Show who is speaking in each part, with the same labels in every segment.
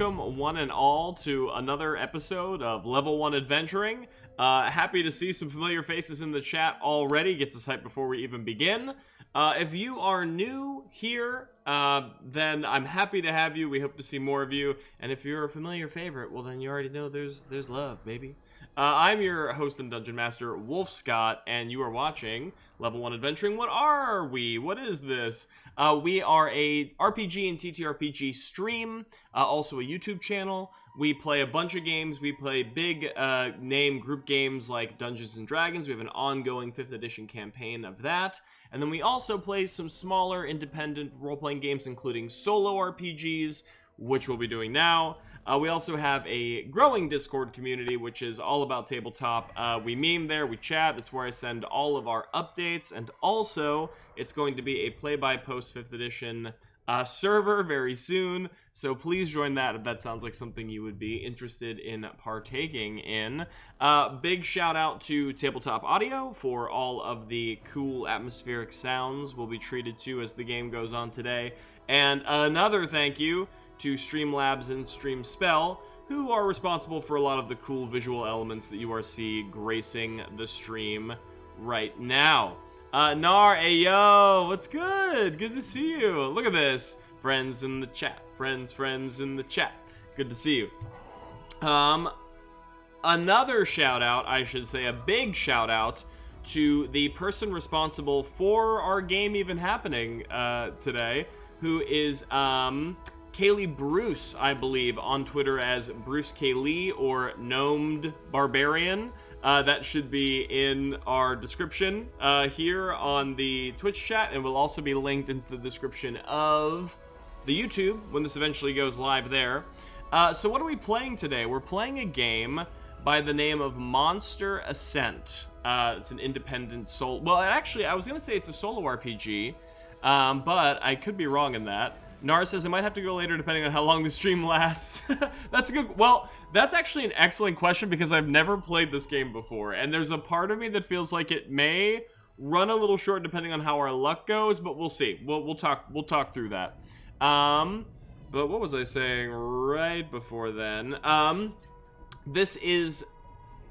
Speaker 1: welcome one and all to another episode of Level 1 Adventuring. Happy to see some familiar faces in the chat already. Gets us hyped before we even begin. If you are new here, then I'm happy to have you. We hope to see more of you. And if you're a familiar favorite, well then you already know there's love, baby. I'm your host and Dungeon Master, Wolfe Scott, and you are watching Level 1 Adventuring. What are we? What is this? We are a RPG and TTRPG stream, also a YouTube channel. We play a bunch of games. We play big name group games like Dungeons & Dragons. We have an ongoing 5th edition campaign of that. And then we also play some smaller independent role-playing games, including solo RPGs, which we'll be doing now. We also have a growing Discord community, which is all about tabletop. We meme there, we chat. That's where I send all of our updates. And also, it's going to be a play-by-post 5th edition server very soon. So please join that if that sounds like something you would be interested in partaking in. Big shout out to Tabletop Audio for all of the cool atmospheric sounds we'll be treated to as the game goes on today. And another thank you to StreamLabs and StreamSpell, who are responsible for a lot of the cool visual elements that you are seeing gracing the stream right now. Nar, ayo, what's good? Good to see you. Look at this. Friends in the chat. Friends in the chat. Good to see you. Another shout out, I should say, a big shout out to the person responsible for our game even happening today, who is Kaylee Bruce, I believe, on Twitter as Bruce Kaylee or Gnomed Barbarian. That should be in our description here on the Twitch chat, and will also be linked into the description of the YouTube when this eventually goes live there. So what are we playing today? We're playing a game by the name of Monster Ascent. It's an independent solo... Well, actually, I was going to say it's a solo RPG, but I could be wrong in that. Nar says, I might have to go later depending on how long the stream lasts. That's a good... Well, that's actually an excellent question because I've never played this game before. And there's a part of me that feels like it may run a little short depending on how our luck goes, but we'll see. We'll talk through that. But what was I saying right before then? This is,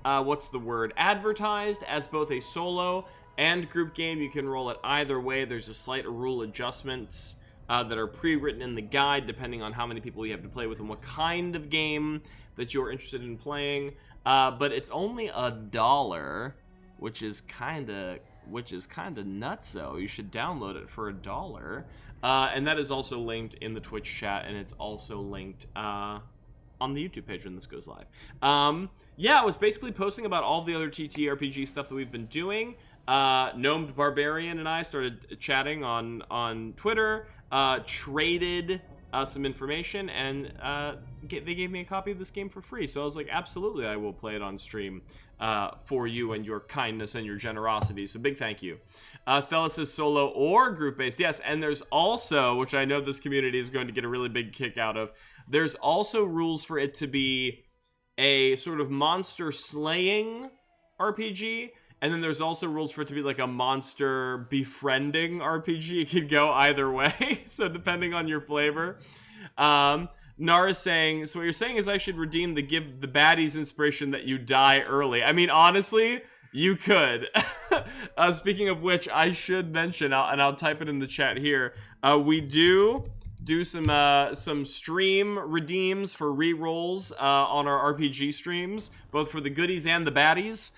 Speaker 1: what's the word? Advertised as both a solo and group game. You can roll it either way. There's a slight rule adjustments that are pre-written in the guide depending on how many people you have to play with and what kind of game that you're interested in playing. But it's only $1, which is kind of nutso. You should download it for $1. And that is also linked in the Twitch chat, and it's also linked on the YouTube page when this goes live. Yeah, I was basically posting about all the other TTRPG stuff that we've been doing. Gnomed Barbarian and I started chatting on Twitter, traded some information, and they gave me a copy of this game for free. So I was like, absolutely, I will play it on stream for you and your kindness and your generosity. So big thank you. Stella says solo or group-based. Yes, and there's also, which I know this community is going to get a really big kick out of, there's also rules for it to be a sort of monster slaying RPG. And then there's also rules for it to be like a monster befriending RPG. It could go either way, so depending on your flavor. Nara's saying, so what you're saying is I should redeem the give the baddies inspiration that you die early. I mean, honestly, you could. Speaking of which, I should mention, and I'll type it in the chat here, we do some stream redeems for re-rolls on our RPG streams, both for the goodies and the baddies.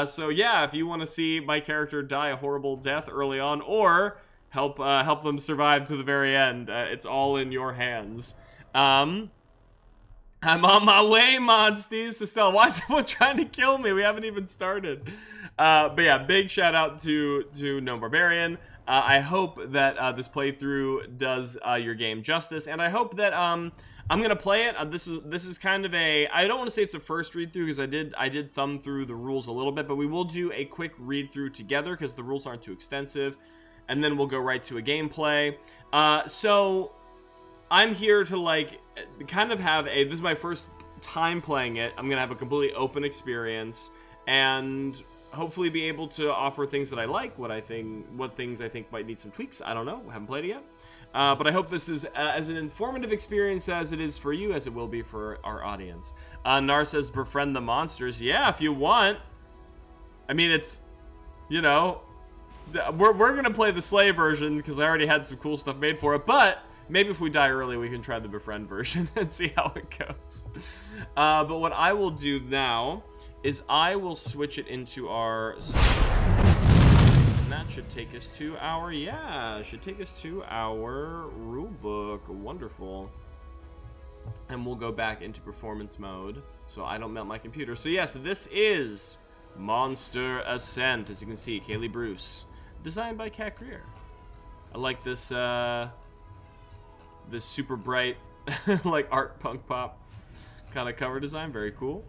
Speaker 1: So yeah, if you want to see my character die a horrible death early on, or help them survive to the very end, it's all in your hands. I'm on my way, Monsties. Estelle, why is everyone trying to kill me? We haven't even started. But yeah, big shout out to Gnome Barbarian. I hope that this playthrough does your game justice, and I hope that I'm gonna play it. This is kind of a, I don't want to say it's a first read through because I did thumb through the rules a little bit, but we will do a quick read through together because the rules aren't too extensive, and then we'll go right to a gameplay. So I'm here to like kind of have this is my first time playing it. I'm gonna have a completely open experience and hopefully be able to offer things that I like, what things I think might need some tweaks. I don't know, haven't played it yet. But I hope this is as an informative experience as it is for you, as it will be for our audience. Nar says, befriend the monsters. Yeah, if you want. I mean, it's, you know, we're going to play the Slay version because I already had some cool stuff made for it. But maybe if we die early, we can try the befriend version and see how it goes. But what I will do now is I will switch it into our... And that should take us to our, rule book. Wonderful. And we'll go back into performance mode so I don't melt my computer. So yes, this is Monster Ascent. As you can see, Kaylee Bruce. Designed by Kat Greer. I like this, this super bright, like art punk pop kind of cover design. Very cool.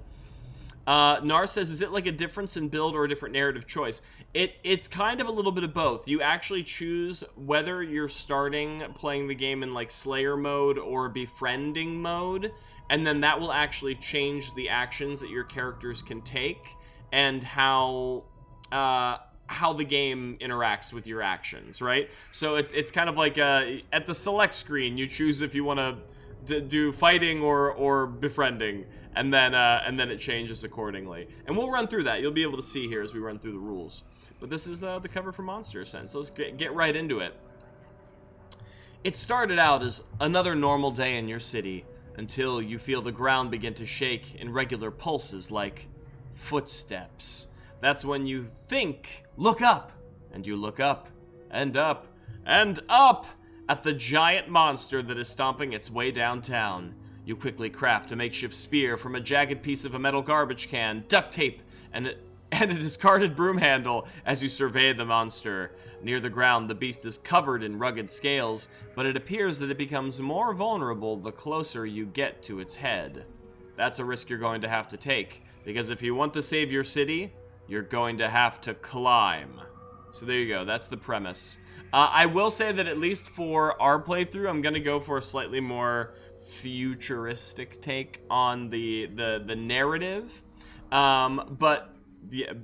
Speaker 1: Nar says, is it like a difference in build or a different narrative choice? It's kind of a little bit of both. You actually choose whether you're starting playing the game in like Slayer mode or befriending mode, and then that will actually change the actions that your characters can take and how the game interacts with your actions, right? So it's kind of like at the select screen, you choose if you want to do fighting or befriending. And then it changes accordingly. And we'll run through that. You'll be able to see here as we run through the rules. But this is the cover for Monster Ascent, so let's get right into it. It started out as another normal day in your city, until you feel the ground begin to shake in regular pulses like footsteps. That's when you think, look up, and you look up, and up, and up at the giant monster that is stomping its way downtown. You quickly craft a makeshift spear from a jagged piece of a metal garbage can, duct tape, and a discarded broom handle as you survey the monster. Near the ground, the beast is covered in rugged scales, but it appears that it becomes more vulnerable the closer you get to its head. That's a risk you're going to have to take, because if you want to save your city, you're going to have to climb. So there you go, that's the premise. I will say that at least for our playthrough, I'm going to go for a slightly more futuristic take on the narrative, but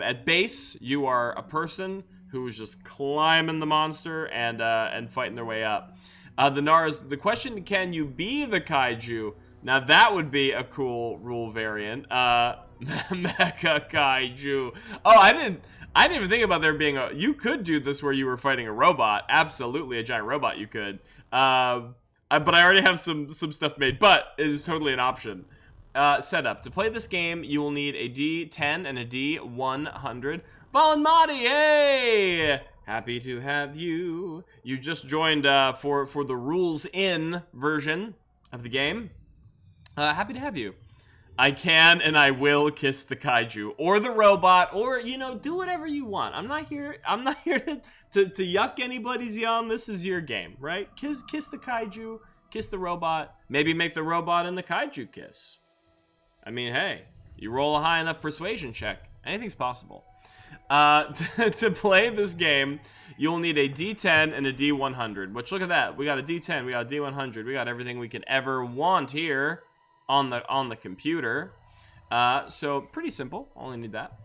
Speaker 1: at base you are a person who is just climbing the monster and fighting their way up. The question, can you be the kaiju? Now that would be a cool rule variant. Mecha kaiju. Oh, I didn't even think about there being you could do this where you were fighting a robot. Absolutely, a giant robot you could. But I already have some stuff made, but it is totally an option. Setup. To play this game, you will need a D10 and a D100. Fallen Madi, hey! Happy to have you. You just joined for the rules in version of the game. Happy to have you. I can and I will kiss the kaiju or the robot, or do whatever you want. I'm not here to yuck anybody's yum. This is your game, right? Kiss the kaiju, kiss the robot, maybe make the robot and the kaiju kiss. I mean, hey, you roll a high enough persuasion check, anything's possible. To play this game, you'll need a D10 and a D100, which look at that. We got a D10, we got a D100, we got everything we could ever want here on the computer. So pretty simple, only need that.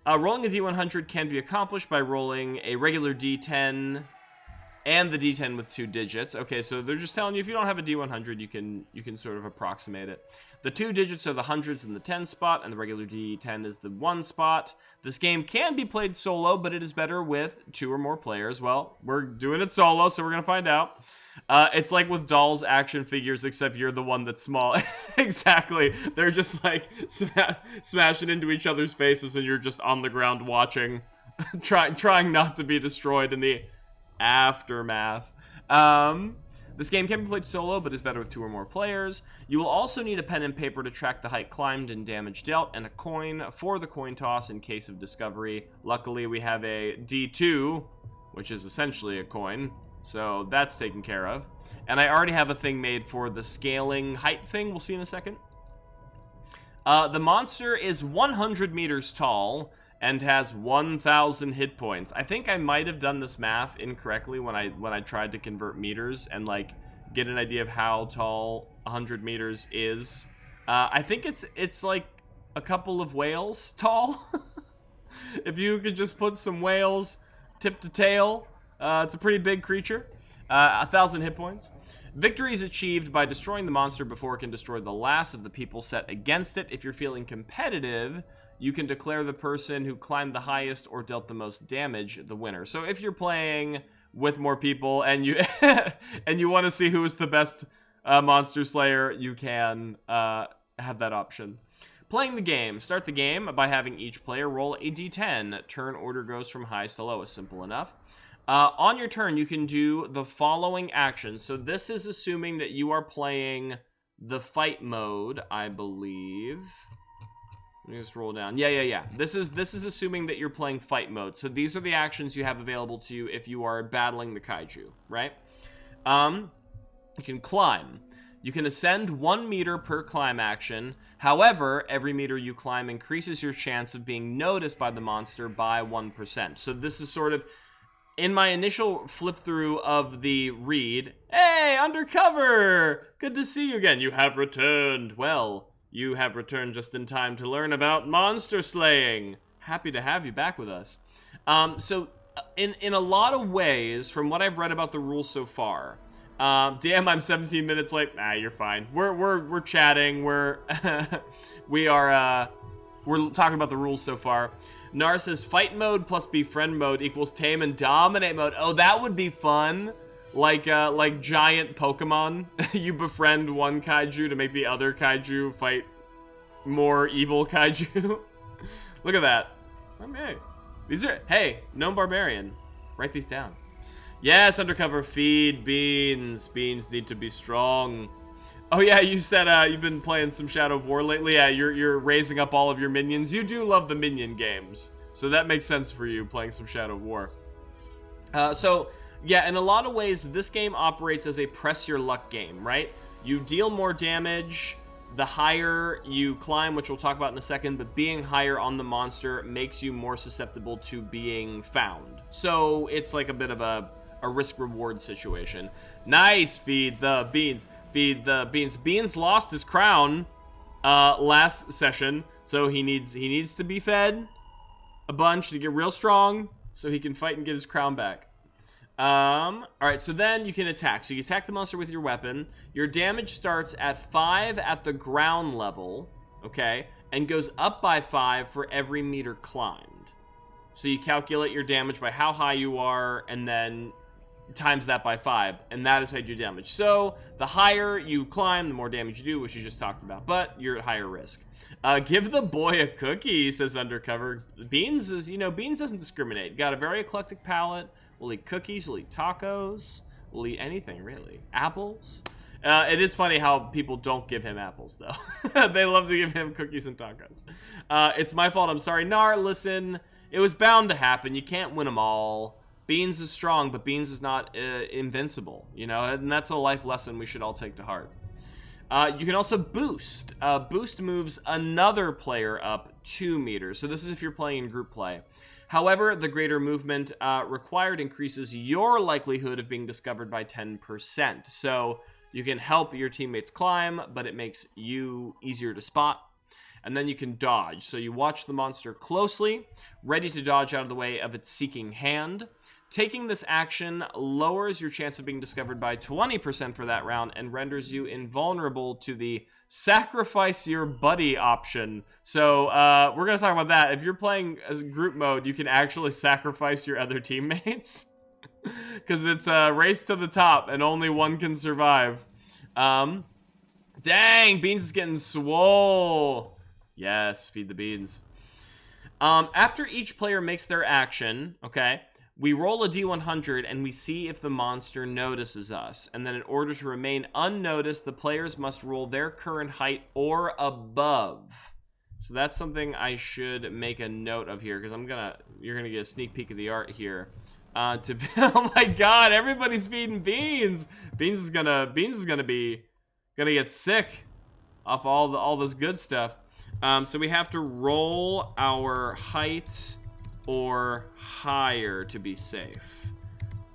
Speaker 1: Rolling a D100 can be accomplished by rolling a regular D10 and the D10 with 2 digits. Okay, so they're just telling you if you don't have a D100, you can sort of approximate it. The 2 digits are the hundreds in the 10 spot, and the regular D10 is the 1 spot. This game can be played solo, but it is better with 2 or more players. Well, we're doing it solo, so we're gonna find out. It's like with dolls action figures, except you're the one that's small. Exactly. They're just like smashing into each other's faces, and you're just on the ground watching, trying not to be destroyed in the aftermath. This game can be played solo, but is better with 2 or more players. You will also need a pen and paper to track the height climbed and damage dealt, and a coin for the coin toss in case of discovery. Luckily, we have a D2, which is essentially a coin, so that's taken care of. And I already have a thing made for the scaling height thing. We'll see in a second. The monster is 100 meters tall and has 1,000 hit points. I think I might have done this math incorrectly when I tried to convert meters and like get an idea of how tall 100 meters is. I think it's like a couple of whales tall. If you could just put some whales tip to tail, it's a pretty big creature. 1,000 hit points. Victory is achieved by destroying the monster before it can destroy the last of the people set against it. If you're feeling competitive, you can declare the person who climbed the highest or dealt the most damage the winner. So if you're playing with more people and you and you want to see who is the best monster slayer, you can have that option. Playing the game. Start the game by having each player roll a d10. Turn order goes from highest to lowest. Simple enough. On your turn, you can do the following actions. So this is assuming that you are playing the fight mode, I believe. Let me just roll down. Yeah. This is assuming that you're playing fight mode. So these are the actions you have available to you if you are battling the kaiju, right? You can climb. You can ascend 1 meter per climb action. However, every meter you climb increases your chance of being noticed by the monster by 1%. So this is sort of, in my initial flip through of the read, hey, undercover! Good to see you again. You have returned. Well, you have returned just in time to learn about monster slaying. Happy to have you back with us. So in a lot of ways, from what I've read about the rules so far, damn, I'm 17 minutes late. Nah, you're fine. We're chatting. We're talking about the rules so far. Nar says fight mode plus befriend mode equals tame and dominate mode. Oh, that would be fun. Like giant Pokemon. You befriend one kaiju to make the other kaiju fight more evil kaiju. Look at that. Okay. Hey, gnome barbarian. Write these down. Yes, undercover, feed beans. Beans need to be strong. Oh yeah, you said you've been playing some Shadow of War lately. Yeah, you're raising up all of your minions. You do love the minion games, so that makes sense for you playing some Shadow of War. So yeah, in a lot of ways, this game operates as a press your luck game, right? You deal more damage the higher you climb, which we'll talk about in a second, but being higher on the monster makes you more susceptible to being found. So it's like a bit of a risk-reward situation. Nice, feed the beans. Feed the beans. Beans lost his crown last session, so he needs to be fed a bunch to get real strong so he can fight and get his crown back. Alright, so then you can attack. So you attack the monster with your weapon. Your damage starts at 5 at the ground level, okay, and goes up by 5 for every meter climbed. So you calculate your damage by how high you are, and then times that by 5, and that is how you do damage. So the higher you climb, the more damage you do, which you just talked about, but you're at higher risk. Give the boy a cookie, says Undercover. Beans doesn't discriminate. Got a very eclectic palate. We'll eat cookies, we'll eat tacos, we'll eat anything, really. Apples. It is funny how people don't give him apples, though. They love to give him cookies and tacos. It's my fault, I'm sorry. Nar, listen, it was bound to happen. You can't win them all. Beans is strong, but Beans is not invincible, you know? And that's a life lesson we should all take to heart. You can also boost. Boost moves another player up 2 meters. So this is if you're playing in group play. However, the greater movement required increases your likelihood of being discovered by 10%. So you can help your teammates climb, but it makes you easier to spot. And then you can dodge. So you watch the monster closely, ready to dodge out of the way of its seeking hand. Taking this action lowers your chance of being discovered by 20% for that round and renders you invulnerable to the sacrifice your buddy option. So we're going to talk about that. If you're playing as group mode, you can actually sacrifice your other teammates because it's a race to the top and only one can survive. Dang, Beans is getting swole. Yes, feed the beans. After each player makes their action, okay, we roll a d100 and we see if the monster notices us. And then in order to remain unnoticed, the players must roll their current height or above. So that's something I should make a note of here, because you're gonna get a sneak peek of the art here. Oh my god, everybody's feeding Beans. Beans is gonna get sick off all this good stuff. So we have to roll our height or higher to be safe.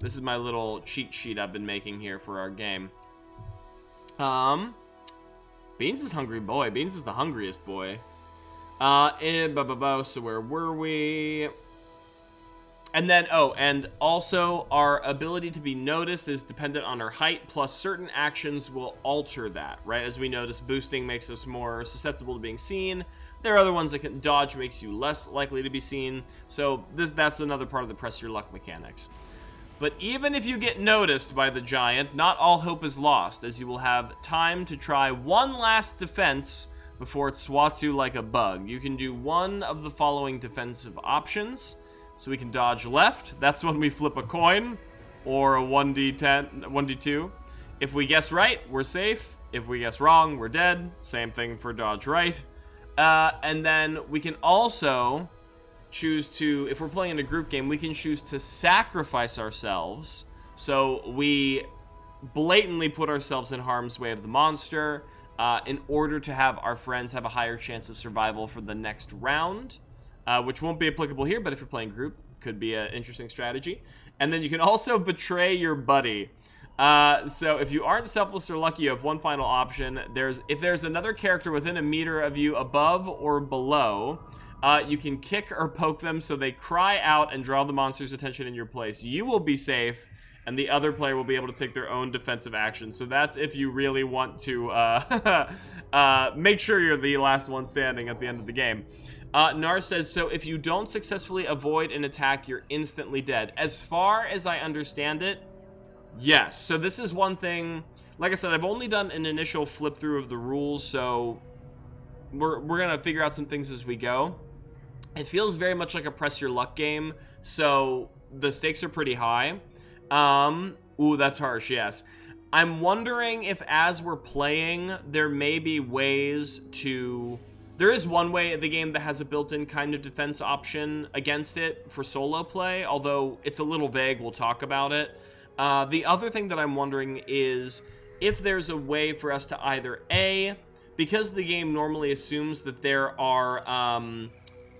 Speaker 1: This is my little cheat sheet I've been making here for our game. Beans is hungry boy. Beans is the hungriest boy. So where were we? And then, oh, and also our ability to be noticed is dependent on our height, plus certain actions will alter that, right? As we notice, boosting makes us more susceptible to being seen. There are other ones that can dodge, makes you less likely to be seen. So that's another part of the press your luck mechanics. But even if you get noticed by the giant, not all hope is lost, as you will have time to try one last defense before it swats you like a bug. You can do one of the following defensive options. So we can dodge left. That's when we flip a coin, or a 1d10, 1d2. If we guess right, we're safe. If we guess wrong, we're dead. Same thing for dodge right. And then we can also choose to, if we're playing in a group game, we can choose to sacrifice ourselves. So we blatantly put ourselves in harm's way of the monster in order to have our friends have a higher chance of survival for the next round. Which won't be applicable here, but if you're playing group, could be an interesting strategy. And then you can also betray your buddy. So if you aren't selfless or lucky, you have one final option. If there's another character within a meter of you above or below, you can kick or poke them so they cry out and draw the monster's attention in your place. You will be safe, and the other player will be able to take their own defensive action. So that's if you really want to make sure you're the last one standing at the end of the game. Nar says, so if you don't successfully avoid an attack, you're instantly dead. As far as I understand it, yes. So this is one thing, like I said, I've only done an initial flip through of the rules, so we're going to figure out some things as we go. It feels very much like a press your luck game, so the stakes are pretty high. Ooh, that's harsh, yes. I'm wondering if as we're playing, there may be ways to... There is one way of the game that has a built-in kind of defense option against it for solo play, although it's a little vague. We'll talk about it. The other thing that I'm wondering is if there's a way for us to either A, because the game normally assumes that there are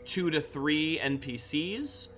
Speaker 1: 2 to 3 NPCs,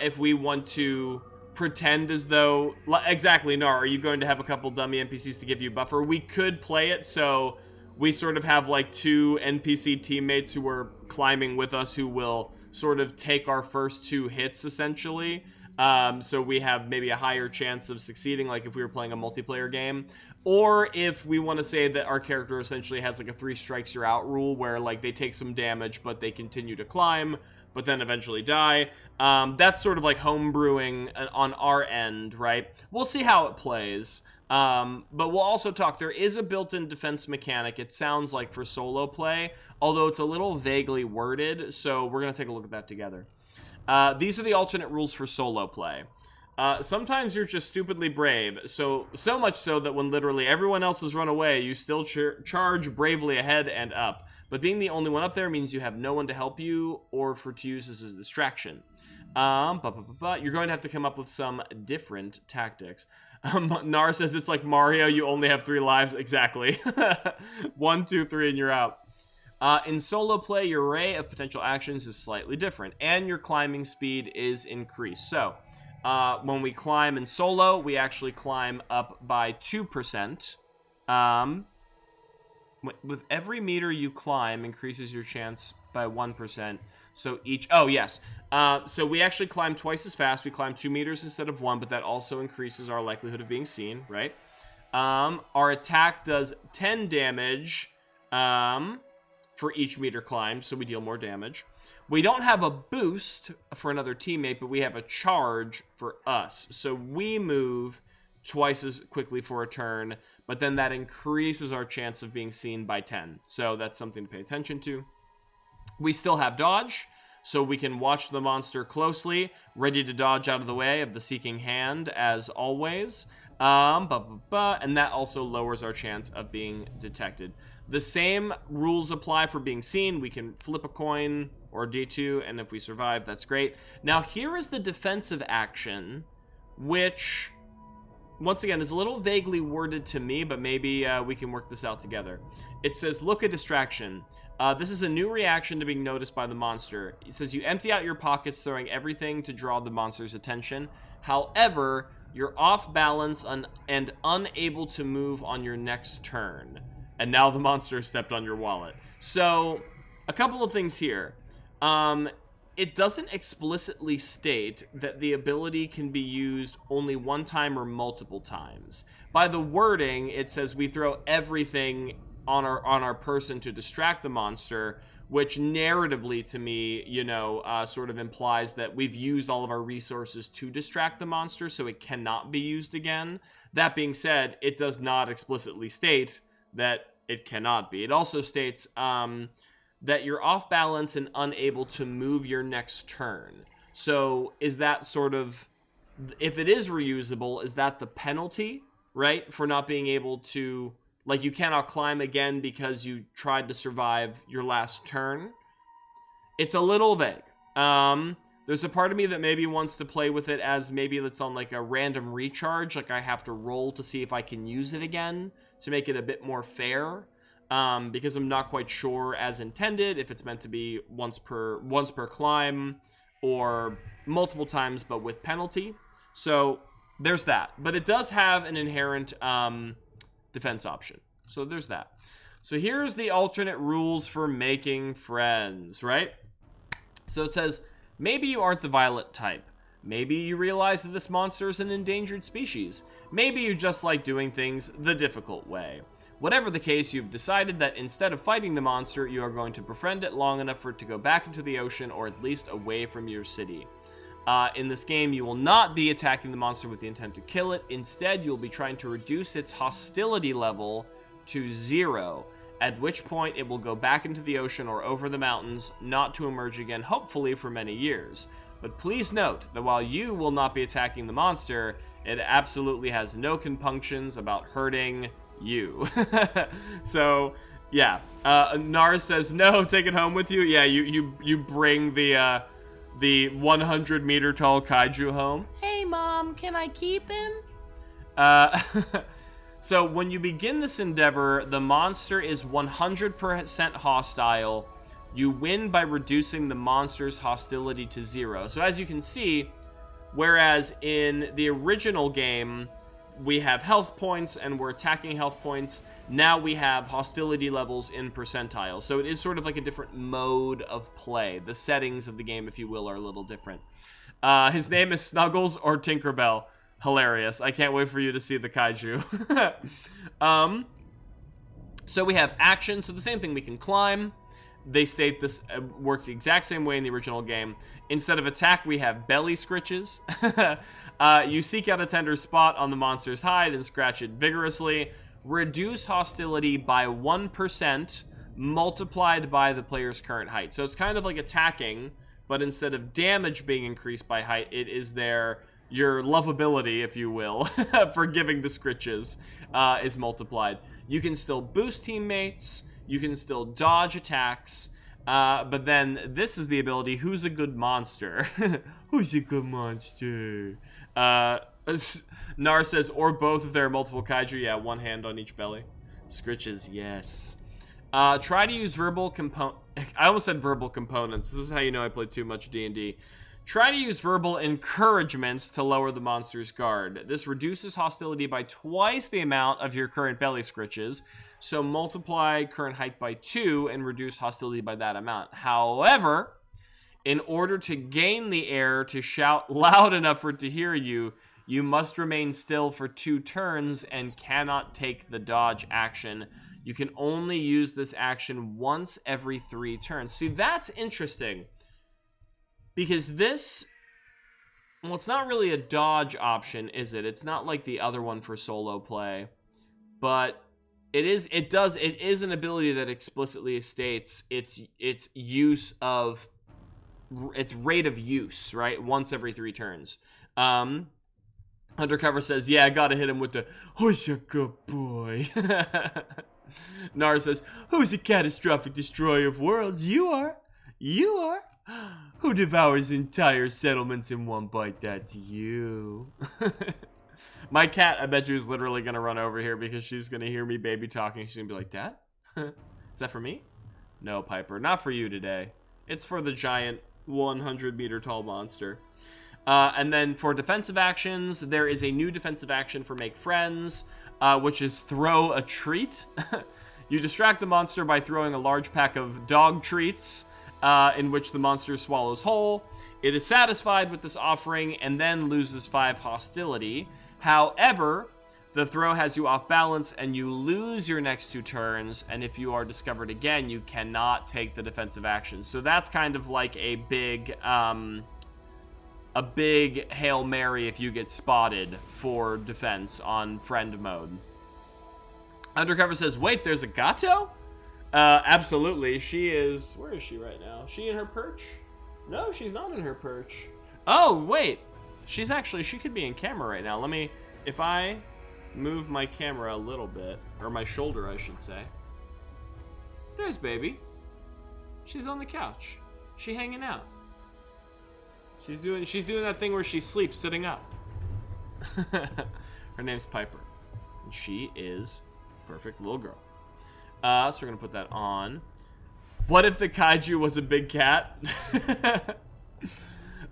Speaker 1: if we want to pretend as though... Exactly, Nar, are you going to have a couple dummy NPCs to give you buffer? We could play it so... We sort of have like 2 NPC teammates who are climbing with us who will sort of take our first 2 hits, essentially. So we have maybe a higher chance of succeeding, like if we were playing a multiplayer game. Or if we want to say that our character essentially has like a 3 strikes you're out rule, where like they take some damage, but they continue to climb, but then eventually die. That's sort of like homebrewing on our end, right? We'll see how it plays. But we'll also talk, there is a built-in defense mechanic, it sounds like, for solo play, although it's a little vaguely worded, so we're going to take a look at that together. These are the alternate rules for solo play. Sometimes you're just stupidly brave, so much so that when literally everyone else has run away, you still charge bravely ahead and up. But being the only one up there means you have no one to help you or to use as a distraction. You're going to have to come up with some different tactics. Nar says it's like Mario, you only have 3 lives. Exactly. 1, 2, 3, and you're out. In solo play, your array of potential actions is slightly different, and your climbing speed is increased. So, when we climb in solo, we actually climb up by 2%. With every meter you climb, increases your chance by 1%. So each... Oh, yes. So we actually climb twice as fast. We climb 2 meters instead of 1, but that also increases our likelihood of being seen, right? Our attack does 10 damage for each meter climbed, so we deal more damage. We don't have a boost for another teammate, but we have a charge for us. So we move twice as quickly for a turn, but then that increases our chance of being seen by 10. So that's something to pay attention to. We still have dodge, so we can watch the monster closely, ready to dodge out of the way of the seeking hand, as always. And that also lowers our chance of being detected. The same rules apply for being seen. We can flip a coin or D2, and if we survive, that's great. Now, here is the defensive action, which, once again, is a little vaguely worded to me, but maybe we can work this out together. It says, look at distraction. This is a new reaction to being noticed by the monster. It says you empty out your pockets, throwing everything to draw the monster's attention. However, you're off balance and unable to move on your next turn. And now the monster stepped on your wallet. So, a couple of things here. it doesn't explicitly state that the ability can be used only one time or multiple times. By the wording, it says we throw everything on our person to distract the monster, which narratively to me, sort of implies that we've used all of our resources to distract the monster, so it cannot be used again. That being said, it does not explicitly state that it cannot be. It also states that you're off balance and unable to move your next turn. So is that sort of, if it is reusable, is that the penalty, right, for not being able to, like, you cannot climb again because you tried to survive your last turn? It's a little vague. There's a part of me that maybe wants to play with it as maybe it's on like a random recharge, like I have to roll to see if I can use it again to make it a bit more fair, because I'm not quite sure as intended if it's meant to be once per climb or multiple times but with penalty. So there's that, but it does have an inherent defense option, so there's that. So here's the alternate rules for making friends, right? So it says, maybe you aren't the violet type. Maybe you realize that this monster is an endangered species. Maybe you just like doing things the difficult way. Whatever the case, you've decided that instead of fighting the monster, you are going to befriend it long enough for it to go back into the ocean or at least away from your city. In this game, you will not be attacking the monster with the intent to kill it. Instead, you'll be trying to reduce its hostility level to 0, at which point it will go back into the ocean or over the mountains, not to emerge again, hopefully for many years. But please note that while you will not be attacking the monster, it absolutely has no compunctions about hurting you. So, yeah. Nars says, no, take it home with you. Yeah, you bring the 100-meter tall kaiju home. Hey, Mom, can I keep him? So when you begin this endeavor, the monster is 100% hostile. You win by reducing the monster's hostility to 0. So as you can see, whereas in the original game, we have health points and we're attacking health points, now we have hostility levels in percentile. So it is sort of like a different mode of play. The settings of the game, if you will, are a little different. His name is Snuggles or Tinkerbell. Hilarious. I can't wait for you to see the kaiju. So we have action. So the same thing, we can climb. They state this works the exact same way in the original game. Instead of attack, we have belly scritches. You seek out a tender spot on the monster's hide and scratch it vigorously. Reduce hostility by 1% multiplied by the player's current height. So it's kind of like attacking, but instead of damage being increased by height, it is your lovability, if you will, for giving the scritches is multiplied. You can still boost teammates, you can still dodge attacks, but then this is the ability, who's a good monster? Who's a good monster? Nar says, or both if there are multiple kaiju. Yeah, one hand on each belly. Scritches, yes. Try to use verbal I almost said verbal components. This is how you know I played too much D&D. Try to use verbal encouragements to lower the monster's guard. This reduces hostility by twice the amount of your current belly scritches, so multiply current height by 2 and reduce hostility by that amount. However, in order to gain the air to shout loud enough for it to hear you, you must remain still for 2 turns and cannot take the dodge action. You can only use this action once every 3 turns. See, that's interesting. Because this, well, it's not really a dodge option, is it? It's not like the other one for solo play. But it is an ability that explicitly states its use of, its rate of use, right? Once every 3 turns. Undercover says, yeah, I gotta hit him with the, who's a good boy? Nar says, who's a catastrophic destroyer of worlds? You are. You are. Who devours entire settlements in one bite? That's you. My cat, I bet you, is literally going to run over here because she's going to hear me baby talking. She's going to be like, Dad? Is that for me? No, Piper, not for you today. It's for the giant 100-meter tall monster. And then for defensive actions, there is a new defensive action for Make Friends, which is Throw a Treat. You distract the monster by throwing a large pack of dog treats. in which the monster swallows whole. It is satisfied with this offering and then loses 5 hostility. However, the throw has you off balance and you lose your next 2 turns, and if you are discovered again, you cannot take the defensive action. So that's kind of like a big Hail Mary if you get spotted for defense on friend mode. Undercover says, wait, there's a Gato? Absolutely. She is... Where is she right now? She in her perch? No, she's not in her perch. Oh, wait. She could be in camera right now. Let me... If I move my camera a little bit, or my shoulder, I should say. There's baby. She's on the couch. She hanging out. She's doing that thing where she sleeps sitting up. Her name's Piper. And she is a perfect little girl. So we're gonna put that on. What if the kaiju was a big cat?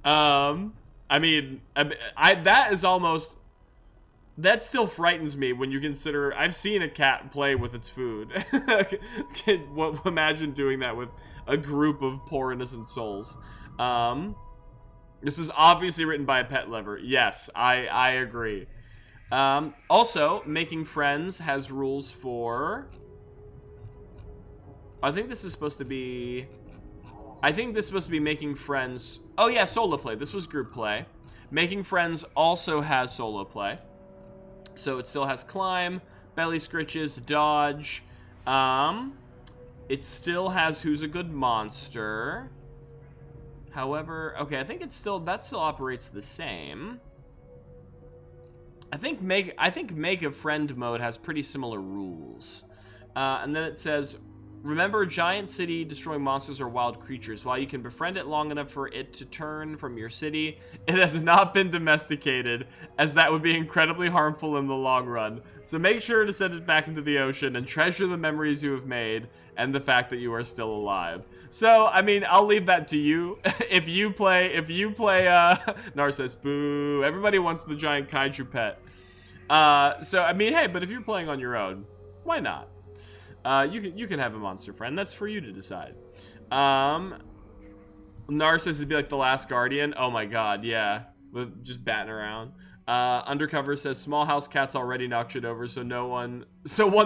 Speaker 1: I mean, that is almost... That still frightens me when you consider... I've seen a cat play with its food. Imagine doing that with a group of poor innocent souls. This is obviously written by a pet lover. Yes, I agree. Also, making friends has rules for... I think this is supposed to be making friends... Oh yeah, solo play. This was group play. Making friends also has solo play. So it still has climb, belly scritches, dodge. It still has who's a good monster. However, okay, I think that still operates the same. I think make a friend mode has pretty similar rules. And then it says, remember, giant city destroying monsters or wild creatures. While you can befriend it long enough for it to turn from your city, it has not been domesticated, as that would be incredibly harmful in the long run. So make sure to send it back into the ocean and treasure the memories you have made and the fact that you are still alive. So, I mean, I'll leave that to you. if you play, Nar says, boo, everybody wants the giant kaiju pet. So, I mean, hey, but if you're playing on your own, why not? You can have a monster friend. That's for you to decide. Nar says it'd be like the Last Guardian. Oh my god, yeah. With just batting around. Undercover says small house cats already knocked shit over, so one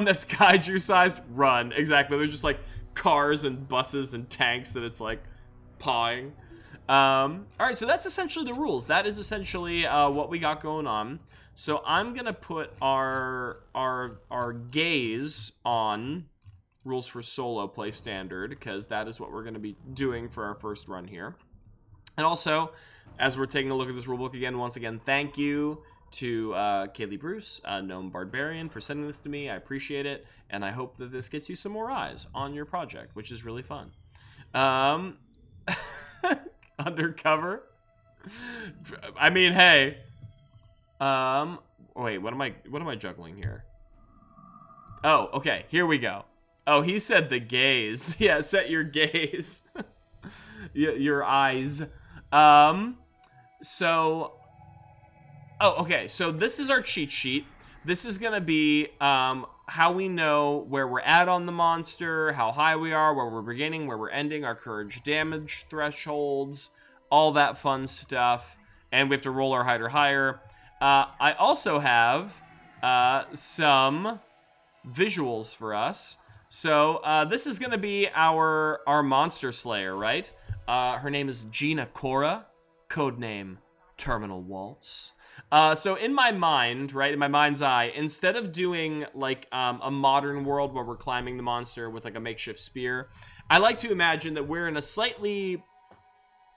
Speaker 1: that's kaiju sized, run. Exactly. They're just like cars and buses and tanks that it's like pawing. Alright, so that's essentially the rules. That is essentially what we got going on. So I'm gonna put our gaze on rules for solo play standard, because that is what we're gonna be doing for our first run here. And also, as we're taking a look at this rulebook again, once again, thank you to Kaylee Bruce, Gnome Barbarian, for sending this to me. I appreciate it, and I hope that this gets you some more eyes on your project, which is really fun. Undercover. I mean, hey. Wait, what am I juggling here? Oh, okay, here we go. Oh, he said the gaze. Yeah, set your gaze. Your eyes. So, oh, okay, so this is our cheat sheet. This is gonna be, how we know where we're at on the monster, how high we are, where we're beginning, where we're ending, our courage damage thresholds, all that fun stuff. And we have to roll our height or higher. I also have some visuals for us. So this is going to be our monster slayer, right? Her name is Gina Cora, codename Terminal Waltz. So in my mind, right, in my mind's eye, instead of doing like a modern world where we're climbing the monster with like a makeshift spear, I like to imagine that we're in a slightly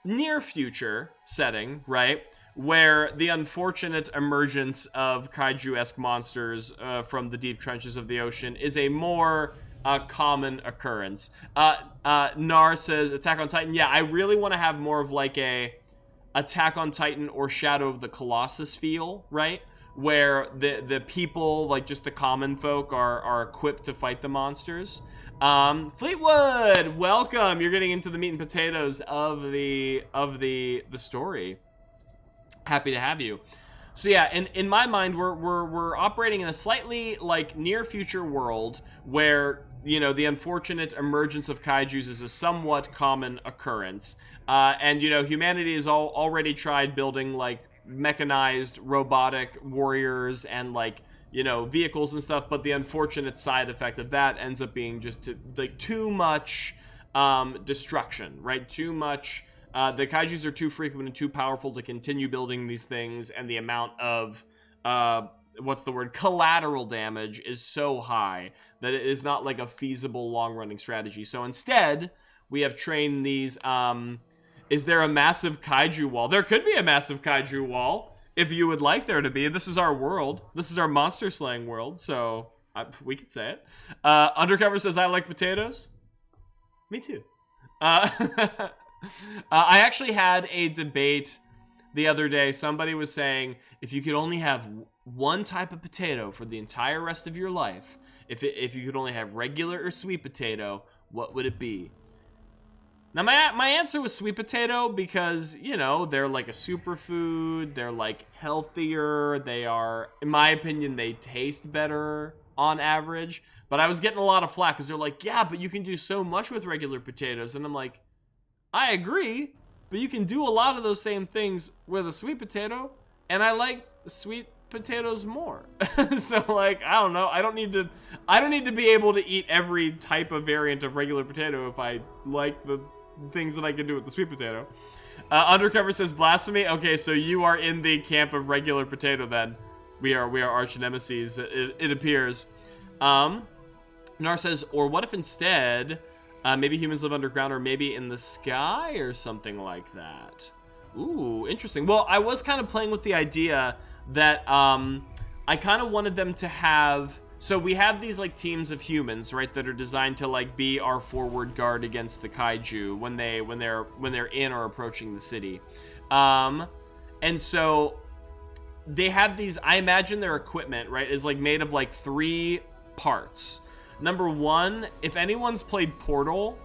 Speaker 1: near future setting, right? Where the unfortunate emergence of kaiju-esque monsters from the deep trenches of the ocean is a more common occurrence. Nar says, Attack on Titan. Yeah, I really want to have more of like a Attack on Titan or Shadow of the Colossus feel, right? Where the people, like just the common folk, are equipped to fight the monsters. Fleetwood, welcome. You're getting into the meat and potatoes of the story. Happy to have you. So yeah, in my mind, we're operating in a slightly like near future world where you know, the unfortunate emergence of kaijus is a somewhat common occurrence. And, you know, humanity has already tried building, like, mechanized robotic warriors and, like, you know, vehicles and stuff, but the unfortunate side effect of that ends up being just, like, too much destruction, right? Too much. The kaijus are too frequent and too powerful to continue building these things, and the amount of, collateral damage is so high that it is not, like, a feasible long-running strategy. So instead, we have trained these, is there a massive kaiju wall? There could be a massive kaiju wall, if you would like there to be. This is our world. This is our monster slaying world, so we could say it. Undercover says, I like potatoes. Me too. I actually had a debate the other day. Somebody was saying, if you could only have one type of potato for the entire rest of your life, if you could only have regular or sweet potato, what would it be? Now, my answer was sweet potato because, you know, they're like a superfood. They're, like, healthier. They are, in my opinion, they taste better on average. But I was getting a lot of flack because they're like, yeah, but you can do so much with regular potatoes. And I'm like, I agree, but you can do a lot of those same things with a sweet potato. And I like sweet potatoes more. So, like, I don't know. I don't need to be able to eat every type of variant of regular potato if I like the things that I can do with the sweet potato. Undercover says blasphemy. Okay, so you are in the camp of regular potato then. We are arch nemesis, it appears. Nar says, or what if instead, maybe humans live underground or maybe in the sky or something like that? Ooh, interesting. Well, I was kind of playing with the idea that I kind of wanted them to have. So we have these, like, teams of humans, right, that are designed to, like, be our forward guard against the kaiju when they're in or approaching the city. And so they have these, I imagine their equipment, right, is, like, made of, like, 3 parts. Number 1, if anyone's played Portal,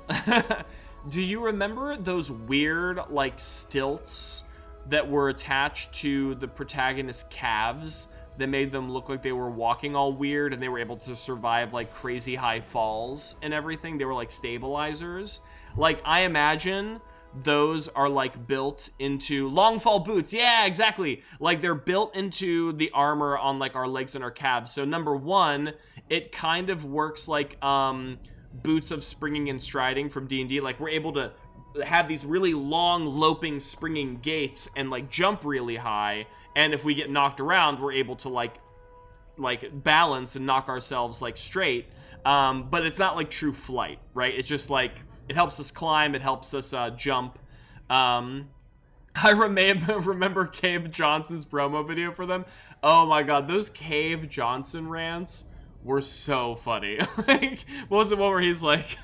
Speaker 1: do you remember those weird, like, stilts that were attached to the protagonist's calves that made them look like they were walking all weird, and they were able to survive, like, crazy high falls and everything? They were like stabilizers. Like, I imagine those are, like, built into long fall boots. Yeah, exactly. Like, they're built into the armor on, like, our legs and our calves. So number 1, it kind of works like boots of springing and striding from D&D. Like, we're able to have these really long loping springing gaits and, like, jump really high. And if we get knocked around, we're able to, like balance and knock ourselves, like, straight. But it's not, like, true flight, right? It's just, like, it helps us climb. It helps us jump. I remember Cave Johnson's promo video for them. Oh, my God. Those Cave Johnson rants were so funny. Like, what was the one where he's like,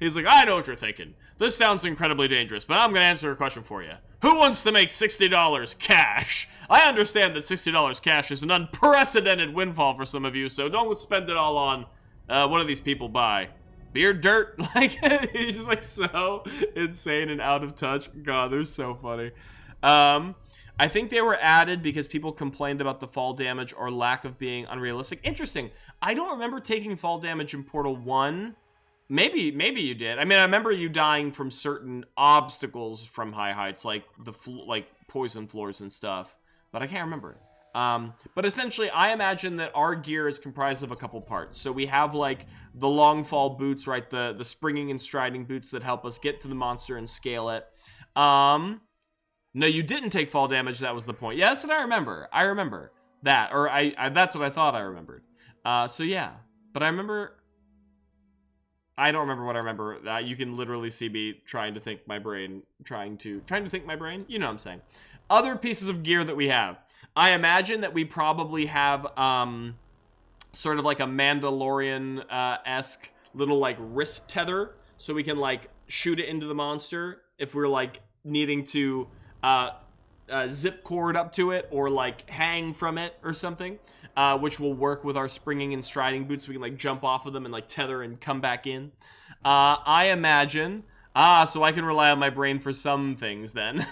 Speaker 1: I know what you're thinking. This sounds incredibly dangerous, but I'm going to answer a question for you. Who wants to make $60 cash? I understand that $60 cash is an unprecedented windfall for some of you, so don't spend it all on what do these people buy? Beer dirt? Like, he's just, like, so insane and out of touch. God, they're so funny. I think they were added because people complained about the fall damage or lack of being unrealistic. Interesting. I don't remember taking fall damage in Portal 1. Maybe you did. I mean, I remember you dying from certain obstacles from high heights, like like poison floors and stuff, but I can't remember. But essentially, I imagine that our gear is comprised of a couple parts. So we have, like, the long fall boots, right? The springing and striding boots that help us get to the monster and scale it. No, you didn't take fall damage. That was the point. Yeah, that's what I remember. I remember that, or I that's what I thought I remembered. So yeah, but I don't remember what I remember. You can literally see me trying to think my brain. You know what I'm saying. Other pieces of gear that we have. I imagine that we probably have sort of like a Mandalorian-esque little, like, wrist tether, so we can, like, shoot it into the monster if we're, like, needing to zip cord up to it or, like, hang from it or something. Which will work with our springing and striding boots, so we can, like, jump off of them and, like, tether and come back in. I imagine, so I can rely on my brain for some things then.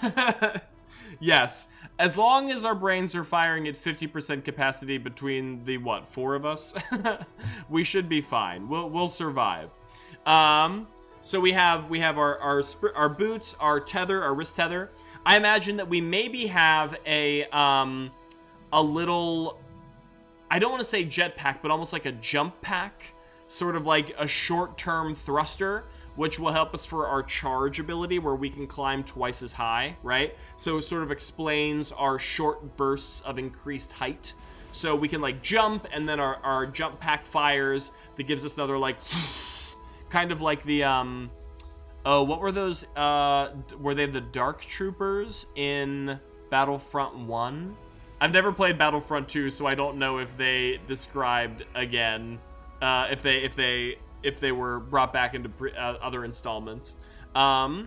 Speaker 1: Yes, as long as our brains are firing at 50% capacity between the, what, 4 of us, we should be fine. We'll survive. So we have our boots, our tether, our wrist tether. I imagine that we maybe have a little, I don't want to say jetpack, but almost like a jump pack, sort of like a short-term thruster, which will help us for our charge ability, where we can climb twice as high, right? So it sort of explains our short bursts of increased height. So we can like jump, and then our jump pack fires. That gives us another like, kind of like the, oh, what were those? Were they the Dark Troopers in Battlefront 1? I've never played Battlefront 2, so I don't know if they described again, if they were brought back into other installments. But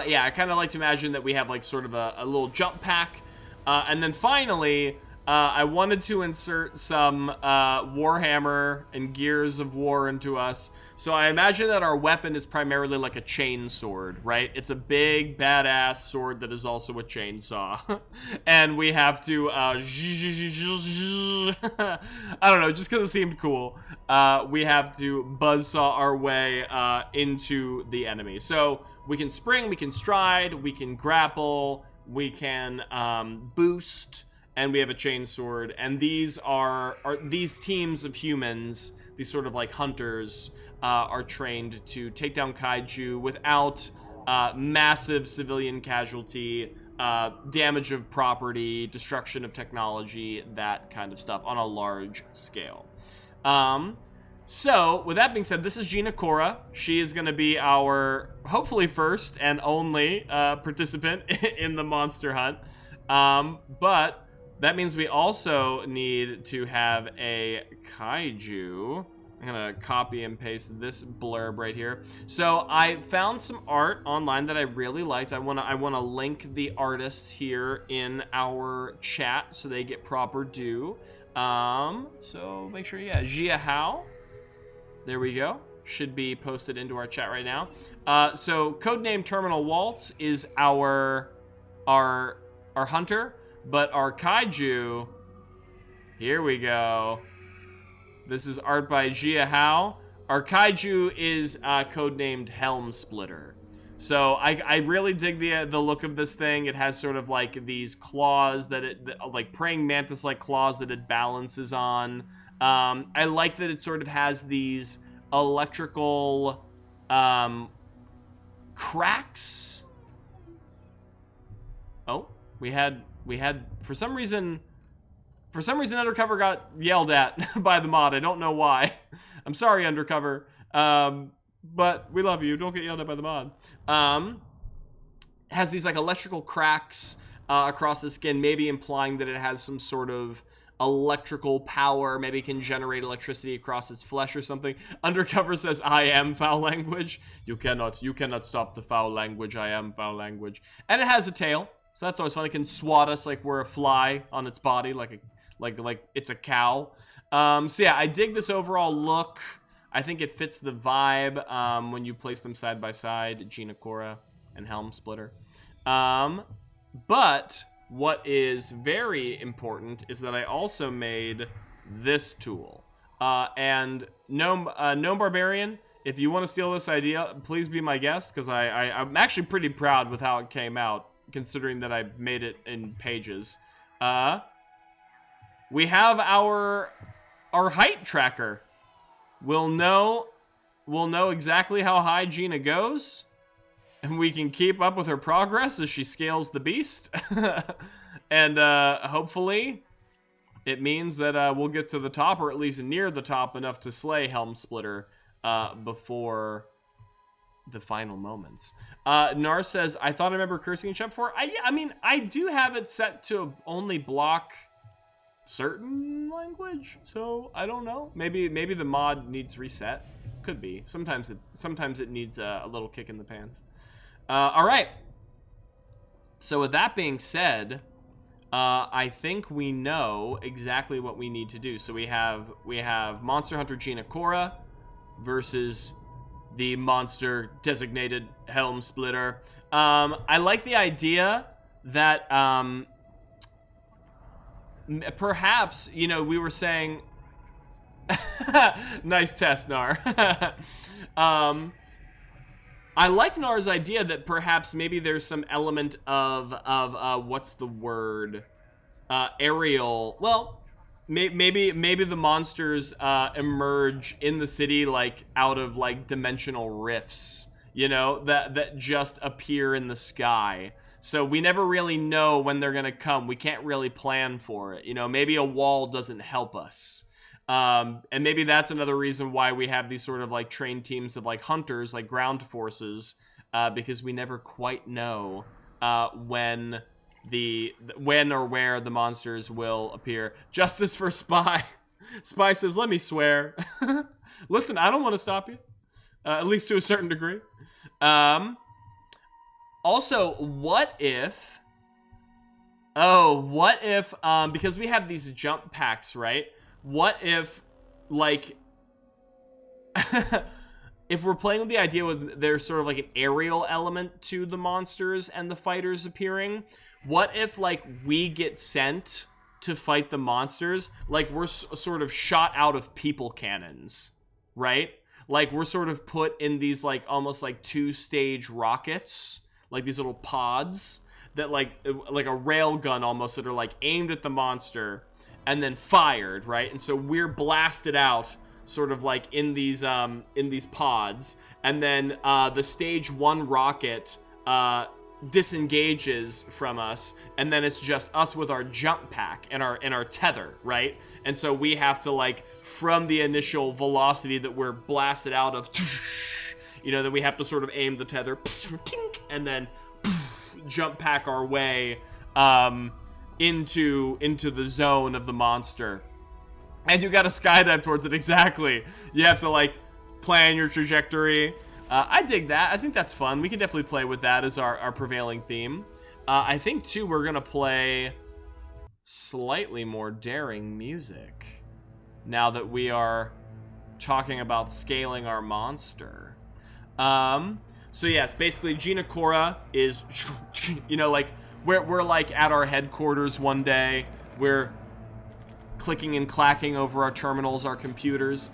Speaker 1: yeah, I kind of like to imagine that we have like sort of a little jump pack. And then finally, I wanted to insert some Warhammer and Gears of War into us. So I imagine that our weapon is primarily like a chain sword, right? It's a big, badass sword that is also a chainsaw. And we have to, I don't know, just because it seemed cool, we have to buzzsaw our way into the enemy. So we can spring, we can stride, we can grapple, we can boost, and we have a chain sword. And these are these teams of humans, these sort of like hunters, are trained to take down kaiju without massive civilian casualty, damage of property, destruction of technology, that kind of stuff on a large scale. So, with that being said, this is Gina Cora. She is going to be our, hopefully first and only participant in the monster hunt. But that means we also need to have a kaiju. I'm gonna copy and paste this blurb right here. So I found some art online that I really liked. I wanna link the artists here in our chat so they get proper due. So make sure, yeah, Jia Hao. There we go. Should be posted into our chat right now. So codename Terminal Waltz is our hunter, but our kaiju. Here we go. This is art by Jia Hao. Our kaiju is codenamed Helm Splitter. So I really dig the look of this thing. It has sort of like these claws like praying mantis-like claws that it balances on. I like that it sort of has these electrical cracks. Oh, we had for some reason Undercover got yelled at by the mod. I don't know why. I'm sorry, Undercover. But we love you. Don't get yelled at by the mod. Has these like electrical cracks across the skin, maybe implying that it has some sort of electrical power. Maybe it can generate electricity across its flesh or something. Undercover says, "I am foul language." You cannot stop the foul language. I am foul language. And it has a tail, so that's always fun. It can swat us like we're a fly on its body, like it's a cow. So yeah, I dig this overall look. I think it fits the vibe when you place them side by side, Gina Cora and Helm Splitter. But what is very important is that I also made this tool. And Gnome Barbarian, if you want to steal this idea, please be my guest, because I'm actually pretty proud with how it came out, considering that I made it in pages. We have our height tracker. We'll know exactly how high Gina goes, and we can keep up with her progress as she scales the beast. And hopefully it means that we'll get to the top, or at least near the top, enough to slay Helm Splitter before the final moments. Nar says, I thought I remember cursing in chat before. I mean, I do have it set to only block certain language, so I don't know. Maybe the mod needs reset. Could be. Sometimes it needs a little kick in the pants. All right. So with that being said, I think we know exactly what we need to do. So we have Monster Hunter Gina Cora versus the monster designated Helm Splitter. I like the idea that perhaps, you know, we were saying nice test, Nar. I like Nar's idea that perhaps maybe there's some element of what's the word, aerial. Well, maybe the monsters emerge in the city like out of like dimensional rifts, you know, that just appear in the sky. So we never really know when they're gonna come. We can't really plan for it. You know, maybe a wall doesn't help us. And maybe that's another reason why we have these sort of like trained teams of like hunters, like ground forces, because we never quite know when or where the monsters will appear. Justice for Spy. Spy says, let me swear. Listen, I don't want to stop you, at least to a certain degree. Also, what if, because we have these jump packs, right? What if, like, if we're playing with the idea with there's sort of like an aerial element to the monsters and the fighters appearing, what if, like, we get sent to fight the monsters, like we're sort of shot out of people cannons, right? Like we're sort of put in these like almost like 2-stage rockets, like these little pods that like a rail gun almost, that are like aimed at the monster and then fired, right? And so we're blasted out sort of like in these pods, and then the stage 1 rocket disengages from us, and then it's just us with our jump pack and our tether, right? And so we have to, like, from the initial velocity that we're blasted out of, you know, then we have to sort of aim the tether and then jump pack our way into the zone of the monster. And you gotta skydive towards it, exactly. You have to, like, plan your trajectory. I dig that. I think that's fun. We can definitely play with that as our prevailing theme. I think, too, we're gonna play slightly more daring music now that we are talking about scaling our monster. So yes, basically Gina Cora is, you know, like, we're like at our headquarters one day. We're clicking and clacking over our terminals, our computers,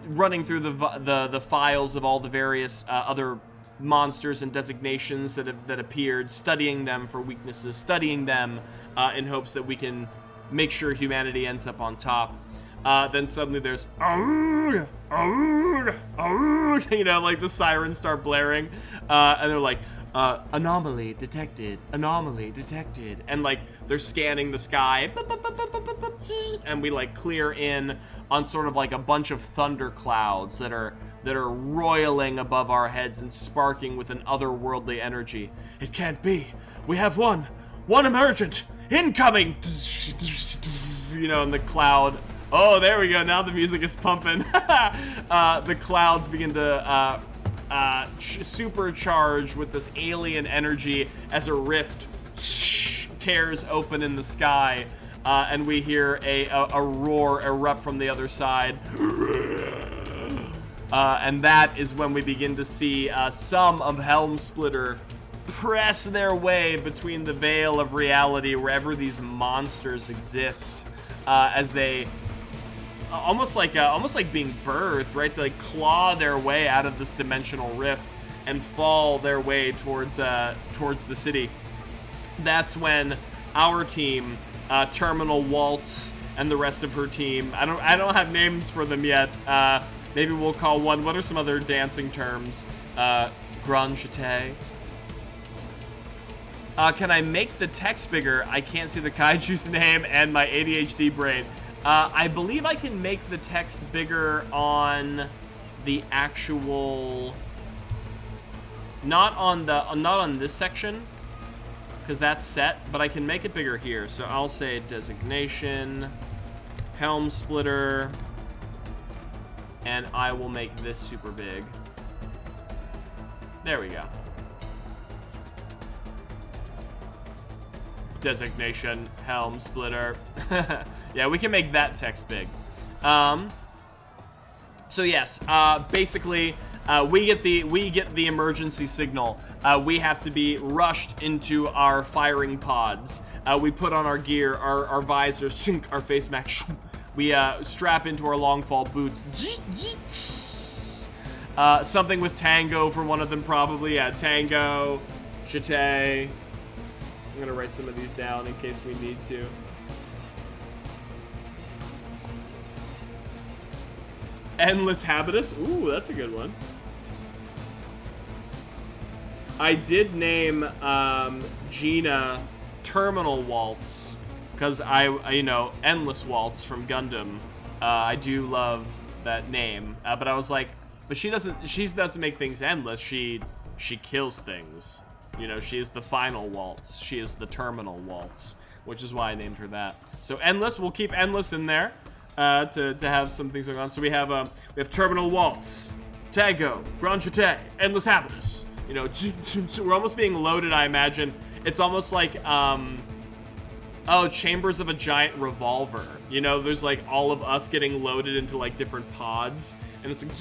Speaker 1: running through the files of all the various other monsters and designations that appeared, studying them for weaknesses, studying them in hopes that we can make sure humanity ends up on top. Then suddenly there's, you know, like the sirens start blaring, and they're like, anomaly detected, and like they're scanning the sky, and we like clear in on sort of like a bunch of thunder clouds that are roiling above our heads and sparking with an otherworldly energy. It can't be. We have one emergent incoming. You know, in the cloud. Oh, there we go. Now the music is pumping. The clouds begin to supercharge with this alien energy as a rift tears open in the sky, and we hear a roar erupt from the other side. And that is when we begin to see some of Helm Splitter press their way between the veil of reality wherever these monsters exist, as they almost like being birthed, right? They like claw their way out of this dimensional rift and fall their way towards the city. That's when our team, Terminal Waltz, and the rest of her team, I don't have names for them yet. Maybe we'll call one. What are some other dancing terms? Grand jeté. Can I make the text bigger? I can't see the kaiju's name and my ADHD brain. I believe I can make the text bigger on the actual, not on this section, because that's set, but I can make it bigger here. So I'll say designation, Helm Splitter, and I will make this super big. There we go. Designation, Helm Splitter. Yeah, we can make that text big. So yes, basically, we get the emergency signal. We have to be rushed into our firing pods. We put on our gear, our visors, sync, our face mask. We strap into our long fall boots. Something with tango for one of them, probably. Yeah, tango, chite. I'm gonna write some of these down in case we need to. Endless habitus. Ooh, that's a good one. I did name Gina Terminal Waltz because you know, Endless Waltz from Gundam. I do love that name, but I was like, but she doesn't make things endless. She kills things. You know, she is the final waltz. She is the terminal waltz, which is why I named her that. So endless, we'll keep endless in there to have some things going on. So we have terminal waltz, tango, grand chute, endless habitus. You know, we're almost being loaded. I imagine it's almost like chambers of a giant revolver. You know, there's like all of us getting loaded into like different pods, and it's like.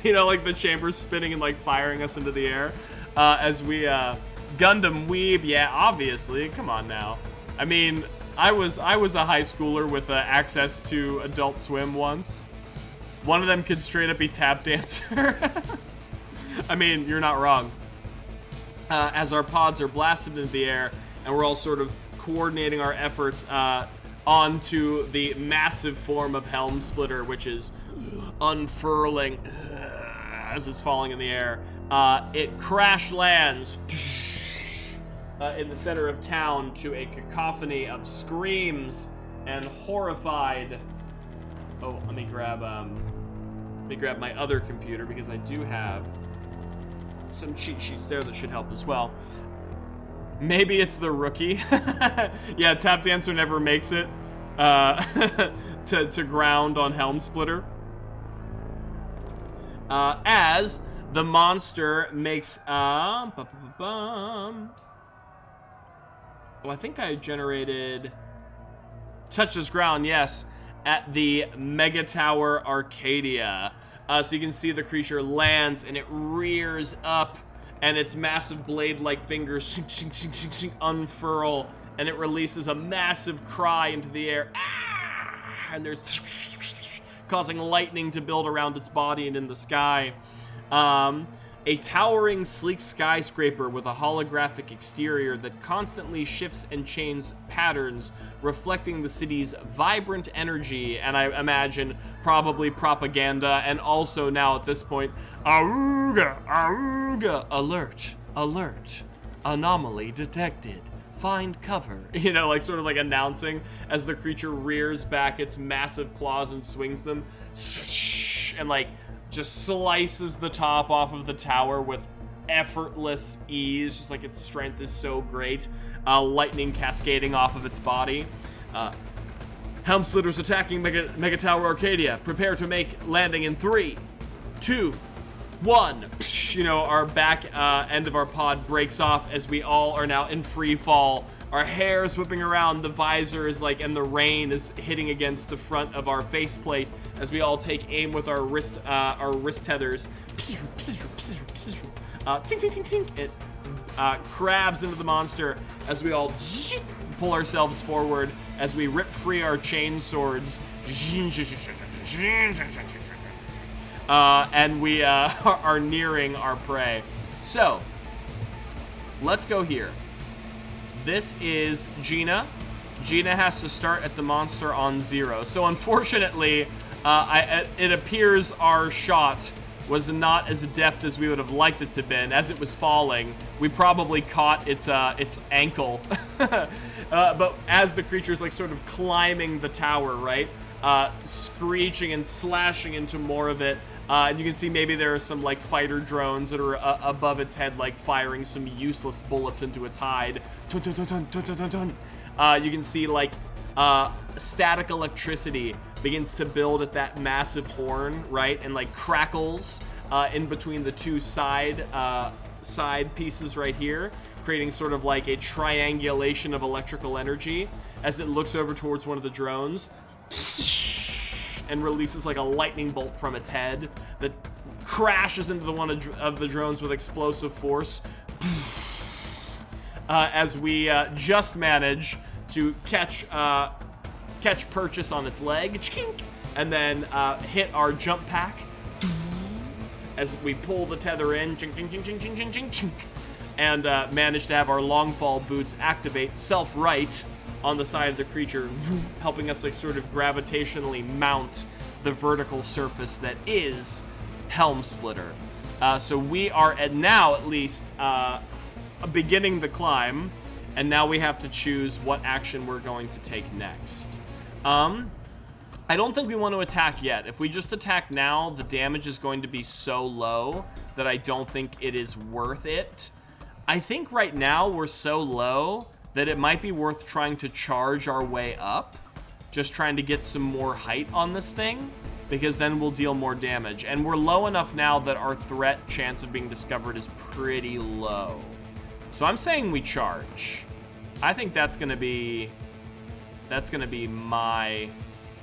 Speaker 1: You know, like the chambers spinning and like firing us into the air as we Gundam weeb. Yeah, obviously. Come on now. I mean, I was a high schooler with access to Adult Swim once. One of them could straight up be Tap Dancer. I mean, you're not wrong. As our pods are blasted into the air, and we're all sort of coordinating our efforts onto the massive form of Helm Splitter, which is unfurling as it's falling in the air. It crash lands in the center of town to a cacophony of screams and horrified. Oh, let me grab my other computer because I do have some cheat sheets there that should help as well. Maybe it's the rookie. Yeah, Tap Dancer never makes it to ground on Helm Splitter. As the monster makes oh, I think I generated touches ground, yes, at the Mega Tower Arcadia. So you can see the creature lands and it rears up, and its massive blade-like fingers unfurl, and it releases a massive cry into the air. And there's causing lightning to build around its body and in the sky. A towering, sleek skyscraper with a holographic exterior that constantly shifts and changes patterns, reflecting the city's vibrant energy, and I imagine probably propaganda, and also now at this point, Auga, Auga, alert, alert, anomaly detected, find cover. You know, like sort of like announcing as the creature rears back its massive claws and swings them, and like just slices the top off of the tower with effortless ease, just like its strength is so great. Lightning cascading off of its body. Helm Splitters attacking Mega Tower Arcadia. Prepare to make landing in 3, 2, 1. You know, our back end of our pod breaks off as we all are now in free fall. Our hair is whipping around, the visor is like, and the rain is hitting against the front of our faceplate as we all take aim with our wrist tethers. Ting, ting, ting, ting. It crabs into the monster as we all pull ourselves forward as we rip free our chain swords. And we are nearing our prey. So, let's go here. This is Gina. Gina has to start at the monster on 0. So unfortunately, it appears our shot was not as deft as we would have liked it to have been. As it was falling, we probably caught its ankle. But as the creature's like sort of climbing the tower, right? Screeching and slashing into more of it. And you can see maybe there are some like fighter drones that are above its head, like firing some useless bullets into its hide. You can see like static electricity begins to build at that massive horn, right? And like crackles in between the two side pieces right here, creating sort of like a triangulation of electrical energy as it looks over towards one of the drones. and releases like a lightning bolt from its head that crashes into the one of the drones with explosive force. As we just manage to catch Purchase on its leg, and then hit our jump pack as we pull the tether in, and manage to have our long fall boots activate self-right on the side of the creature, helping us like sort of gravitationally mount the vertical surface that is Helm Splitter. So we are at least beginning the climb, and now we have to choose what action we're going to take next. I don't think we want to attack yet. If we just attack now, the damage is going to be so low that I don't think it is worth it. I think right now we're so low that it might be worth trying to charge our way up, just trying to get some more height on this thing, because then we'll deal more damage. And we're low enough now that our threat chance of being discovered is pretty low. So I'm saying we charge. I think that's gonna be my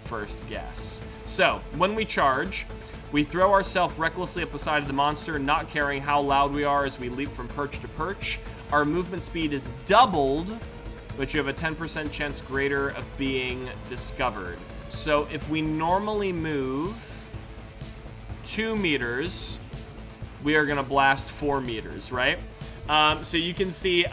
Speaker 1: first guess. So when we charge, we throw ourselves recklessly up the side of the monster, not caring how loud we are as we leap from perch to perch. Our movement speed is doubled, but you have a 10% chance greater of being discovered. So if we normally move 2 meters, we are gonna blast 4 meters, right? So you can see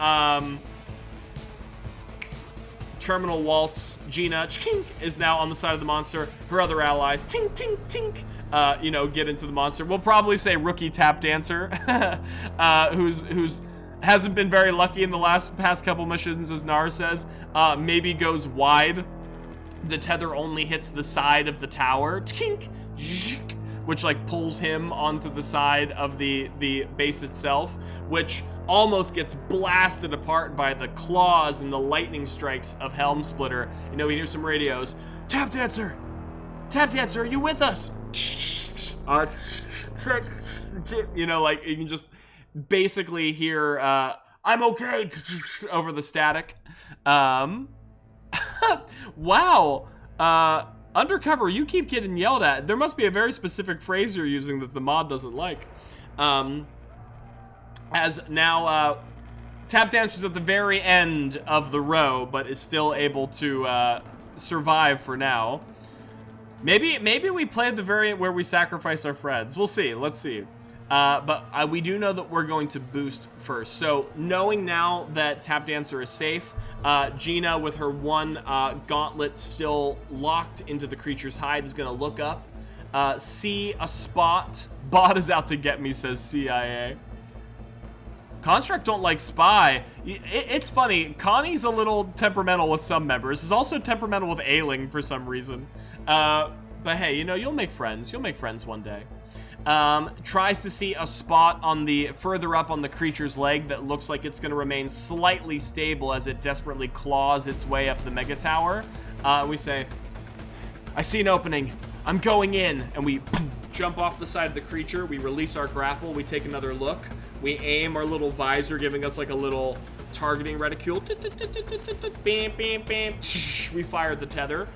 Speaker 1: Terminal Waltz, Gina, chink, is now on the side of the monster. Her other allies, tink, tink, tink, get into the monster. We'll probably say Rookie Tap Dancer, who's hasn't been very lucky in the past couple missions, as Nar says. Maybe goes wide. The tether only hits the side of the tower, tink, which like pulls him onto the side of the base itself, which almost gets blasted apart by the claws and the lightning strikes of Helm Splitter. We hear some radios. Tap Dancer, are you with us? Like you can just basically hear I'm okay over the static. Wow. Undercover, you keep getting yelled at. There must be a very specific phrase you're using that the mod doesn't like. As now Tap Dancer's at the very end of the row, but is still able to survive for now. Maybe we play the variant where we sacrifice our friends. We'll see. Let's see. But we do know that we're going to boost first. So knowing now that Tap Dancer is safe, Gina, with her one gauntlet still locked into the creature's hide, is going to look up, see a spot. Bot is out to get me, says CIA. Construct don't like spy. It's funny. Connie's a little temperamental with some members. Is also temperamental with Ailing for some reason. But hey, you'll make friends. You'll make friends one day. Tries to see a spot on the further up on the creature's leg that looks like it's going to remain slightly stable as it desperately claws its way up the mega tower. We say, I see an opening. I'm going in. And we jump off the side of the creature. We release our grapple. We take another look. We aim our little visor, giving us like a little targeting reticule. Bam, bam, bam. We fire the tether.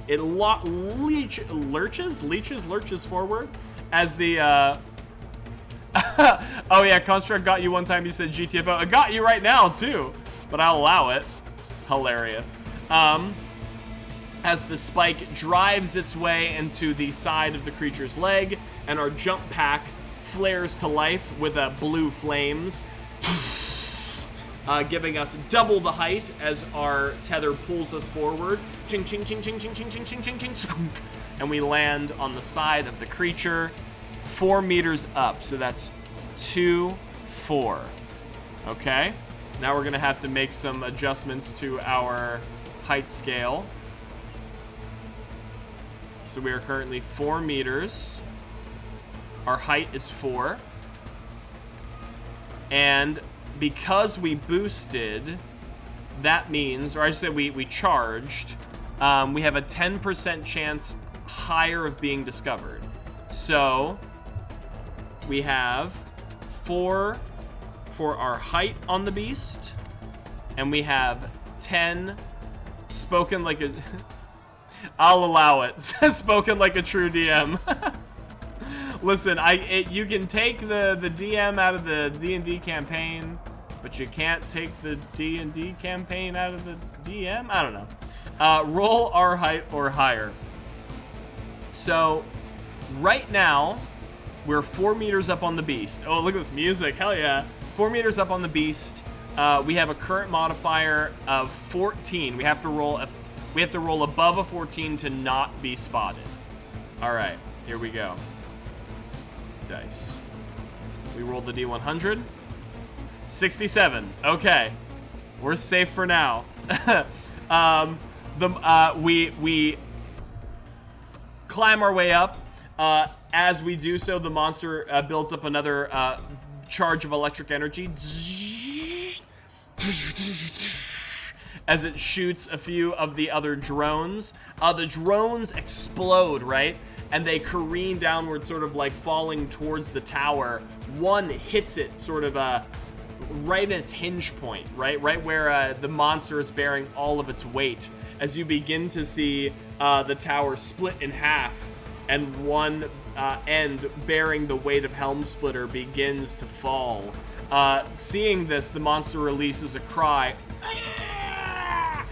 Speaker 1: It lurches forward as the oh yeah, Construct got you one time. You said GTFO. I got you right now too, but I'll allow it. Hilarious. As the spike drives its way into the side of the creature's leg, and our jump pack flares to life with blue flames, giving us double the height as our tether pulls us forward. Ching, ching, ching, ching, ching, ching, ching, ching, ching, ching, ching. And we land on the side of the creature 4 meters up. So that's 2, 4. Okay. Now we're going to have to make some adjustments to our height scale. So we are currently 4 meters. Our height is 4. And because we boosted, that means, or I should say we charged, we have a 10% chance higher of being discovered. So we have 4 for our height on the beast, and we have 10 spoken like a I'll allow it. Spoken like a true DM. Listen, you can take the DM out of the D&D campaign, but you can't take the D&D campaign out of the DM? I don't know. Roll R height or higher. So, right now, we're 4 meters up on the beast. Oh, look at this music. Hell yeah. 4 meters up on the beast. We have a current modifier of 14. We have to roll above a 14 to not be spotted. All right, here we go. Dice. We rolled the D100. 67. Okay, we're safe for now. We climb our way up. As we do so, the monster builds up another charge of electric energy as it shoots a few of the other drones. The drones explode, right? And they careen downward, sort of like falling towards the tower. One hits it sort of right in its hinge point, right where the monster is bearing all of its weight. As you begin to see the tower split in half, and one end bearing the weight of Helm Splitter begins to fall. Seeing this, the monster releases a cry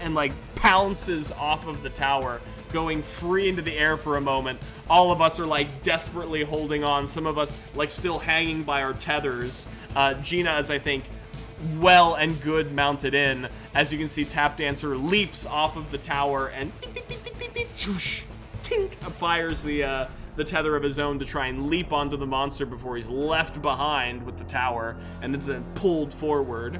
Speaker 1: and like pounces off of the tower, going free into the air for a moment. All of us are like desperately holding on. Some of us like still hanging by our tethers. Gina is, I think, well and good mounted in. As you can see, Tap Dancer leaps off of the tower and tink, fires the tether of his own to try and leap onto the monster before he's left behind with the tower and then pulled forward.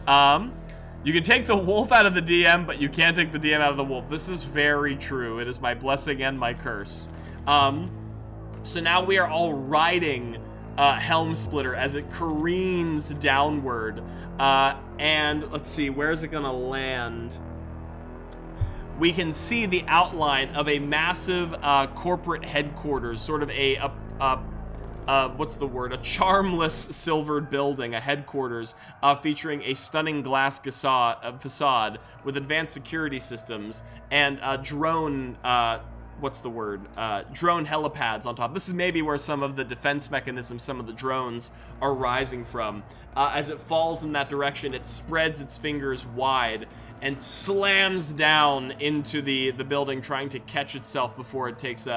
Speaker 1: You can take the wolf out of the DM, but you can't take the DM out of the wolf. This is very true. It is my blessing and my curse. So now we are all riding Helm Splitter as it careens downward. And let's see, where is it gonna land? We can see the outline of a massive corporate headquarters, sort of what's the word? A charmless silvered building, a headquarters featuring a stunning glass facade with advanced security systems and drone, drone helipads on top. This is maybe where some of the defense mechanisms, some of the drones are rising from. As it falls in that direction, it spreads its fingers wide and slams down into the building, trying to catch itself before it takes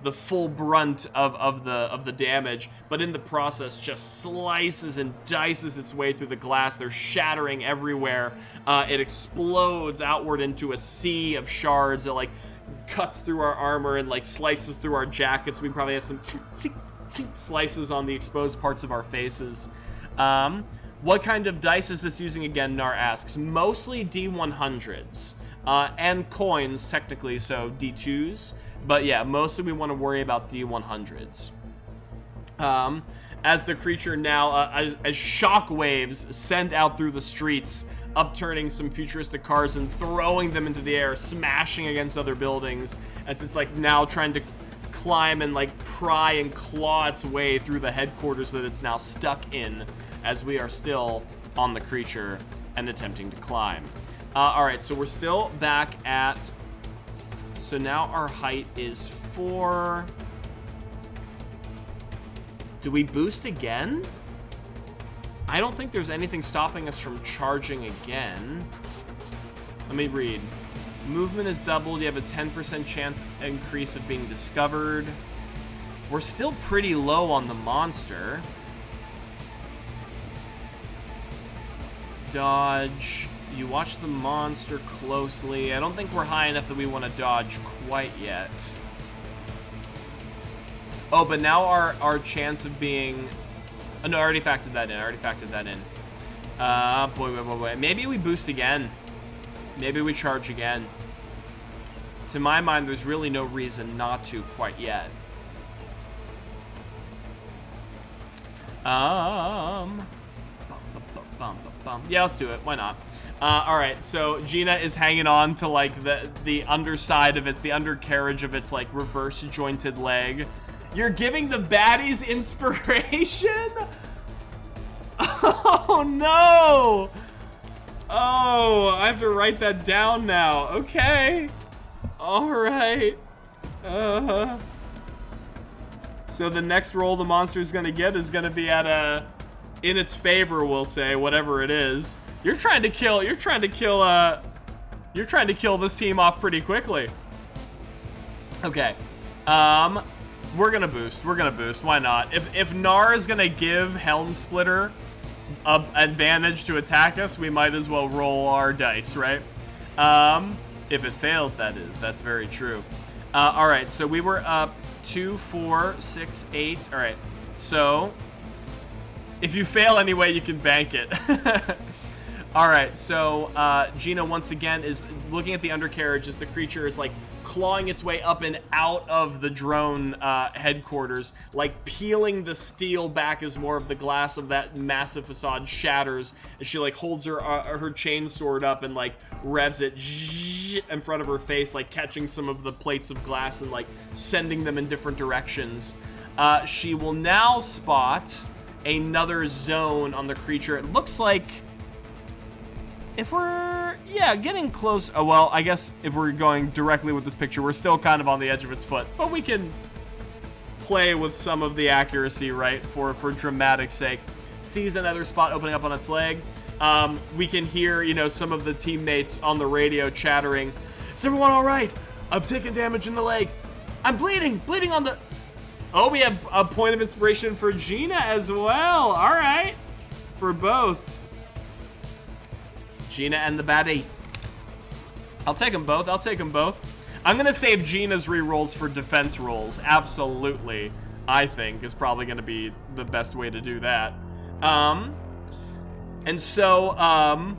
Speaker 1: the full brunt of the damage, but in the process just slices and dices its way through the glass. They're shattering everywhere. It explodes outward into a sea of shards that like cuts through our armor and like slices through our jackets. We probably have some slices on the exposed parts of our faces. What kind of dice is this using again, Nar asks. Mostly D100s and coins technically, so D2s. But yeah, mostly we want to worry about D100s. As the creature now, as shock waves send out through the streets, upturning some futuristic cars and throwing them into the air, smashing against other buildings, as it's like now trying to climb and like pry and claw its way through the headquarters that it's now stuck in, as we are still on the creature and attempting to climb. All right, so we're still back at... So now our height is 4. Do we boost again? I don't think there's anything stopping us from charging again. Let me read. Movement is doubled. You have a 10% chance increase of being discovered. We're still pretty low on the monster. Dodge. You watch the monster closely. I don't think we're high enough that we want to dodge quite yet. Oh, but now our chance of being... Oh, no, I already factored that in. Boy. Maybe we boost again. Maybe we charge again. To my mind, there's really no reason not to quite yet. Yeah, let's do it. Why not? All right, so Gina is hanging on to like the underside of it, the undercarriage of its like reverse jointed leg. You're giving the baddies inspiration? Oh no! Oh, I have to write that down now. Okay. All right. So the next roll the monster's gonna get is gonna be at in its favor, we'll say, whatever it is. You're trying to kill this team off pretty quickly. Okay. We're gonna boost. Why not? If Nar is gonna give Helm Splitter a advantage to attack us, we might as well roll our dice, right? If it fails, that is. That's very true. All right, so we were up 2, 4, 6, 8. All right, so if you fail anyway, you can bank it. All right, so Gina once again is looking at the undercarriage as the creature is like clawing its way up and out of the drone headquarters, like peeling the steel back as more of the glass of that massive facade shatters, and she like holds her chain sword up and like revs it in front of her face, like catching some of the plates of glass and like sending them in different directions. She will now spot another zone on the creature. It looks like if we're, getting close. Oh, well, I guess if we're going directly with this picture, we're still kind of on the edge of its foot, but we can play with some of the accuracy, right, for dramatic sake. Sees another spot opening up on its leg. We can hear, some of the teammates on the radio chattering. Is everyone all right? I've taken damage in the leg. I'm bleeding on the... Oh, we have a point of inspiration for Gina as well. All right. For both. Gina and the baddie. I'll take them both. I'm going to save Gina's rerolls for defense rolls. Absolutely, I think, is probably going to be the best way to do that. And so,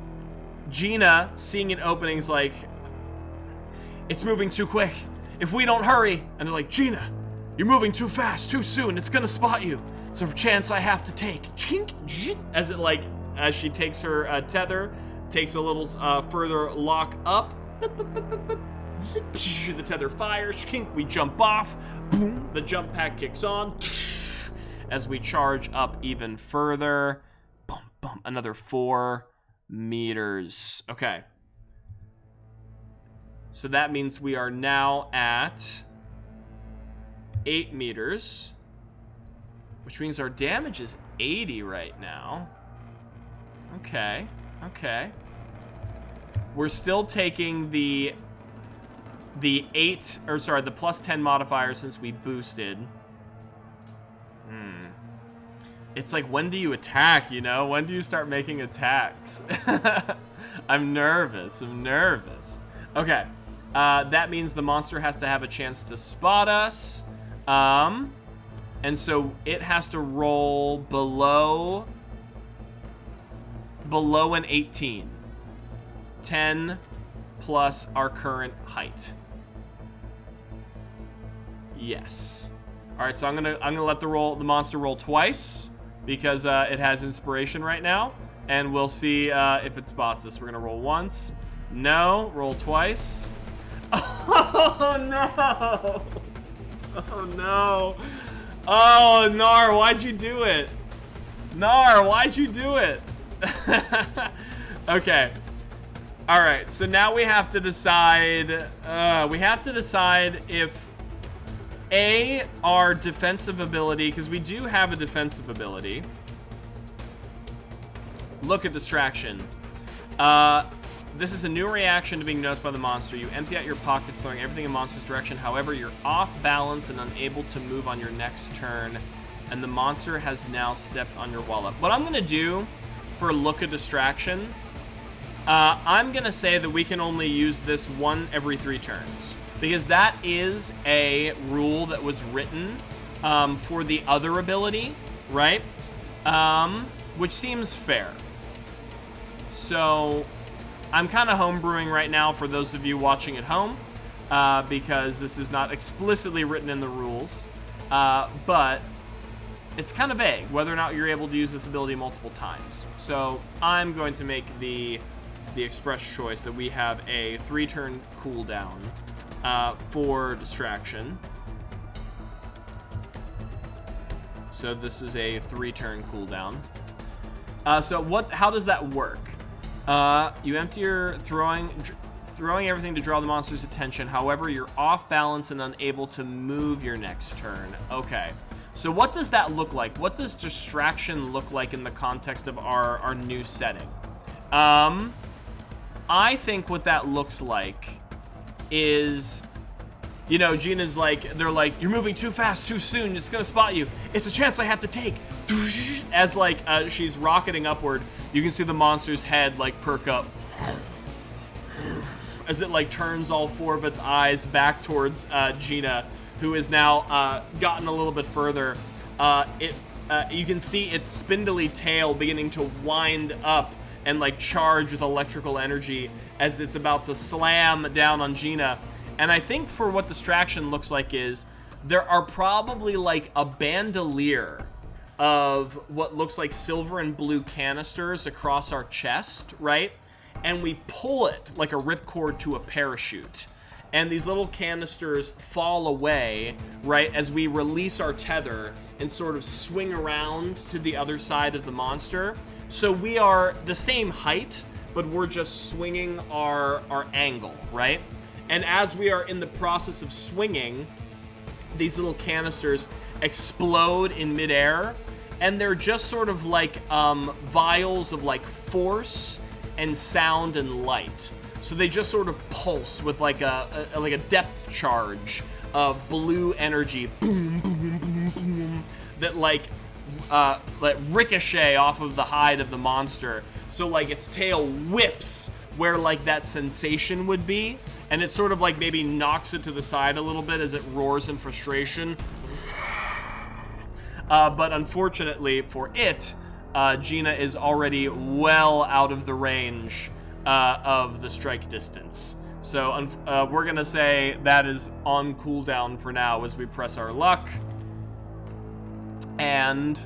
Speaker 1: Gina, seeing an opening, is like, it's moving too quick. If we don't hurry. And they're like, Gina, you're moving too fast, too soon. It's going to spot you. It's a chance I have to take. As she takes her tether, takes a little further lock up. The tether fires. We jump off. Boom. The jump pack kicks on. As we charge up even further. Boom, boom. Another 4 meters. Okay. So that means we are now at 8 meters. Which means our damage is 80 right now. Okay. We're still taking the plus 10 modifier since we boosted. It's like, when do you attack, When do you start making attacks? I'm nervous. Okay. That means the monster has to have a chance to spot us. And so it has to roll below an 18. 10 plus our current height. Yes. All right, so I'm gonna let the monster roll twice because it has inspiration right now, and we'll see if it spots us. We're gonna roll once. No. Roll twice. Oh no! Oh no! Oh, Nar, why'd you do it? Okay. All right, so now we have to decide if our defensive ability, because we do have a defensive ability. Look at distraction. This is a new reaction to being noticed by the monster. You empty out your pockets, throwing everything in monster's direction. However, you're off balance and unable to move on your next turn, and the monster has now stepped on your wallop. What I'm gonna do for look at distraction, I'm gonna say that we can only use this one every 3 turns, because that is a rule that was written for the other ability, right? Which seems fair. So I'm kind of homebrewing right now for those of you watching at home, because this is not explicitly written in the rules, but it's kind of vague whether or not you're able to use this ability multiple times. So I'm going to make the express choice that we have a 3-turn cooldown for distraction. So this is a 3-turn cooldown. So how does that work? You empty your throwing everything to draw the monster's attention. However, you're off balance and unable to move your next turn. Okay. So what does that look like? What does distraction look like in the context of our new setting? I think what that looks like is, you know, Gina's like, they're like, you're moving too fast, too soon, it's gonna spot you. It's a chance I have to take. As like she's rocketing upward, you can see the monster's head like perk up as it like turns all 4 of its eyes back towards Gina, who is now gotten a little bit further. You can see its spindly tail beginning to wind up and like charge with electrical energy as it's about to slam down on Gina. And I think for what distraction looks like is there are probably like a bandolier of what looks like silver and blue canisters across our chest, right? And we pull it like a ripcord to a parachute. And these little canisters fall away, right, as we release our tether and sort of swing around to the other side of the monster. So we are the same height, but we're just swinging our angle, right? And as we are in the process of swinging, these little canisters explode in midair, and they're just sort of like vials of like force and sound and light. So they just sort of pulse with like a depth charge of blue energy, boom, boom, boom, boom, that like ricochet off of the hide of the monster. So like its tail whips where like that sensation would be, and it sort of like maybe knocks it to the side a little bit as it roars in frustration. But unfortunately for it, Gina is already well out of the range of the strike distance. So we're gonna say that is on cooldown for now as we press our luck. And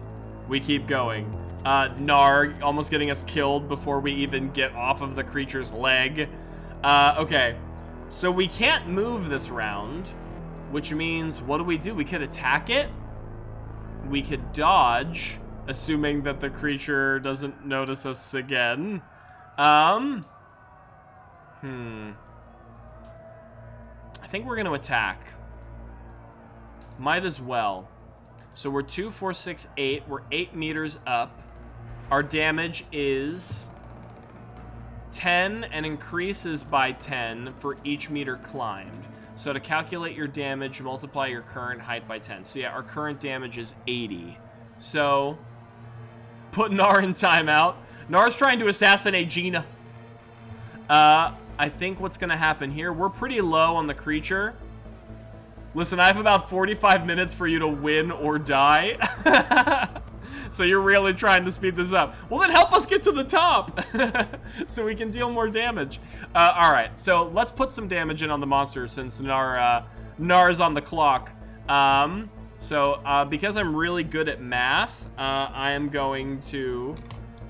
Speaker 1: we keep going. Narg almost getting us killed before we even get off of the creature's leg. Okay, so we can't move this round, which means what do? We could attack it. We could dodge, assuming that the creature doesn't notice us again. I think we're gonna attack. Might as well. So we're 2, 4, 6, 8. We're 8 meters up. Our damage is 10 and increases by 10 for each meter climbed. So to calculate your damage, multiply your current height by 10. So yeah, our current damage is 80. So put Nar in timeout. Nar's trying to assassinate Gina. I think what's gonna happen here, we're pretty low on the creature. Listen, I have about 45 minutes for you to win or die. So you're really trying to speed this up. Well, then help us get to the top so we can deal more damage. All right, so let's put some damage in on the monster since Nar's on the clock. Because I'm really good at math, I am going to,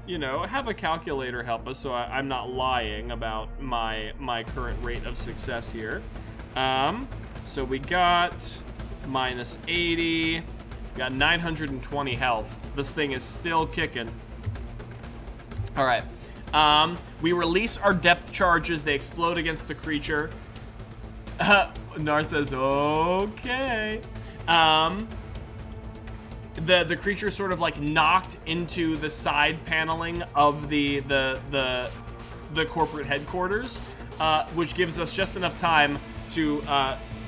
Speaker 1: you know, have a calculator help us so I'm not lying about my current rate of success here. So we got minus 80, got 920 health. This thing is still kicking. All right. We release our depth charges. They explode against the creature. Nar says, okay. The creature sort of like knocked into the side paneling of the corporate headquarters, which gives us just enough time to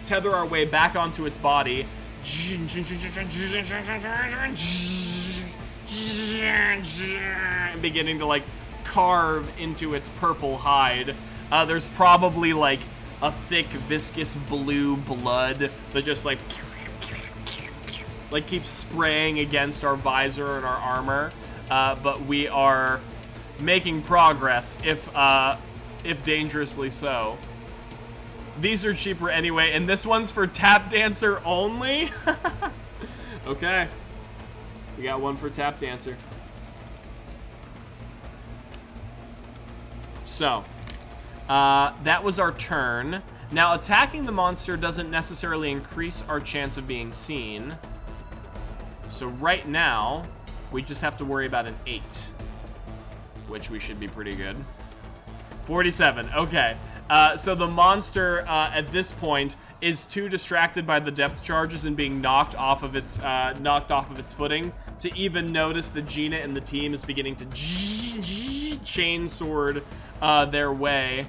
Speaker 1: tether our way back onto its body. Beginning to like carve into its purple hide. There's probably like a thick viscous blue blood that just like keeps spraying against our visor and our armor, but we are making progress, if dangerously so. These are cheaper anyway, and this one's for Tap Dancer only. Okay, we got one for Tap Dancer. So, that was our turn. Now, attacking the monster doesn't necessarily increase our chance of being seen. So right now, we just have to worry about an 8, which we should be pretty good. 47, okay. So the monster at this point is too distracted by the depth charges and being knocked off of its footing to even notice that Gina and the team is beginning to chainsword their way.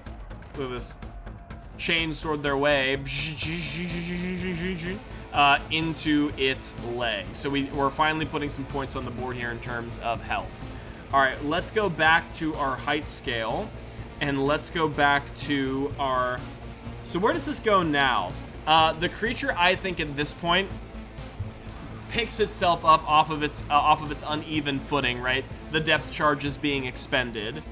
Speaker 1: Look at this. Chainsword their way into its leg. So we're finally putting some points on the board here in terms of health. All right, let's go back to our height scale, and let's go back to our... So where does this go now? The creature, I think, at this point, picks itself up off of its uneven footing, right? The depth charge is being expended,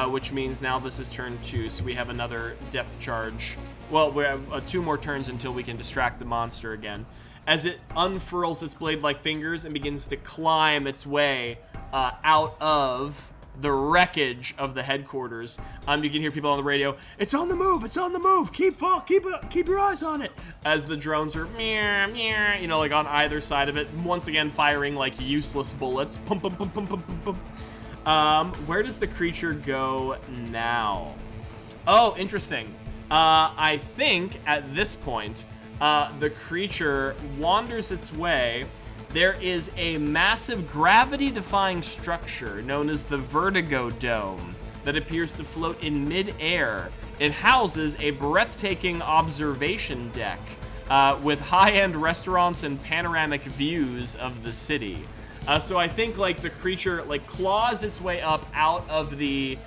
Speaker 1: which means now this is turn 2, so we have another depth charge. Well, we have 2 more turns until we can distract the monster again. As it unfurls its blade-like fingers and begins to climb its way out of the wreckage of the headquarters. You can hear people on the radio. It's on the move. It's on the move. Keep your eyes on it. As the drones are, you know, like on either side of it, once again firing like useless bullets. Pum pum pum pum pum pum pum. Where does the creature go now? Oh, interesting. I think at this point, the creature wanders its way. There is a massive gravity-defying structure known as the Vertigo Dome that appears to float in mid-air. It houses a breathtaking observation deck with high-end restaurants and panoramic views of the city. So I think like the creature like claws its way up out of the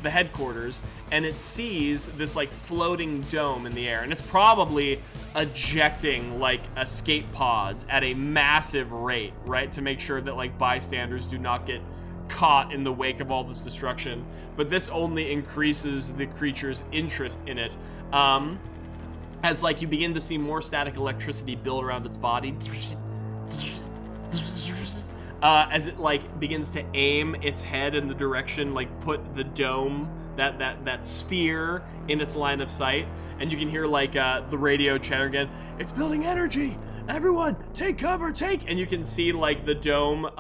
Speaker 1: headquarters, and it sees this like floating dome in the air, and it's probably ejecting like escape pods at a massive rate, right, to make sure that like bystanders do not get caught in the wake of all this destruction. But this only increases the creature's interest in it, as like you begin to see more static electricity build around its body, as it like begins to aim its head in the direction, like put the dome, that sphere in its line of sight. And you can hear like the radio chatter again. It's building energy. Everyone, take cover, take. And you can see like the dome,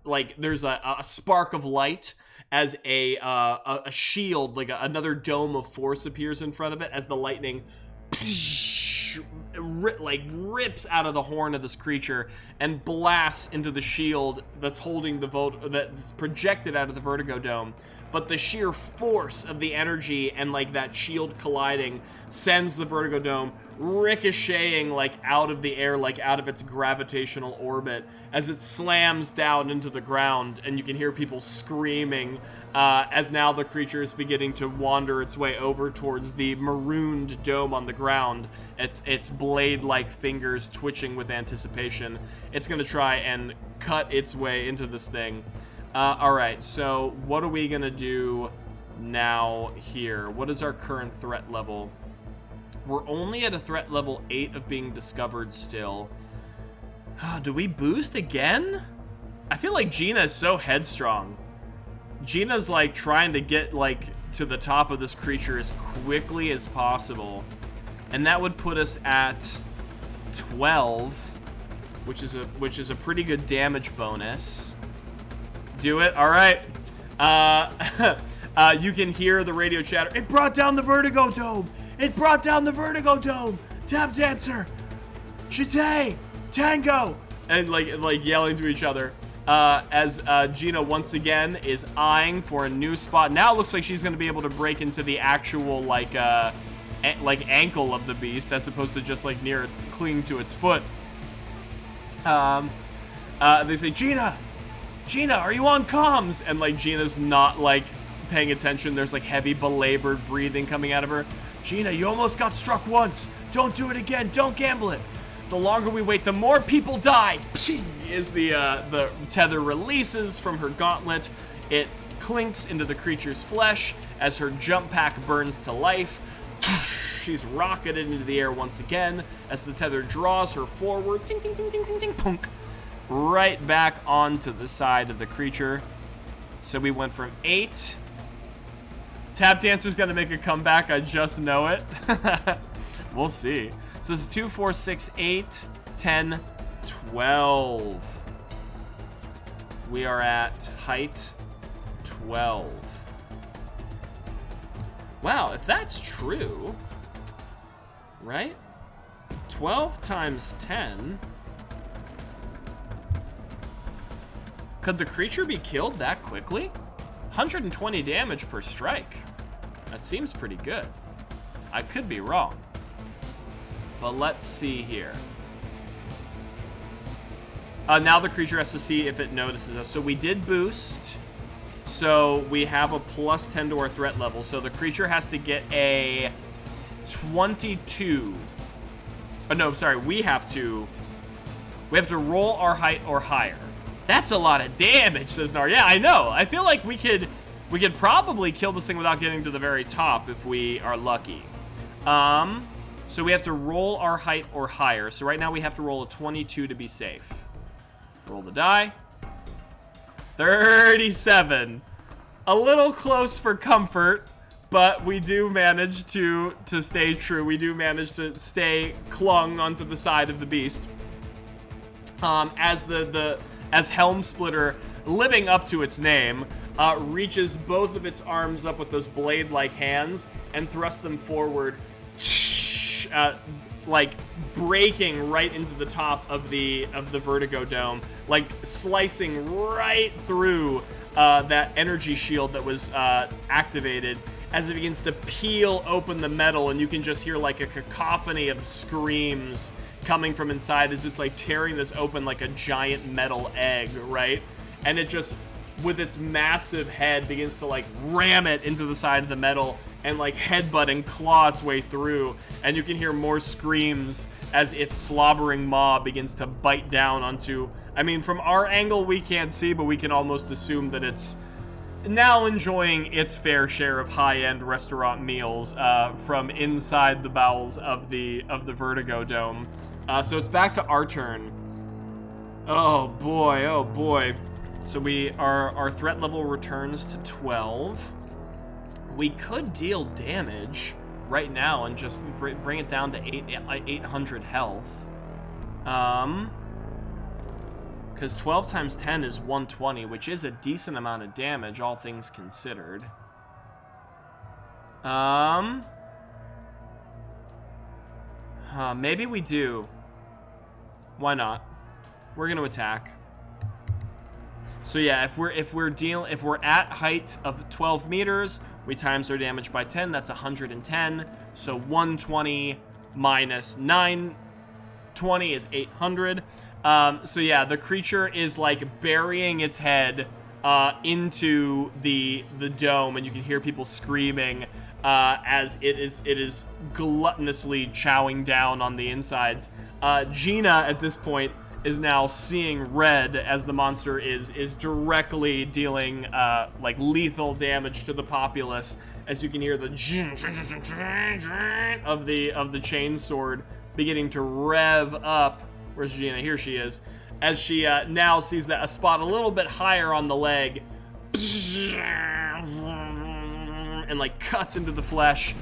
Speaker 1: like there's a spark of light as a shield, like another dome of force appears in front of it as the lightning rips out of the horn of this creature and blasts into the shield that's holding the that's projected out of the Vertigo Dome. But the sheer force of the energy and like that shield colliding sends the Vertigo Dome ricocheting like out of the air, like out of its gravitational orbit as it slams down into the ground. And you can hear people screaming as now the creature is beginning to wander its way over towards the marooned dome on the ground. Its blade-like fingers twitching with anticipation. It's going to try and cut its way into this thing. Alright, so what are we going to do now here? What is our current threat level? We're only at a threat level 8 of being discovered still. Do we boost again? I feel like Gina is so headstrong. Gina's like trying to get like to the top of this creature as quickly as possible. And that would put us at 12, which is a pretty good damage bonus. Do it. All right. You can hear the radio chatter. It brought down the Vertigo Dome. It brought down the Vertigo Dome. Tap dancer, Chite, Tango, and like yelling to each other as Gina once again is eyeing for a new spot. Now it looks like she's going to be able to break into the actual like ankle of the beast as opposed to just like near its clinging to its foot. They say, Gina, are you on comms? And like Gina's not like paying attention. There's like heavy belabored breathing coming out of her. Gina, you almost got struck once. Don't do it again. Don't gamble it. The longer we wait, the more people die. As the tether releases from her gauntlet, it clinks into the creature's flesh as her jump pack burns to life. She's rocketed into the air once again as the tether draws her forward. Ting, ting, ting, ting, ting, ting, punk. Right back onto the side of the creature. So we went from 8. Tap Dancer's gonna make a comeback, I just know it. We'll see. So this is 2, 4, 6, 8, 10, 12. We are at height 12. Wow, if that's true, right? 12 times 10. Could the creature be killed that quickly? 120 damage per strike. That seems pretty good. I could be wrong. But let's see here. Now the creature has to see if it notices us. So we did boost. So we have a plus 10 to our threat level. So the creature has to get a 22. Oh, no, sorry. We have to roll our height or higher. That's a lot of damage, says Nar. Yeah, I know. I feel like we could probably kill this thing without getting to the very top if we are lucky. So we have to roll our height or higher. So right now we have to roll a 22 to be safe. Roll the die. 37. A little close for comfort, but we do manage to stay true. We do manage to stay clung onto the side of the beast. As Helm Splitter, living up to its name, reaches both of its arms up with those blade-like hands and thrusts them forward, like breaking right into the top of the Vertigo Dome, like slicing right through that energy shield that was activated, as it begins to peel open the metal, and you can just hear like a cacophony of screams coming from inside as it's like tearing this open like a giant metal egg, right? And it just, with its massive head, begins to like ram it into the side of the metal and like headbutt and claw its way through. And you can hear more screams as its slobbering maw begins to bite down onto, I mean, from our angle we can't see, but we can almost assume that it's now enjoying its fair share of high-end restaurant meals from inside the bowels of the Vertigo Dome. So it's back to our turn. Oh boy, oh boy. So our threat level returns to 12. We could deal damage right now and just bring it down to 800 health. Because 12 times 10 is 120, which is a decent amount of damage, all things considered. Maybe we do. Why not? We're gonna attack. So yeah, if we're at height of 12 meters, we times our damage by 10. That's 110. So 120 minus 920 is 800. So yeah, the creature is like burying its head into the dome, and you can hear people screaming as it is gluttonously chowing down on the insides. Gina at this point is now seeing red as the monster is directly dealing like lethal damage to the populace, as you can hear the of the chainsword beginning to rev up. Where's Gina? Here she is. As she now sees that a spot a little bit higher on the leg, and like cuts into the flesh.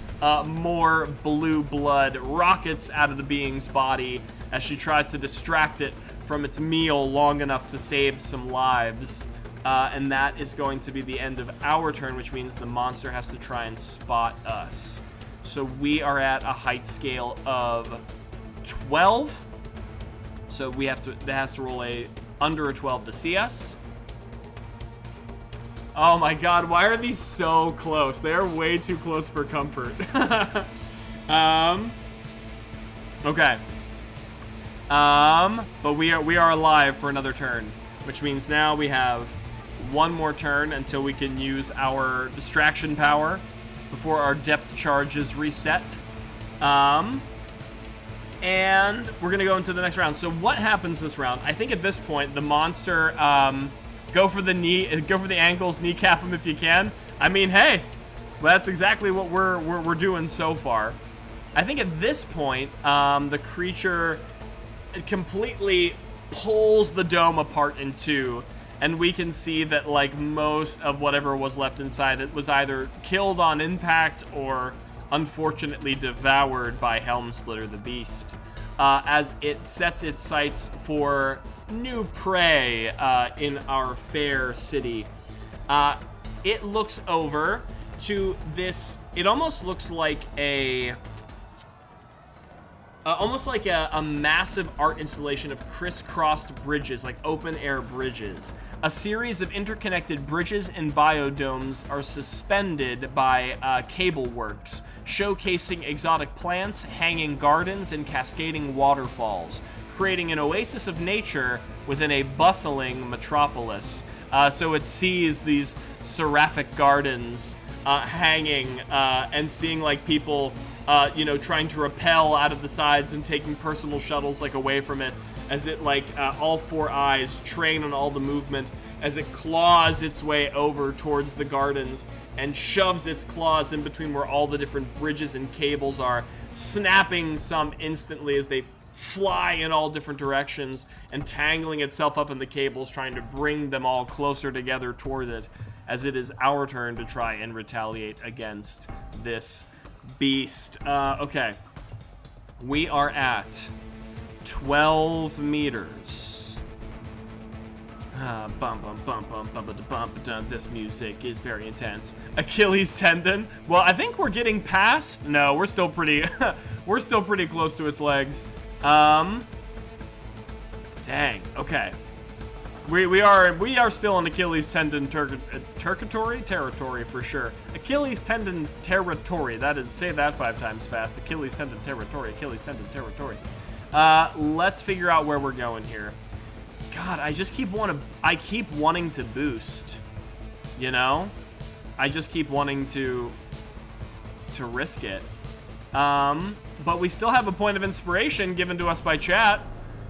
Speaker 1: More blue blood rockets out of the being's body as she tries to distract it from its meal long enough to save some lives. And that is going to be the end of our turn, which means the monster has to try and spot us. So we are at a height scale of 12. So it has to roll under a 12 to see us. Oh my god, why are these so close? They are way too close for comfort. Okay. But we are alive for another turn, which means now we have one more turn until we can use our distraction power before our depth charge is reset. And we're gonna go into the next round. So what happens this round? I think at this point the monster go for the ankles, kneecap him if you can. I mean, hey, that's exactly what we're doing so far. I think at this point the creature completely pulls the dome apart in two, and we can see that like most of whatever was left inside it was either killed on impact or unfortunately devoured by Helm Splitter the Beast, as it sets its sights for new prey in our fair city. It looks over to this, it almost looks like a massive art installation of crisscrossed bridges, like open-air bridges. A series of interconnected bridges and biodomes are suspended by cable works, showcasing exotic plants, hanging gardens, and cascading waterfalls, creating an oasis of nature within a bustling metropolis. So it sees these seraphic gardens hanging and seeing like people trying to rappel out of the sides and taking personal shuttles like away from it, as it like all four eyes train on all the movement as it claws its way over towards the gardens and shoves its claws in between where all the different bridges and cables are, snapping some instantly as they fly in all different directions and tangling itself up in the cables, trying to bring them all closer together toward it, as it is our turn to try and retaliate against this beast. Okay. We are at 12 meters. This music is very intense. Achilles tendon. Well, I think we're getting past. No, we're still pretty we're still pretty close to its legs. Dang. Okay. We are still in Achilles tendon territory for sure. Achilles tendon territory. That is, say that 5 times fast. Achilles tendon territory. Achilles tendon territory. Let's figure out where we're going here. God, I keep wanting to boost. You know? I just keep wanting to risk it. But we still have a point of inspiration given to us by chat.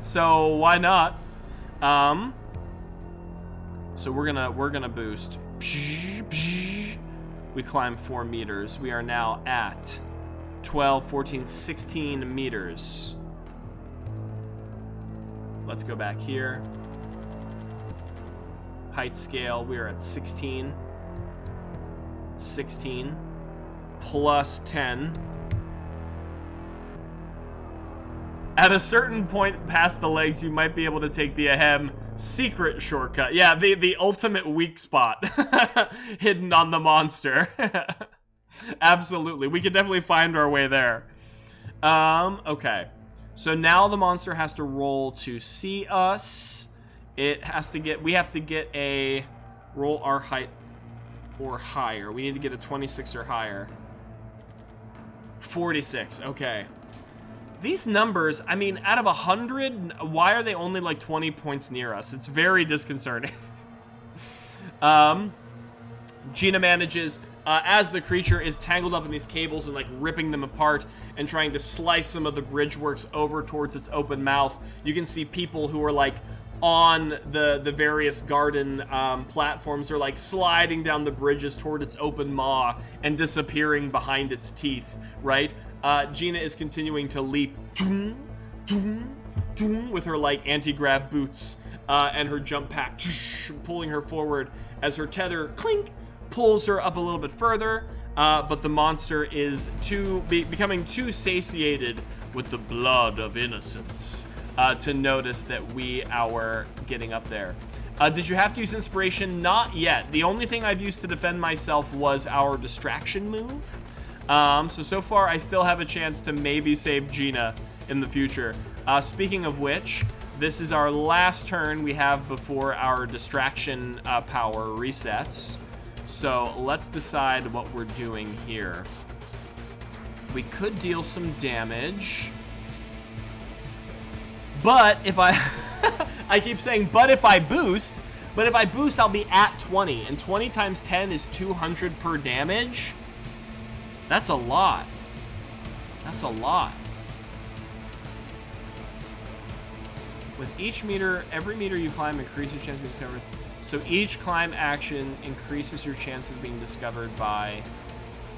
Speaker 1: So why not? So we're gonna boost. We climb 4 meters. We are now at 12, 14, 16 meters. Let's go back here. Height scale, we are at 16. 16 plus 10. At a certain point past the legs, you might be able to take the ahem secret shortcut. Yeah, the ultimate weak spot hidden on the monster. Absolutely. We could definitely find our way there. Okay. So now the monster has to roll to see us. We have to get a roll our height or higher. We need to get a 26 or higher. 46. Okay. These numbers, I mean, out of 100, why are they only like 20 points near us? It's very disconcerting. Gina manages, as the creature is tangled up in these cables and like ripping them apart and trying to slice some of the bridge works over towards its open mouth. You can see people who are like on the various garden platforms are like sliding down the bridges toward its open maw and disappearing behind its teeth, right? Gina is continuing to leap with her like anti-grav boots and her jump pack pulling her forward as her tether clink pulls her up a little bit further, but the monster is becoming too satiated with the blood of innocence to notice that we are getting up there. Did you have to use inspiration? Not yet. The only thing I've used to defend myself was our distraction move. So far I still have a chance to maybe save Gina in the future. Speaking of which, this is our last turn we have before our distraction power resets. So let's decide what we're doing here. We could deal some damage. But if I keep saying, but if I boost, I'll be at 20. And 20 times 10 is 200 per damage. That's a lot. That's a lot. With every meter you climb increases your chance of being discovered. So each climb action increases your chance of being discovered by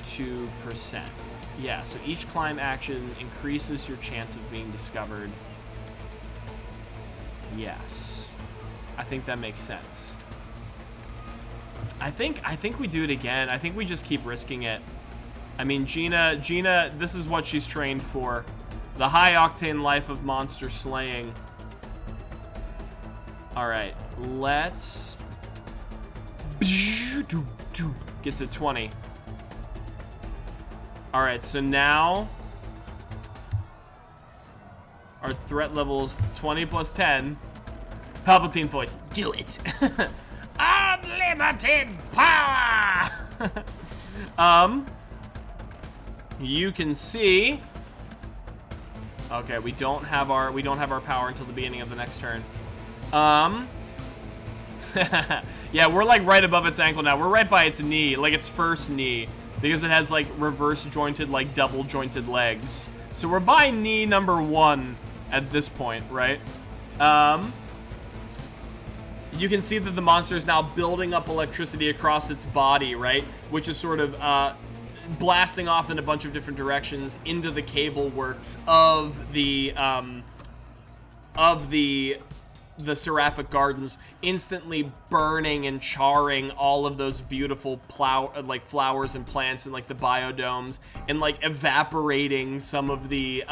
Speaker 1: 2%. Yeah, so each climb action increases your chance of being discovered. Yes. I think that makes sense. I think we do it again. I think we just keep risking it. I mean, Gina, this is what she's trained for. The high-octane life of monster slaying. All right, let's get to 20. All right, so now our threat level is 20 plus 10. Palpatine voice, do it. Unlimited power. You can see. Okay, we don't have our power until the beginning of the next turn. Yeah, we're like right above its ankle now. We're right by its knee, like its first knee, because it has like reverse jointed, like double jointed legs. So we're by knee number 1 at this point, right? You can see that the monster is now building up electricity across its body, right? Which is sort of blasting off in a bunch of different directions into the cable works of the Seraphic Gardens, instantly burning and charring all of those beautiful flowers and plants and like the biodomes, and like evaporating some of the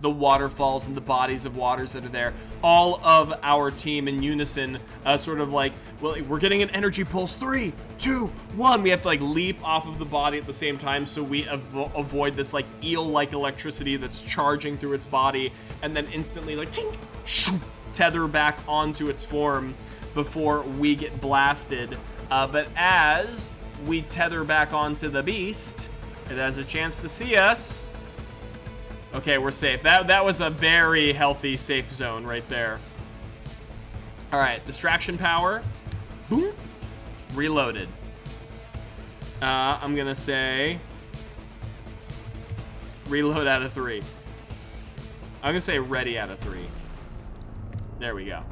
Speaker 1: waterfalls and the bodies of waters that are there. All of our team in unison, sort of like, well, we're getting an energy pulse. 3, 2, 1. We have to like leap off of the body at the same time, so we avoid this like eel-like electricity that's charging through its body, and then instantly like tink, shoo, tether back onto its form before we get blasted. But as we tether back onto the beast, it has a chance to see us. Okay, we're safe. That was a very healthy safe zone right there. All right, distraction power. Boom. Reloaded. I'm gonna say reload out of 3. I'm gonna say ready out of 3. There we go.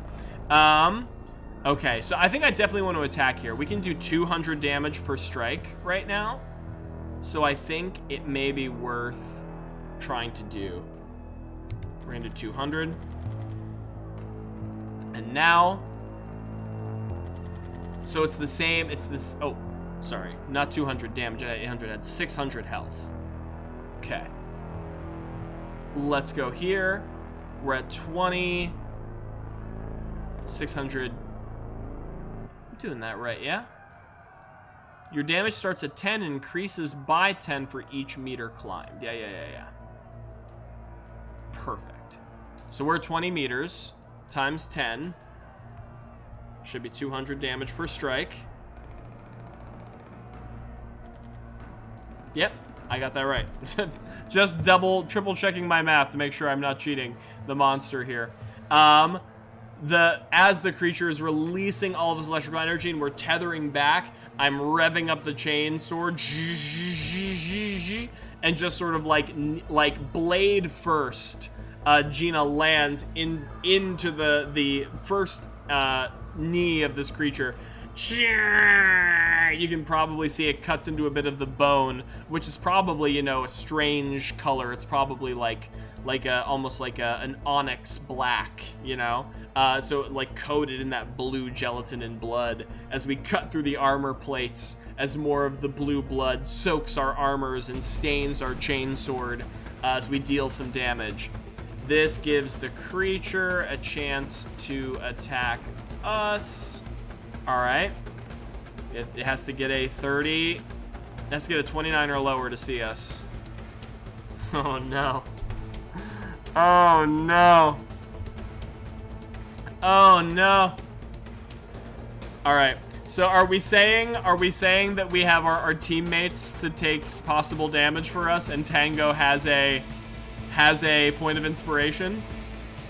Speaker 1: Okay, so I think I definitely want to attack here. We can do 200 damage per strike right now. So I think it may be worth trying to do. We're gonna do 200. And now, so it's the same, it's this, oh, sorry, not 200 damage, at 800, at 600 health. Okay. Let's go here. We're at 20. 600. I'm doing that right, yeah? Your damage starts at 10 and increases by 10 for each meter climbed. Yeah. Perfect. So we're 20 meters times 10. Should be 200 damage per strike. Yep, I got that right. Just triple checking my math to make sure I'm not cheating the monster here. As the creature is releasing all of this electrical energy and we're tethering back, I'm revving up the chain sword, and just sort of like blade first, Gina lands into the first knee of this creature. You can probably see it cuts into a bit of the bone, which is probably, a strange color. It's probably almost like an onyx black, so like coated in that blue gelatin and blood as we cut through the armor plates, as more of the blue blood soaks our armors and stains our chainsword as we deal some damage. This gives the creature a chance to attack us. All right. It has to get a 30. It has to get a 29 or lower to see us. Oh no. Oh no. Oh no. All right. So are we saying that we have our teammates to take possible damage for us, and Tango has a point of inspiration?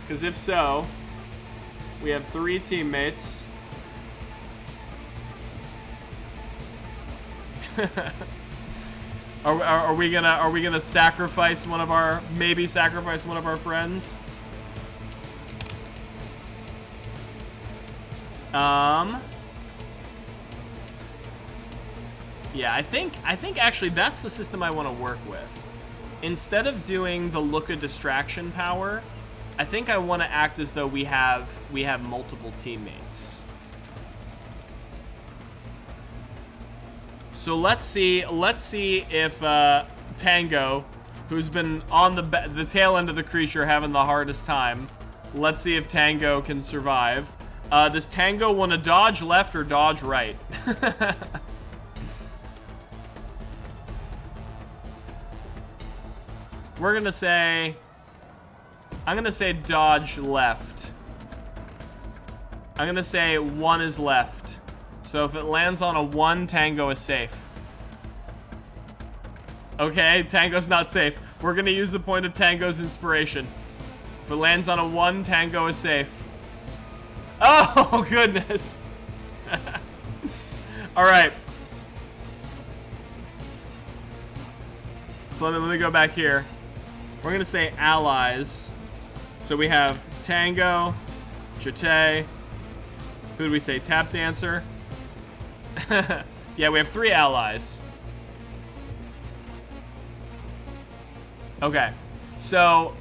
Speaker 1: Because if so, we have 3 teammates. Are we gonna sacrifice one of our friends? Yeah, I think actually that's the system I want to work with. Instead of doing the look of distraction power, I think I want to act as though we have multiple teammates. So let's see if Tango, who's been on the tail end of the creature having the hardest time, let's see if Tango can survive. Does Tango want to dodge left or dodge right? We're gonna say... I'm gonna say dodge left. I'm gonna say 1 is left. So if it lands on a 1, Tango is safe. Okay, Tango's not safe. We're gonna use the point of Tango's inspiration. If it lands on a 1, Tango is safe. Oh, goodness. All right. So let me go back here. We're gonna say allies. So we have Tango, Chate. Who do we say? Tap Dancer. Yeah, we have 3 allies. Okay, so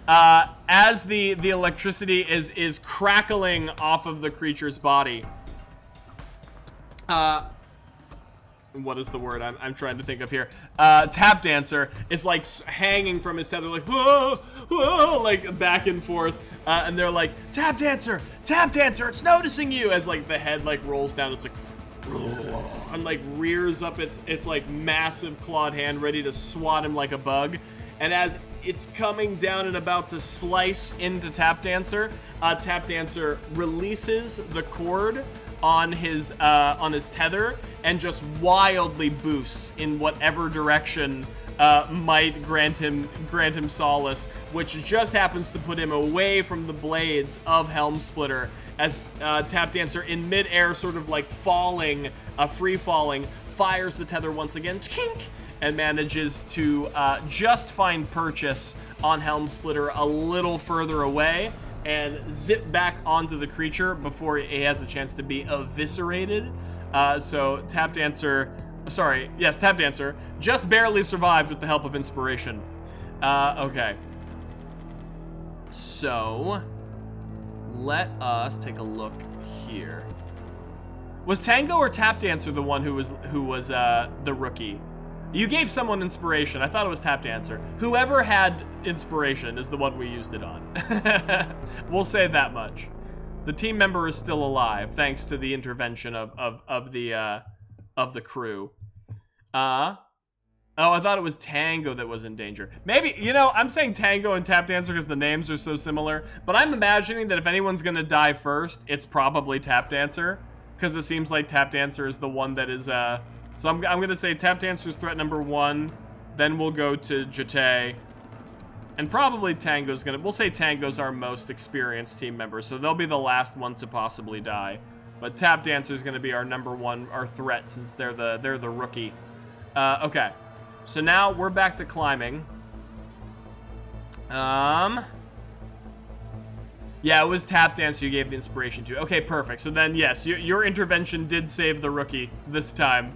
Speaker 1: as the electricity is crackling off of the creature's body, what is the word I'm trying to think of here? Tap Dancer is like hanging from his tether, like whoa, whoa, like back and forth, and they're like, Tap Dancer, it's noticing you, as like the head like rolls down, it's like, and like rears up its like massive clawed hand, ready to swat him like a bug. And as it's coming down and about to slice into Tap Dancer, Tap Dancer releases the cord on his tether and just wildly boosts in whatever direction might grant him solace, which just happens to put him away from the blades of Helm Splitter, as Tap Dancer in midair, sort of like falling, free falling, fires the tether once again, tink, and manages to just find purchase on Helm Splitter a little further away and zip back onto the creature before he has a chance to be eviscerated. So Tap Dancer just barely survived with the help of inspiration. Okay. So let us take a look here. Was Tango or Tap Dancer the one who was the rookie? You gave someone inspiration. I thought it was Tap Dancer. Whoever had inspiration is the one we used it on. We'll say that much. The team member is still alive thanks to the intervention of the crew. Oh, I thought it was Tango that was in danger. Maybe, I'm saying Tango and Tap Dancer because the names are so similar, but I'm imagining that if anyone's gonna die first, it's probably Tap Dancer, because it seems like Tap Dancer is the one that is, so I'm gonna say Tap Dancer's threat number 1, then we'll go to Jate, and probably we'll say Tango's our most experienced team member, so they'll be the last one to possibly die. But Tap Dancer's gonna be our number 1, our threat, since they're the rookie. Okay, so now we're back to climbing. Yeah, it was Tap Dancer you gave the inspiration to. Okay, perfect. So then, yes, your intervention did save the rookie this time.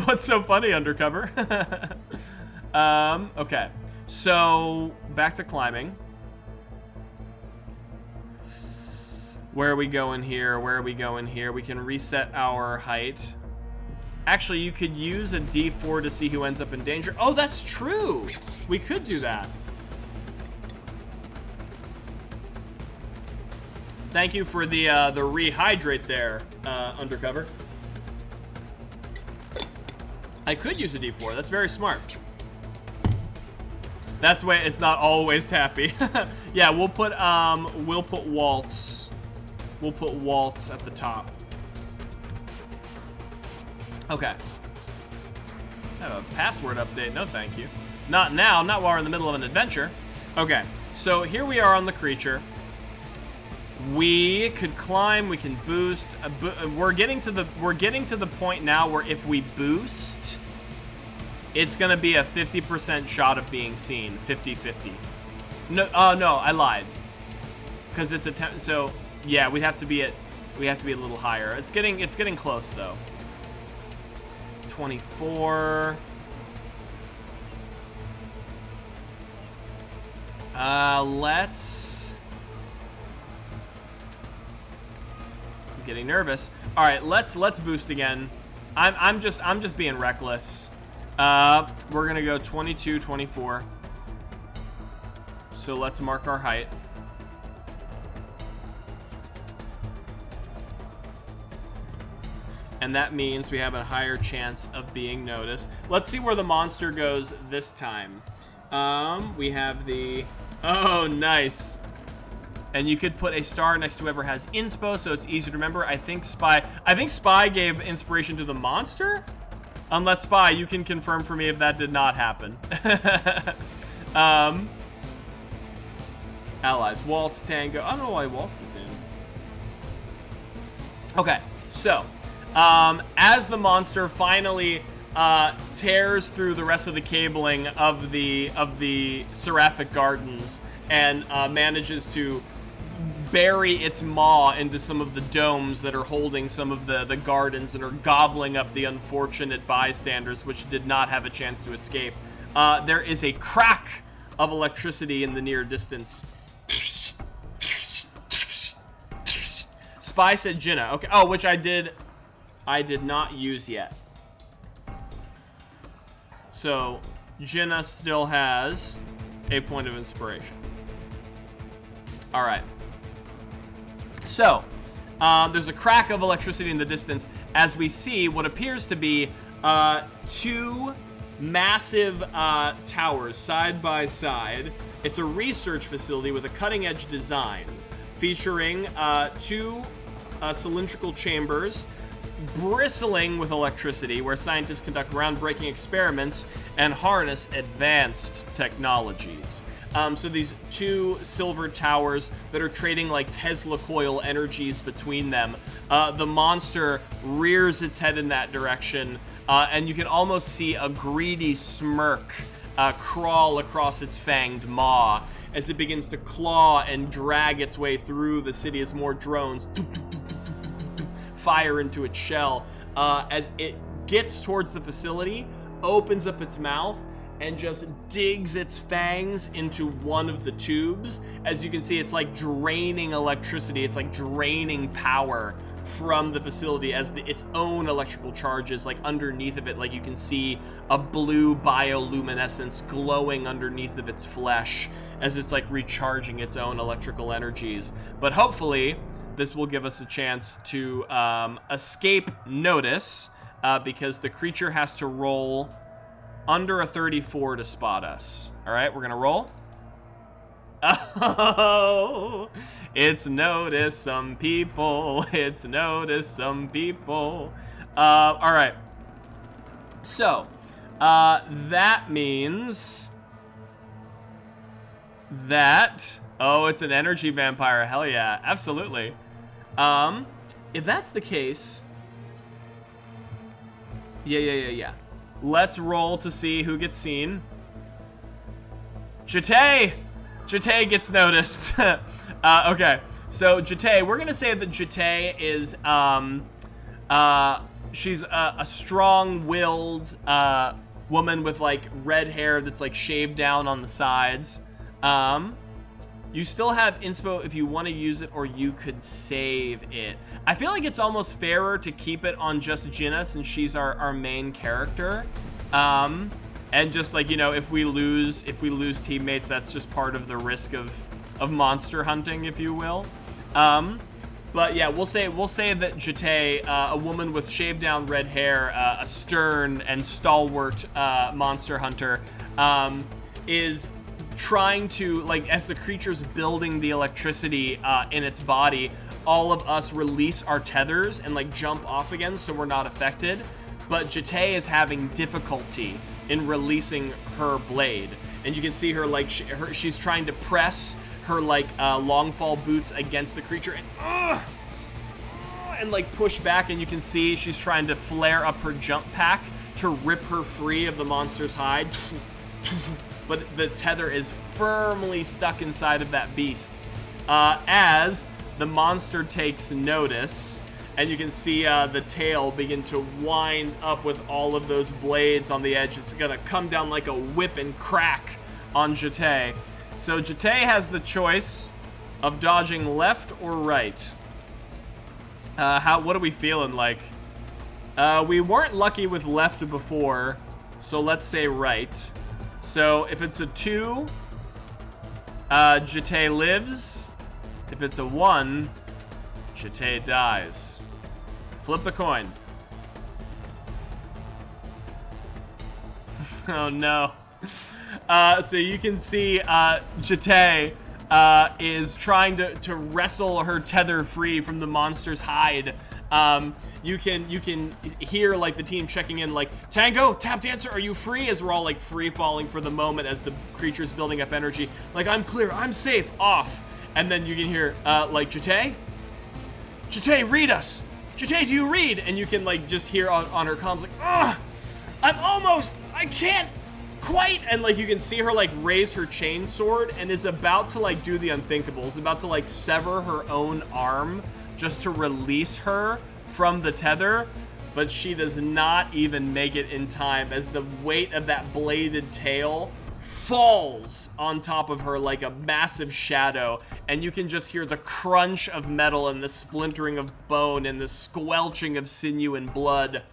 Speaker 1: What's so funny, Undercover? Okay, so back to climbing. Where are we going here? We can reset our height. Actually, you could use a D4 to see who ends up in danger. Oh, that's true. We could do that. Thank you for the rehydrate there, Undercover. I could use a D4. That's very smart. That's why it's not always Tappy. Yeah, we'll put Waltz. We'll put Waltz at the top. Okay. I have a password update. No, thank you. Not now. Not while we're in the middle of an adventure. Okay. So here we are on the creature. We could climb. We can boost. We're getting to the point now where if we boost, it's gonna be a 50% shot of being seen. 50-50. No. No. I lied. Because it's a so yeah. We have to be a little higher. It's getting close though. 24. Let's. I'm getting nervous. All right, let's boost again. I'm just being reckless. We're gonna go 22, 24. So let's mark our height. and that means we have a higher chance of being noticed. Let's see where the monster goes this time. We have the... Oh, nice. And you could put a star next to whoever has inspo, so it's easy to remember. I think Spy gave inspiration to the monster? Unless Spy, you can confirm for me if that did not happen. Allies, Waltz, Tango. I don't know why Waltz is in. Okay, so as the monster finally tears through the rest of the cabling of the Seraphic Gardens and manages to bury its maw into some of the domes that are holding some of the gardens and are gobbling up the unfortunate bystanders, which did not have a chance to escape. There is a crack of electricity in the near distance. Spy said Jinna. Okay. Oh, which I did not use yet. So Jinna still has a point of inspiration. All right. So, there's a crack of electricity in the distance as we see what appears to be two massive towers side by side. It's a research facility with a cutting-edge design featuring two cylindrical chambers bristling with electricity where scientists conduct groundbreaking experiments and harness advanced technologies. So these two silver towers that are trading like Tesla coil energies between them. The monster rears its head in that direction, and you can almost see a greedy smirk crawl across its fanged maw as it begins to claw and drag its way through the city as more drones fire into its shell. As it gets towards the facility, opens up its mouth, and just digs its fangs into one of the tubes. As you can see, it's like draining electricity. It's like draining power from the facility as its own electrical charges, like underneath of it, like you can see a blue bioluminescence glowing underneath of its flesh as it's like recharging its own electrical energies. But hopefully, this will give us a chance to escape notice because the creature has to roll under a 34 to spot us. All right, we're gonna roll. Oh, it's noticed some people. It's noticed some people. All right. So, that means that... Oh, it's an energy vampire. Hell yeah, absolutely. If that's the case... Yeah. Let's roll to see who gets seen. Jate! Jate gets noticed. Okay, so Jate, we're gonna say that Jate is, she's a strong-willed woman with like red hair that's like shaved down on the sides. You still have inspo if you want to use it, or you could save it. I feel like it's almost fairer to keep it on just Jinna since she's our main character. And just like, you know, if we lose teammates, that's just part of the risk of monster hunting, if you will. But yeah, we'll say that Jate, a woman with shaved down red hair, a stern and stalwart monster hunter, is trying to, like, as the creature's building the electricity in its body, all of us release our tethers and like jump off again so we're not affected. But Jate is having difficulty in releasing her blade, and you can see her like she's trying to press her like long fall boots against the creature and like push back, and you can see she's trying to flare up her jump pack to rip her free of the monster's hide. But the tether is firmly stuck inside of that beast. As the monster takes notice, and you can see the tail begin to wind up with all of those blades on the edge. It's gonna come down like a whip and crack on Jate. So Jate has the choice of dodging left or right. What are we feeling like? We weren't lucky with left before, so let's say right. So if it's a 2, Jate lives. If it's a 1, Jate dies. Flip the coin. Oh no. So you can see Jite is trying to wrestle her tether free from the monster's hide. You can hear like the team checking in, like, Tango, Tap Dancer, are you free? As we're all like free falling for the moment as the creature's building up energy. Like, I'm clear, I'm safe, off. And then you can hear like, Jite, read us. Jite, do you read? And you can like just hear on her comms like, ugh, I can't quite. And like you can see her like raise her chain sword and is about to like do the unthinkable. Is about to like sever her own arm just to release her from the tether, but she does not even make it in time as the weight of that bladed tail falls on top of her like a massive shadow, and you can just hear the crunch of metal and the splintering of bone and the squelching of sinew and blood.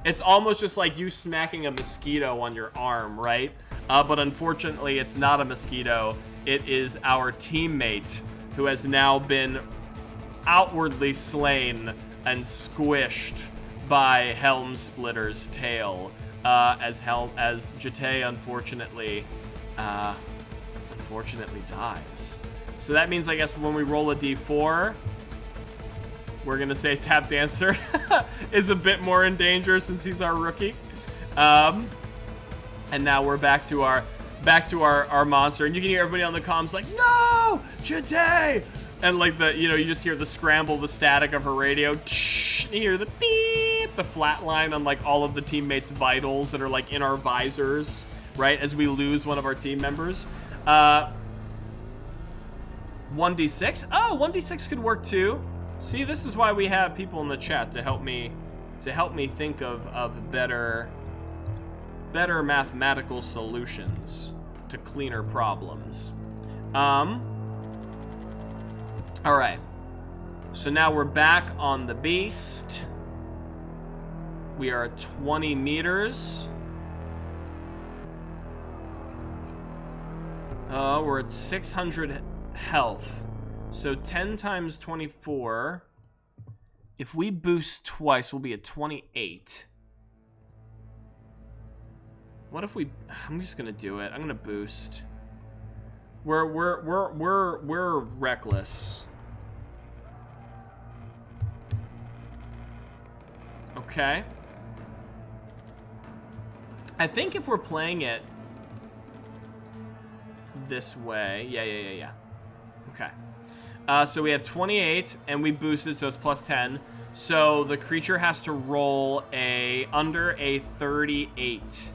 Speaker 1: It's almost just like you smacking a mosquito on your arm, right? But unfortunately, it's not a mosquito. It is our teammate who has now been outwardly slain and squished by Helm Splitter's tail, as Jite unfortunately dies. So that means, I guess, when we roll a d4, we're gonna say Tap Dancer is a bit more in danger since he's our rookie. And now we're back to our monster, and you can hear everybody on the comms like, no, Jite! And like you just hear the scramble, the static of her radio. You hear the beep, the flat line on like all of the teammates' vitals that are like in our visors, right? As we lose one of our team members. 1d6. Oh, 1d6 could work too. See, this is why we have people in the chat to help me think of better mathematical solutions to cleaner problems. All right, so now we're back on the beast. We are at 20 meters. We're at 600 health. So 10 times 24. If we boost twice, we'll be at 28. What if I'm just gonna do it. I'm gonna boost. We're reckless. Okay. I think if we're playing it this way, yeah. Okay. So we have 28, and we boosted, so it's plus 10. So the creature has to roll under a 38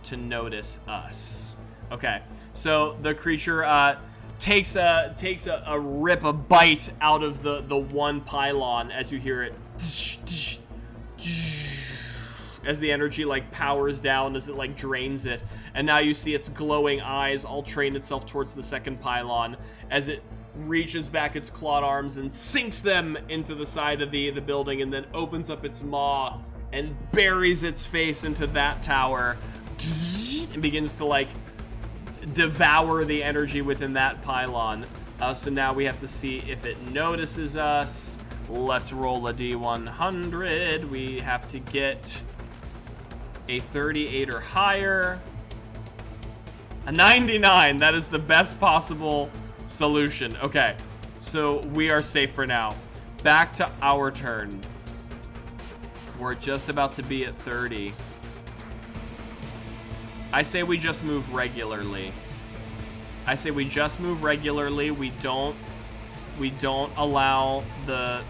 Speaker 1: to notice us. Okay. So the creature takes a bite out of the one pylon as you hear it. As the energy like powers down, as it like drains it, and now you see its glowing eyes all train itself towards the second pylon as it reaches back its clawed arms and sinks them into the side of the building, and then opens up its maw and buries its face into that tower and begins to like devour the energy within that pylon. So now we have to see if it notices us. Let's roll a d100. We have to get a 38 or higher. A 99. That is the best possible solution. Okay, so we are safe for now. Back to our turn. We're just about to be at 30. I say we just move regularly. We don't allow the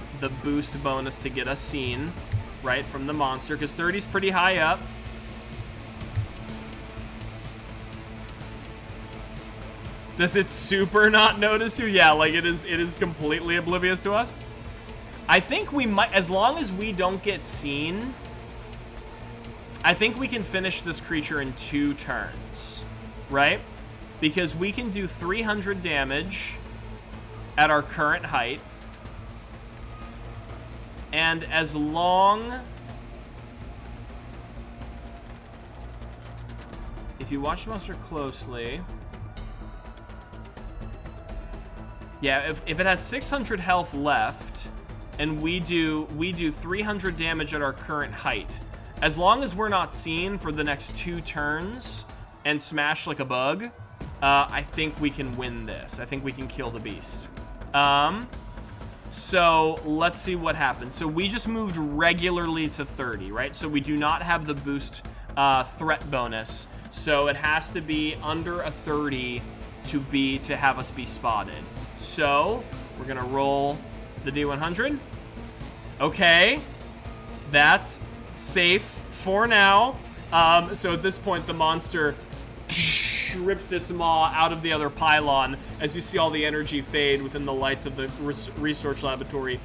Speaker 1: boost bonus to get us seen, right, from the monster, because 30's pretty high up. Does it super not notice you? Yeah, like it is completely oblivious to us. I think we might, as long as we don't get seen, I think we can finish this creature in 2 turns, right? Because we can do 300 damage at our current height. And as long... If you watch the monster closely... Yeah, if it has 600 health left, and we do 300 damage at our current height, As long as we're not seen for the next 2 turns and smash like a bug, I think we can win this. I think we can kill the beast. So let's see what happens. So we just moved regularly to 30, right? So we do not have the boost threat bonus. So it has to be under a 30 to have us be spotted. So we're gonna roll the D100. Okay, that's safe for now. So at this point, the monster rips its maw out of the other pylon as you see all the energy fade within the lights of the research laboratory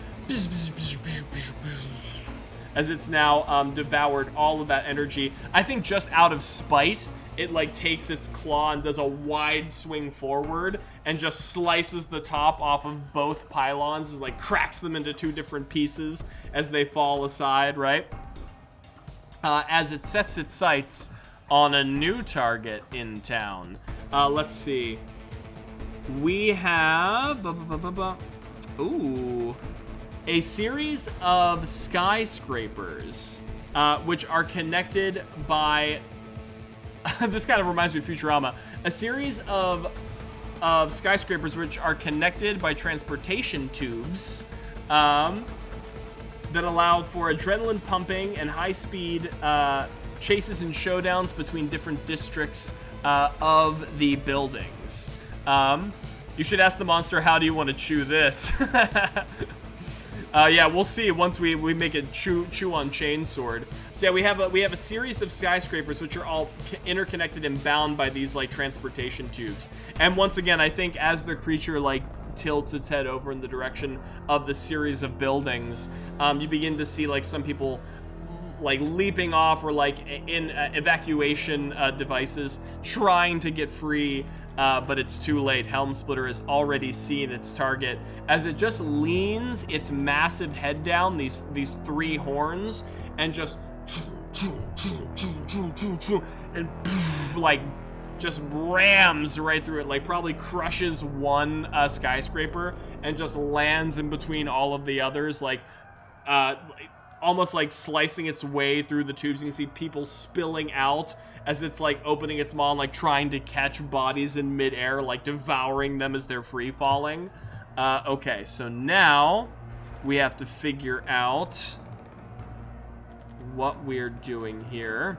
Speaker 1: as it's now devoured all of that energy. I think just out of spite, it like takes its claw and does a wide swing forward and just slices the top off of both pylons and like cracks them into 2 different pieces as they fall aside, right? As it sets its sights on a new target in town. Let's see. We have a series of skyscrapers, which are connected by. This kind of reminds me of Futurama. A series of skyscrapers which are connected by transportation tubes. That allow for adrenaline pumping and high-speed chases and showdowns between different districts of the buildings. You should ask the monster, how do you want to chew this? Yeah, we'll see once we make it chew on chainsword. So yeah, we have a series of skyscrapers which are all interconnected and bound by these like transportation tubes. And once again, I think as the creature like tilts its head over in the direction of the series of buildings, you begin to see like some people like leaping off or like in evacuation devices trying to get free, but it's too late. Helm Splitter has already seen its target as it just leans its massive head down, these 3 horns, and just and like just rams right through it, like probably crushes one skyscraper and just lands in between all of the others, like almost like slicing its way through the tubes. You can see people spilling out as it's like opening its maw and like trying to catch bodies in midair, like devouring them as they're free falling. Okay, so now we have to figure out what we're doing here.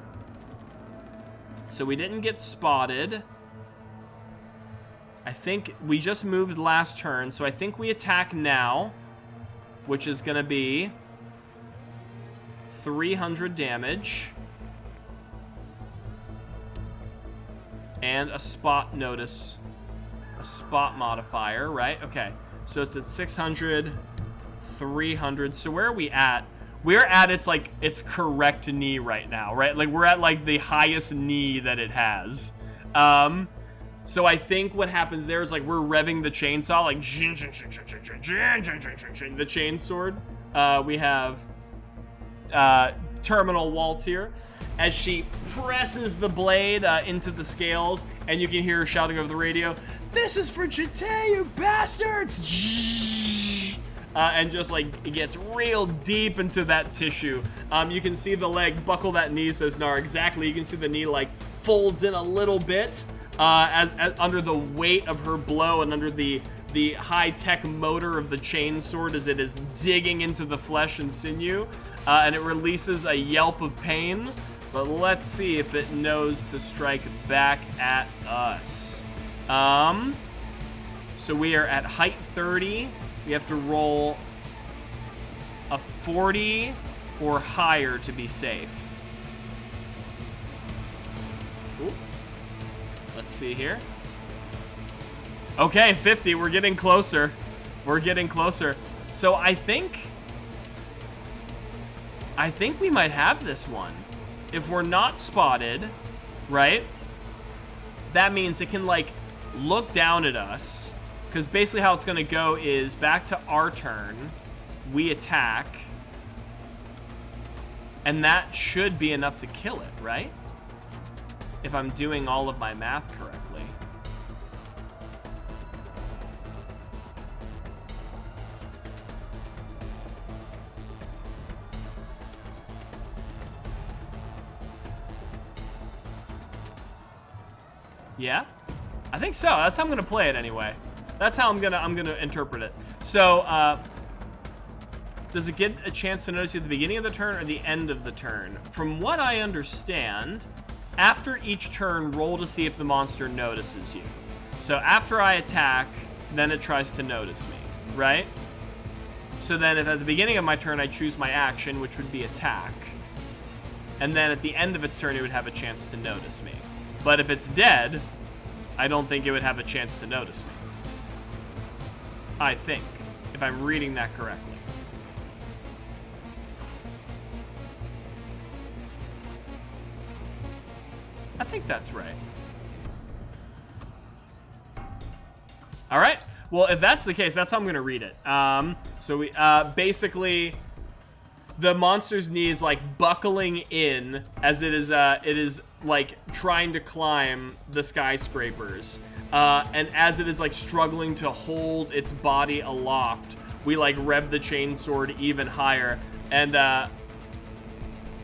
Speaker 1: So we didn't get spotted. I think we just moved last turn, so I think we attack now, which is gonna be 300 damage. And a spot notice, a spot modifier, right? Okay, so it's at 600, 300. So where are we at? We're at its correct knee right now, right? Like we're at like the highest knee that it has. So I think what happens there is like we're revving the chainsaw, like the chainsword. We have Terminal Waltz here as she presses the blade into the scales, and you can hear her shouting over the radio, "This is for Jite, you bastards!" And just like it gets real deep into that tissue. You can see the leg buckle that knee, says Nar. Exactly, you can see the knee like folds in a little bit as under the weight of her blow and under the high-tech motor of the chainsword as it is digging into the flesh and sinew. And it releases a yelp of pain. But let's see if it knows to strike back at us. So we are at height 30. We have to roll a 40 or higher to be safe. Ooh. Let's see here. Okay, 50. We're getting closer. We're getting closer. So I think we might have this one. If we're not spotted, right? That means it can like look down at us. Because basically how it's going to go is back to our turn, we attack, and that should be enough to kill it, right? If I'm doing all of my math correctly. Yeah? I think so. That's how I'm gonna play it anyway. That's how I'm gonna interpret it. So, does it get a chance to notice you at the beginning of the turn or the end of the turn? From what I understand, after each turn, roll to see if the monster notices you. So after I attack, then it tries to notice me, right? So then if at the beginning of my turn I choose my action, which would be attack, and then at the end of its turn it would have a chance to notice me. But if it's dead, I don't think it would have a chance to notice me. I think, if I'm reading that correctly. I think that's right. All right. Well, if that's the case, that's how I'm going to read it. So we basically, the monster's knee is like buckling in as it is like trying to climb the skyscrapers. And as it is like struggling to hold its body aloft, we like rev the chainsword even higher. And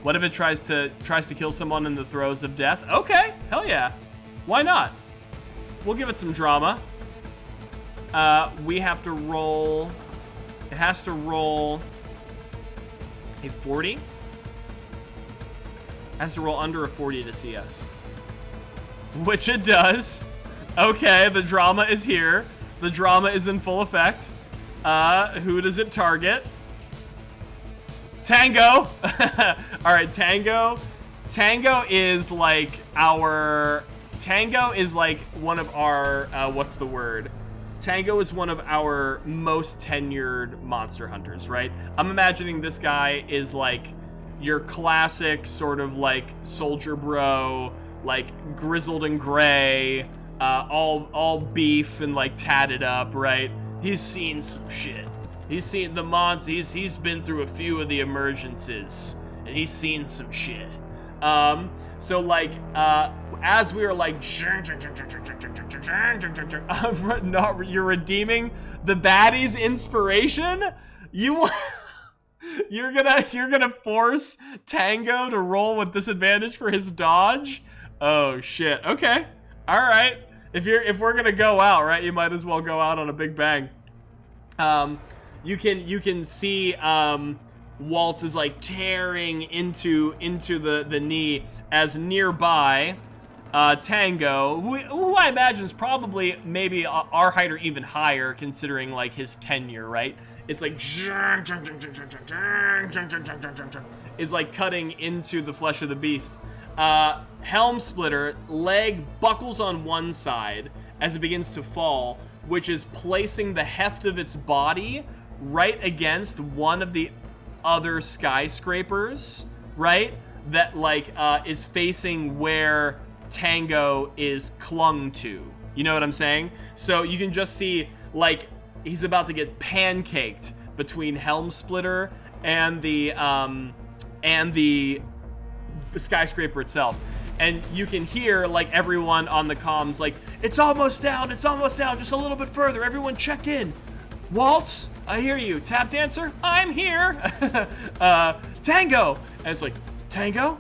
Speaker 1: what if it tries to kill someone in the throes of death? Okay, hell yeah. Why not? We'll give it some drama. We have to roll. It has to roll a 40. It has to roll under a 40 to see us. Which it does. Okay, the drama is here. The drama is in full effect. Who does it target? Tango. All right, Tango. Tango is like one of our, what's the word? Tango is one of our most tenured monster hunters, right? I'm imagining this guy is like your classic sort of like soldier bro, like grizzled and gray, all beef and like tatted up, right? He's seen some shit. He's seen the monster. He's been through a few of the emergencies, and he's seen some shit. So like, as we were like, you're redeeming the baddie's inspiration. You're gonna force Tango to roll with disadvantage for his dodge. Oh shit. Okay. All right. If we're gonna go out, right, you might as well go out on a big bang. You can see Waltz is like tearing into the knee as nearby Tango, who I imagine is probably maybe our height or even higher, considering like his tenure, right? It's like is like cutting into the flesh of the beast. Helm Splitter, leg buckles on one side as it begins to fall, which is placing the heft of its body right against one of the other skyscrapers, right? That like is facing where Tango is clung to. You know what I'm saying? So you can just see like he's about to get pancaked between Helm Splitter and the skyscraper itself. And you can hear like everyone on the comms like, it's almost down, just a little bit further, everyone check in. Waltz, I hear you. Tap dancer, I'm here. Tango, and it's like, Tango,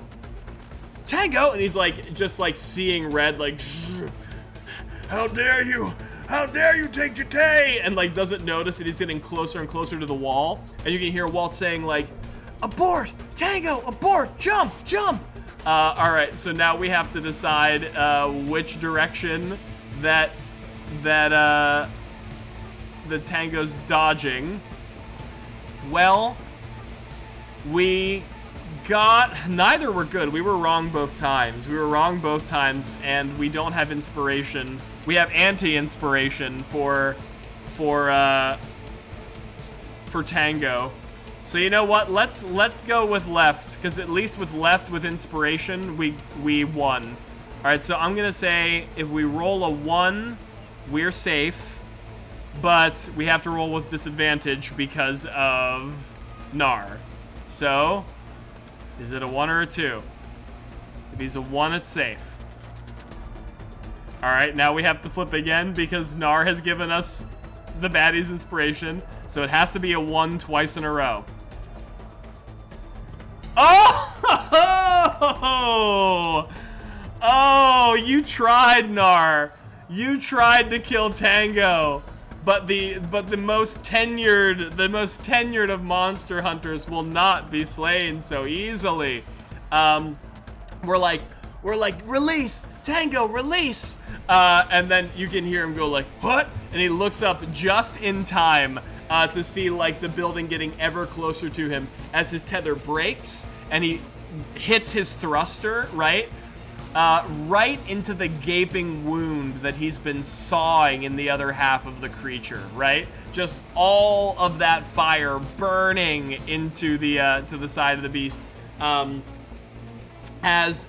Speaker 1: and he's like just like seeing red, like, how dare you take Jite, and like doesn't notice that he's getting closer and closer to the wall. And you can hear Waltz saying like, abort, Tango, abort, jump. All right, so now we have to decide which direction that the Tango's dodging. Well, we got, neither were good. We were wrong both times. And we don't have inspiration. We have anti-inspiration for Tango. So you know what? Let's go with left, because at least with left with inspiration, we won. All right, so I'm gonna say if we roll a 1, we're safe, but we have to roll with disadvantage because of Nar. So, is it a 1 or a 2? If he's a 1, it's safe. All right, now we have to flip again because Nar has given us the baddie's inspiration, so it has to be a 1 twice in a row. Oh, you tried, Nar. You tried to kill Tango, but the most tenured of monster hunters will not be slain so easily. We're like, release Tango, release. And then you can hear him go like, what? And he looks up just in time to see like the building getting ever closer to him as his tether breaks and he hits his thruster, right? Right into the gaping wound that he's been sawing in the other half of the creature, right? Just all of that fire burning into the to the side of the beast, as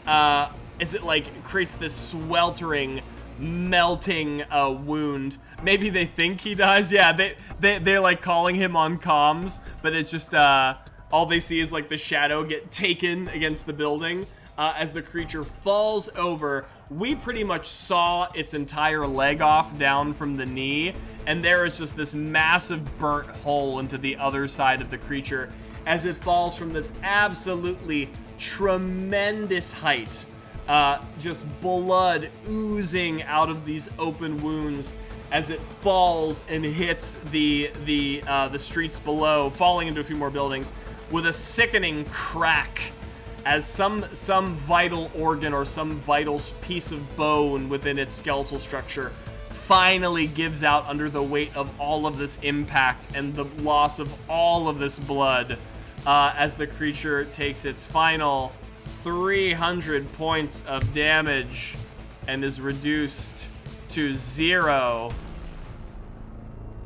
Speaker 1: it like creates this sweltering, melting wound. Maybe they think he dies. Yeah, they're like calling him on comms, but it's just all they see is like the shadow get taken against the building. As the creature falls over, we pretty much saw its entire leg off down from the knee, and there is just this massive burnt hole into the other side of the creature as it falls from this absolutely tremendous height. Just blood oozing out of these open wounds as it falls and hits the streets below, falling into a few more buildings with a sickening crack as some vital organ or some vital piece of bone within its skeletal structure finally gives out under the weight of all of this impact and the loss of all of this blood, as the creature takes its final 300 points of damage and is reduced to 0,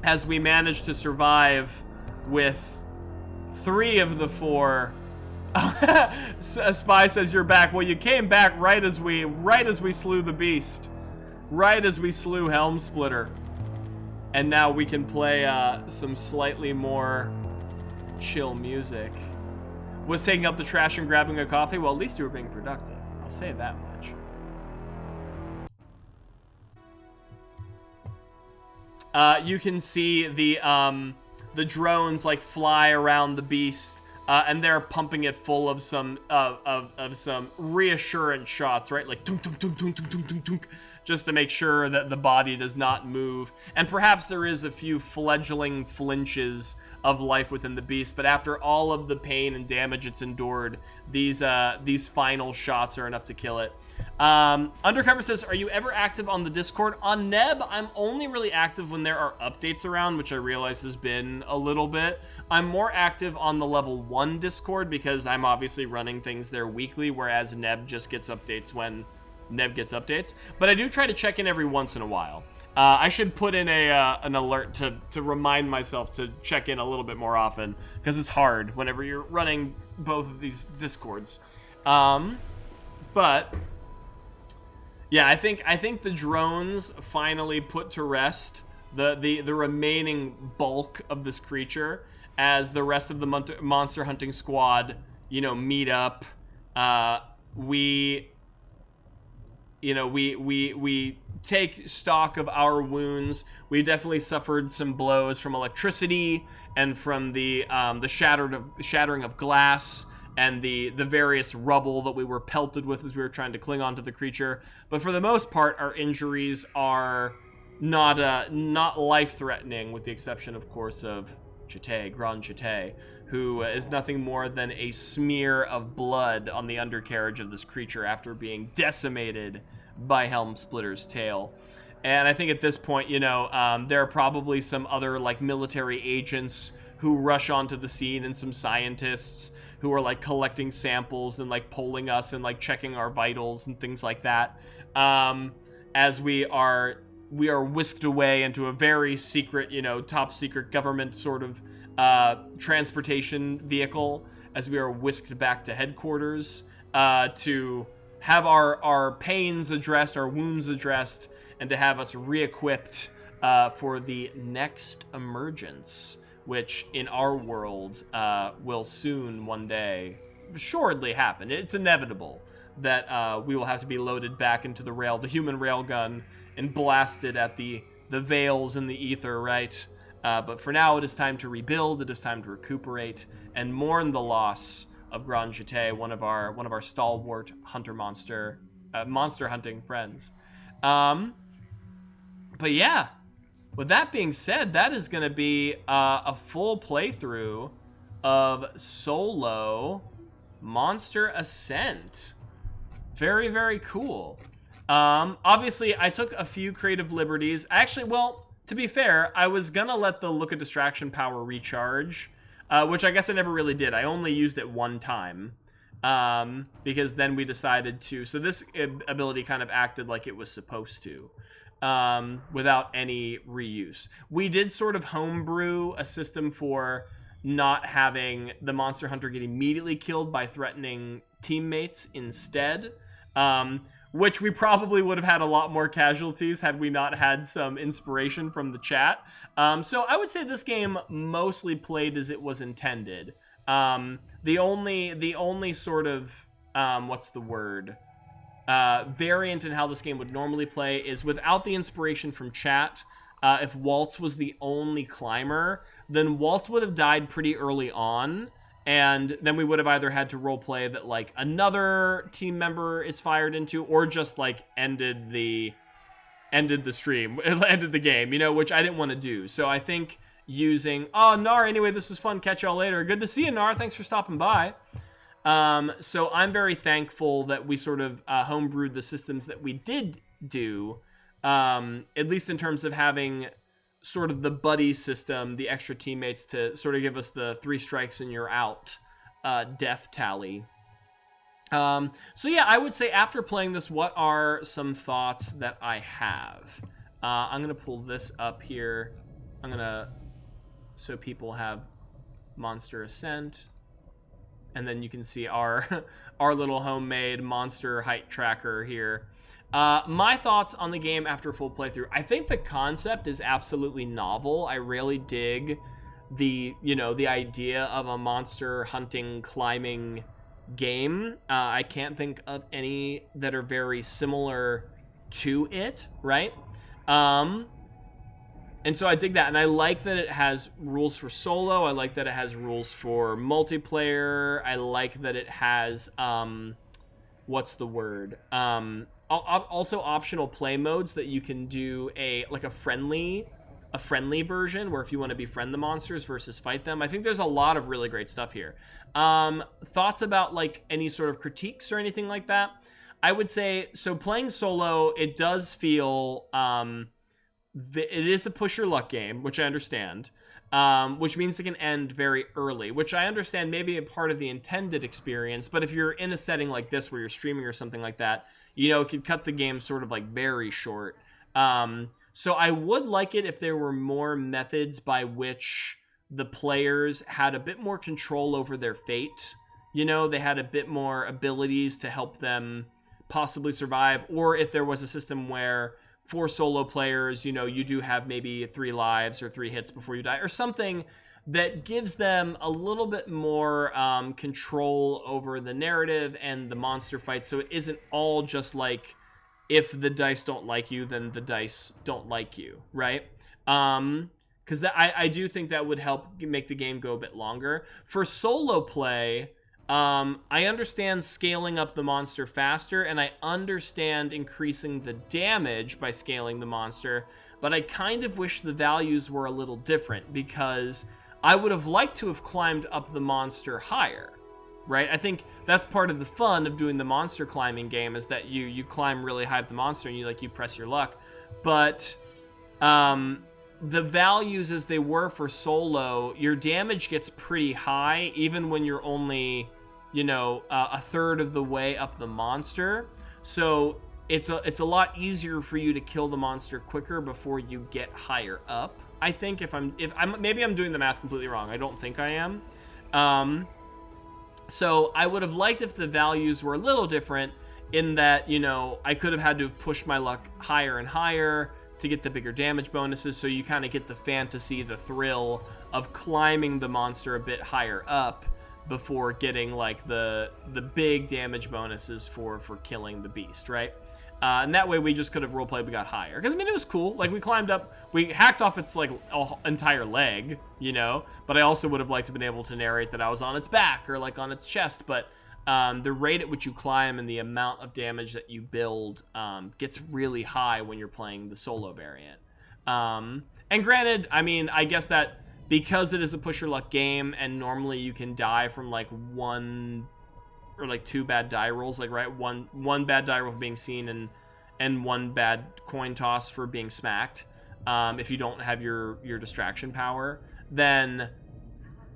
Speaker 1: as we manage to survive with 3 of the 4. Spy says you're back. Well, you came back right as we slew the beast, right as we slew Helm Splitter, and now we can play some slightly more chill music. Was taking up the trash and grabbing a coffee? Well, at least you were being productive. I'll say that much. You can see the drones like fly around the beast. And they're pumping it full of some some reassurance shots, right? Like tunk, tunk, tunk, tunk, tunk, tunk, tunk, tunk, just to make sure that the body does not move. And perhaps there is a few fledgling flinches of life within the beast, but after all of the pain and damage it's endured, these final shots are enough to kill it. Undercover says, are you ever active on the Discord? On Neb, I'm only really active when there are updates around, which I realize has been a little bit. I'm more active on the level 1 Discord because I'm obviously running things there weekly, whereas Neb just gets updates when Neb gets updates. But I do try to check in every once in a while. I should put in an alert to remind myself to check in a little bit more often, because it's hard whenever you're running both of these Discords. But yeah, I think the drones finally put to rest the remaining bulk of this creature, as the rest of the monster hunting squad, meet up. We take stock of our wounds. We definitely suffered some blows from electricity and from the shattering of glass and the various rubble that we were pelted with as we were trying to cling onto the creature. But for the most part, our injuries are not life-threatening, with the exception, of course, of Grand Chete, who is nothing more than a smear of blood on the undercarriage of this creature after being decimated by Helm Splitter's tail. And I think at this point, there are probably some other like military agents who rush onto the scene, and some scientists who are like collecting samples and like polling us and like checking our vitals and things like that, as we are whisked away into a very secret, top secret government sort of transportation vehicle, as we are whisked back to headquarters to have our pains addressed, our wounds addressed, and to have us re-equipped for the next emergence, which in our world will soon one day assuredly happen. It's inevitable that we will have to be loaded back into the human railgun, and blasted at the veils in the ether, right? But for now, it is time to rebuild. It is time to recuperate and mourn the loss of Grand Chete, one of our stalwart hunter monster monster hunting friends. But yeah, with that being said, that is going to be a full playthrough of Solo Monster Ascent. Very, very cool. Obviously, I took a few creative liberties. Actually, well, to be fair, I was going to let the Look at Distraction power recharge, which I guess I never really did. I only used it one time, because then we decided to... So this ability kind of acted like it was supposed to, without any reuse. We did sort of homebrew a system for not having the monster hunter get immediately killed by threatening teammates instead, which we probably would have had a lot more casualties had we not had some inspiration from the chat. So I would say this game mostly played as it was intended. The only sort of, what's the word? Variant in how this game would normally play is without the inspiration from chat. If Waltz was the only climber, then Waltz would have died pretty early on, and then we would have either had to roleplay that like another team member is fired into, or just like ended the stream, ended the game, you know, which I didn't want to do. So I think using Nar, anyway, this was fun. Catch y'all later. Good to see you, Nar. Thanks for stopping by. So I'm very thankful that we sort of homebrewed the systems that we did do, at least in terms of having sort of the buddy system, the extra teammates to sort of give us the 3 strikes and you're out death tally. So yeah, I would say after playing this, what are some thoughts that I have? I'm going to pull this up here. So people have Monster Ascent. And then you can see our little homemade monster height tracker here. My thoughts on the game after a full playthrough. I think the concept is absolutely novel. I really dig the idea of a monster hunting, climbing game. I can't think of any that are very similar to it, right? And so I dig that, and I like that it has rules for solo. I like that it has rules for multiplayer. I like that it has, what's the word? Also optional play modes that you can do a friendly version, where if you want to befriend the monsters versus fight them. I think there's a lot of really great stuff here. Thoughts about like any sort of critiques or anything like that? I would say, so playing solo, it does feel, it is a push your luck game, which I understand, which means it can end very early, which I understand maybe a part of the intended experience. But if you're in a setting like this where you're streaming or something like that, you know, it could cut the game sort of like very short. So I would like it if there were more methods by which the players had a bit more control over their fate. You know, they had a bit more abilities to help them possibly survive, or if there was a system where for solo players, you know, you do have maybe 3 lives or 3 hits before you die, or something that gives them a little bit more control over the narrative and the monster fight, so it isn't all just like, if the dice don't like you, then the dice don't like you, right? Because I do think that would help make the game go a bit longer. For solo play, I understand scaling up the monster faster, and I understand increasing the damage by scaling the monster, but I kind of wish the values were a little different, because I would have liked to have climbed up the monster higher, right? I think that's part of the fun of doing the monster climbing game, is that you climb really high up the monster and you press your luck. But the values as they were for solo, your damage gets pretty high even when you're only, you know, a third of the way up the monster. So it's a lot easier for you to kill the monster quicker before you get higher up. I think maybe I'm doing the math completely wrong. I don't think I am. So I would have liked if the values were a little different, in that, you know, I could have had to push my luck higher and higher to get the bigger damage bonuses, so you kind of get the fantasy, the thrill of climbing the monster a bit higher up before getting like the big damage bonuses for killing the beast, right? And that way we just could have roleplayed, we got higher. Because, I mean, it was cool. Like, we climbed up, we hacked off its, like, entire leg, you know? But I also would have liked to have been able to narrate that I was on its back or, like, on its chest. But the rate at which you climb and the amount of damage that you build gets really high when you're playing the solo variant. And granted, I mean, I guess that because it is a push your luck game, and normally you can die from like one or like two bad die rolls, like right, one bad die roll for being seen and one bad coin toss for being smacked. If you don't have your distraction power, then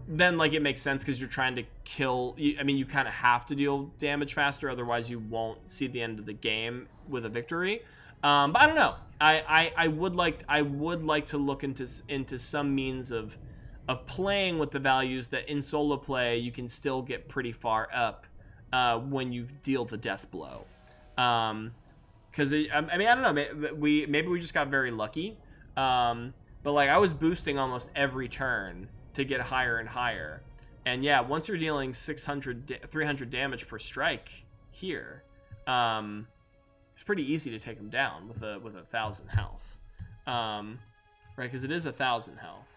Speaker 1: like it makes sense because you're trying to kill. I mean, you kind of have to deal damage faster, otherwise you won't see the end of the game with a victory. But I don't know. I would like to look into some means of playing with the values that in solo play you can still get pretty far up when you deal the death blow. Because I mean, I don't know. Maybe we just got very lucky. But like I was boosting almost every turn to get higher and higher. And yeah, once you're dealing 300 damage per strike here, it's pretty easy to take them down with 1,000 health. Right, because it is 1,000 health.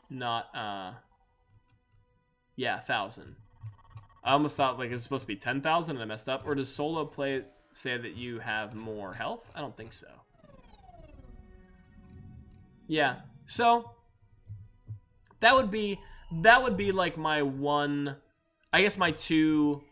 Speaker 1: Not, yeah, 1,000. I almost thought like it's supposed to be 10,000 and I messed up. Or does solo play say that you have more health? I don't think so. Yeah, so that would be like my one, I guess my two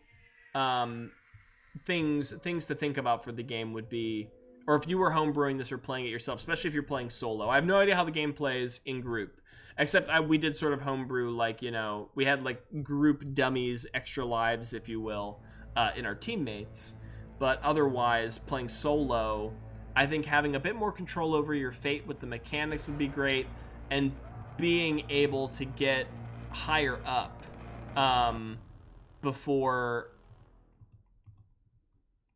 Speaker 1: things to think about for the game would be, or if you were homebrewing this or playing it yourself, especially if you're playing solo. I have no idea how the game plays in group, except we did sort of homebrew, like, you know, we had like group dummies, extra lives, if you will, in our teammates. But otherwise, playing solo, I think having a bit more control over your fate with the mechanics would be great, and being able to get higher up before...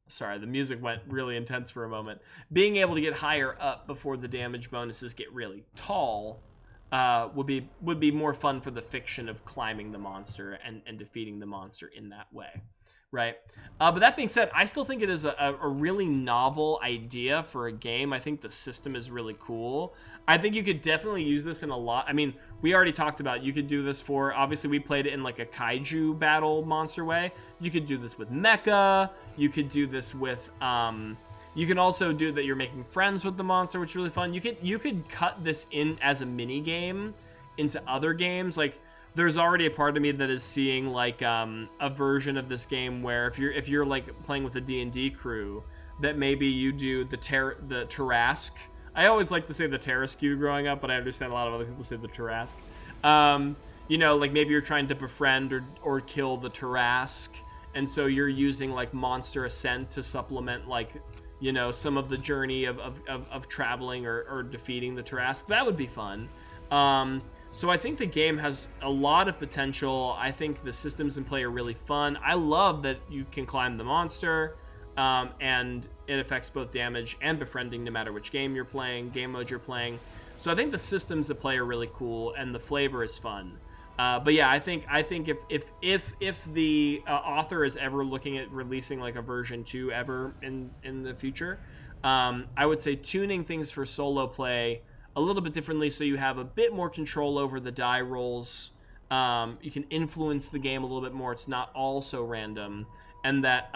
Speaker 1: Sorry, the music went really intense for a moment. Being able to get higher up before the damage bonuses get really tall would be more fun for the fiction of climbing the monster and defeating the monster in that way, right? But that being said, I still think it is a really novel idea for a game. I think the system is really cool. I think you could definitely use this in a lot. I mean, we already talked about you could do this for, obviously we played it in like a kaiju battle monster way. You could do this with mecha. You could do this with, you can also do that you're making friends with the monster, which is really fun. You could cut this in as a mini game into other games. Like, there's already a part of me that is seeing like a version of this game where if you're like playing with a D&D crew, that maybe you do the Tarrasque. I always like to say the Tarrasque growing up, but I understand a lot of other people say the Tarrasque. You know, like maybe you're trying to befriend or kill the Tarrasque, and so you're using like monster ASCENT to supplement, like, you know, some of the journey of traveling or defeating the Tarrasque. That would be fun. So I think the game has a lot of potential. I think the systems in play are really fun. I love that you can climb the monster, and it affects both damage and befriending no matter which game mode you're playing. So I think the systems at play are really cool, and the flavor is fun. But yeah, I think if the author is ever looking at releasing like a version 2 ever in the future, I would say tuning things for solo play a little bit differently, so you have a bit more control over the die rolls. You can influence the game a little bit more. It's not all so random, and that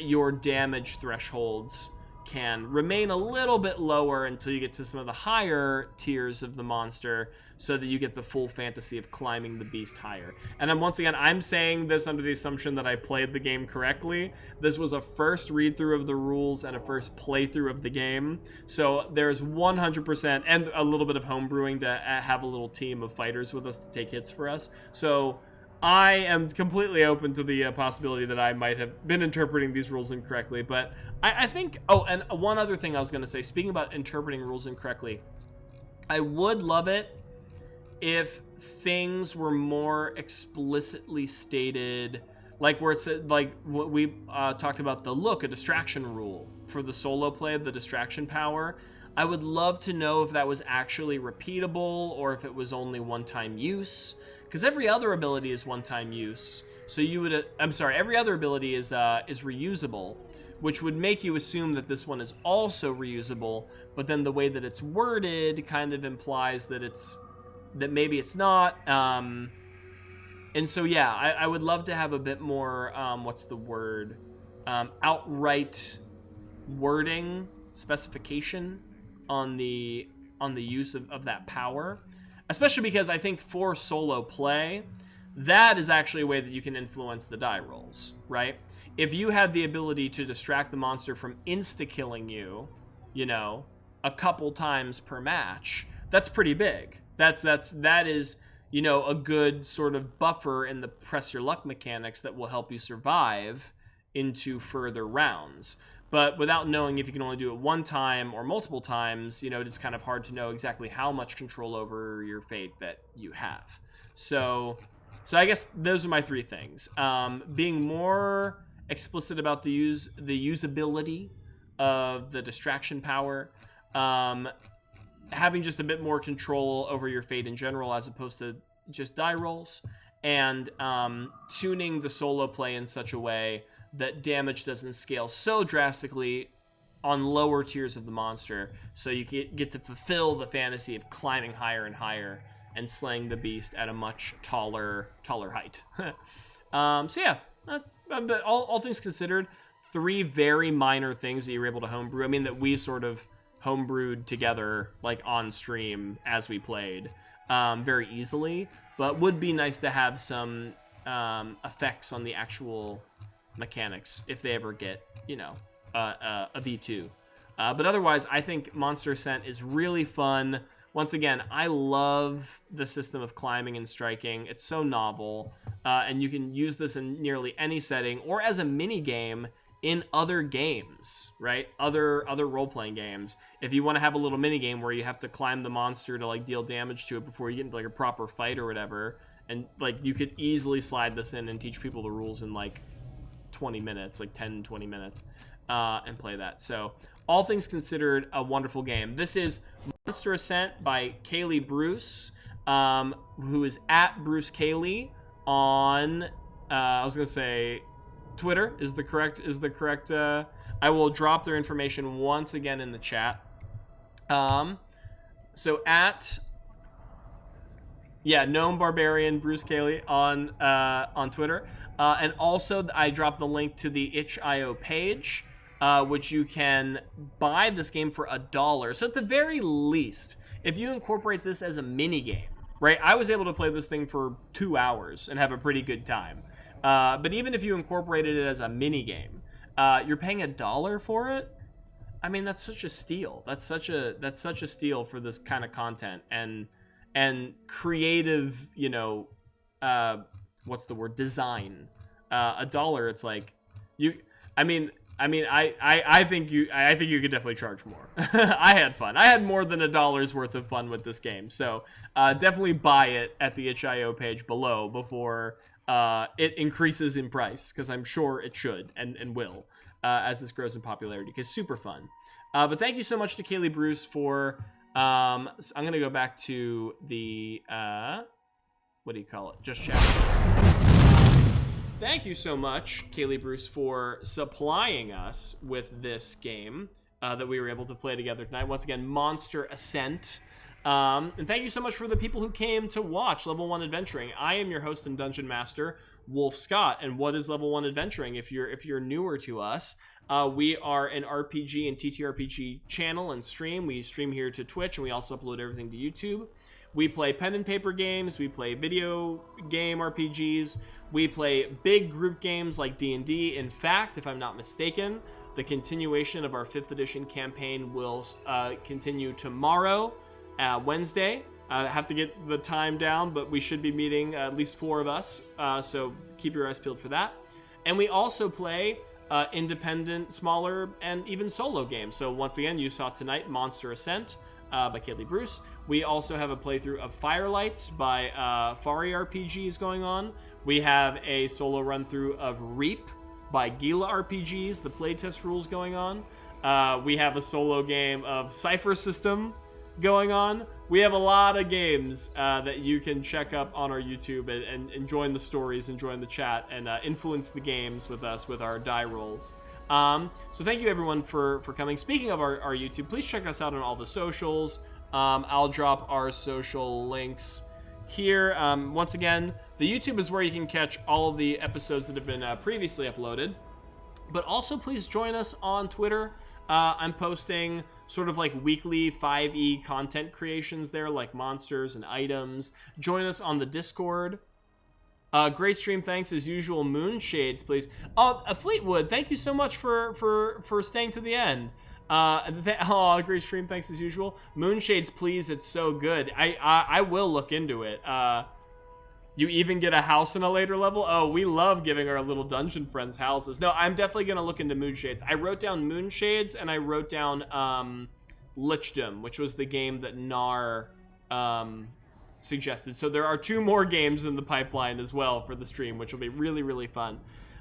Speaker 1: your damage thresholds can remain a little bit lower until you get to some of the higher tiers of the monster, so that you get the full fantasy of climbing the beast higher. And I'm saying this under the assumption that I played the game correctly. This was a first read-through of the rules and a first playthrough of the game. So there's 100% and a little bit of homebrewing to have a little team of fighters with us to take hits for us. So I am completely open to the possibility that I might have been interpreting these rules incorrectly. But I think... Oh, and one other thing I was going to say, speaking about interpreting rules incorrectly, I would love it if things were more explicitly stated, like where it said, like what we talked about, a distraction rule for the solo play, the distraction power. I would love to know if that was actually repeatable or if it was only one-time use, because every other ability is one-time use. So you would, every other ability is reusable, which would make you assume that this one is also reusable. But then the way that it's worded kind of implies that maybe it's not. And so, yeah, I would love to have a bit more, what's the word? Outright wording, specification on the use of that power. Especially because I think for solo play, that is actually a way that you can influence the die rolls, right? If you had the ability to distract the monster from insta-killing you, you know, a couple times per match, that's pretty big. That is, you know, a good sort of buffer in the press your luck mechanics that will help you survive into further rounds. But without knowing if you can only do it one time or multiple times, you know, it's kind of hard to know exactly how much control over your fate that you have. So I guess those are my three things. Being more explicit about the usability of the distraction power, having just a bit more control over your fate in general as opposed to just die rolls, and tuning the solo play in such a way that damage doesn't scale so drastically on lower tiers of the monster, so you get to fulfill the fantasy of climbing higher and higher and slaying the beast at a much taller height. So yeah, but all things considered, three very minor things that you were able to homebrew. I mean, that we sort of homebrewed together, like on stream as we played, very easily, but would be nice to have some effects on the actual mechanics if they ever get, you know, a V2. But otherwise, I think Monster Ascent is really fun. Once again, I love the system of climbing and striking. It's so novel, and you can use this in nearly any setting or as a mini game in other games, right? Other role-playing games. If you want to have a little mini game where you have to climb the monster to like deal damage to it before you get into like a proper fight or whatever, and like you could easily slide this in and teach people the rules in like 20 minutes, like 10-20 minutes, and play that. So all things considered, a wonderful game. This is Monster Ascent by Kaylee Bruce, who is at Bruce Kaylee on I was gonna say Twitter is the correct I will drop their information once again in the chat. So at Gnome Barbarian Bruce Kaylee on Twitter. And also, I dropped the link to the itch.io page, which you can buy this game for $1. So at the very least, if you incorporate this as a mini game, right? I was able to play this thing for 2 hours and have a pretty good time. But even if you incorporated it as a mini game, you're paying $1 for it. I mean, that's such a steal. That's such a steal for this kind of content and creative, you know, what's the word? Design. $1, it's like I think you could definitely charge more. I had fun. I had more than $1 worth of fun with this game. So definitely buy it at the itch.io page below before it increases in price, because I'm sure it should and will as this grows in popularity, because super fun. But thank you so much to Kaylee Bruce for I'm gonna go back to the what do you call it? Just chat. Thank you so much, Kaylee Bruce, for supplying us with this game that we were able to play together tonight. Once again, Monster Ascent. And thank you so much for the people who came to watch Level 1 Adventuring. I am your host and Dungeon Master, Wolfe Scott. And what is Level 1 Adventuring? If you're newer to us, we are an RPG and TTRPG channel and stream. We stream here to Twitch, and we also upload everything to YouTube. We play pen and paper games. We play video game RPGs. We play big group games like D&D. In fact, if I'm not mistaken, the continuation of our 5th edition campaign will continue tomorrow, Wednesday. I have to get the time down, but we should be meeting at least 4 of us, so keep your eyes peeled for that. And we also play independent, smaller, and even solo games. So once again, you saw tonight Monster Ascent by Kaylee Bruce. We also have a playthrough of Firelights by Fari RPGs going on. We have a solo run-through of Reap by Gila RPGs, the playtest rules going on. We have a solo game of Cypher System going on. We have a lot of games that you can check up on our YouTube and join the stories and join the chat and influence the games with us with our die rolls. So thank you everyone for coming. Speaking of our YouTube, please check us out on all the socials. I'll drop our social links here. Once again, the YouTube is where you can catch all of the episodes that have been previously uploaded. But also, please join us on Twitter. I'm posting sort of like weekly 5e content creations there, like monsters and items. Join us on the Discord. Great stream, thanks as usual. Moonshades, please. Fleetwood, thank you so much for staying to the end. Great stream, thanks as usual. Moonshades, please, it's so good. I will look into it. You even get a house in a later level? Oh, we love giving our little dungeon friends houses. No, I'm definitely going to look into Moonshades. I wrote down Moonshades, and I wrote down Lichdom, which was the game that Nar suggested. So there are 2 more games in the pipeline as well for the stream, which will be really, really fun.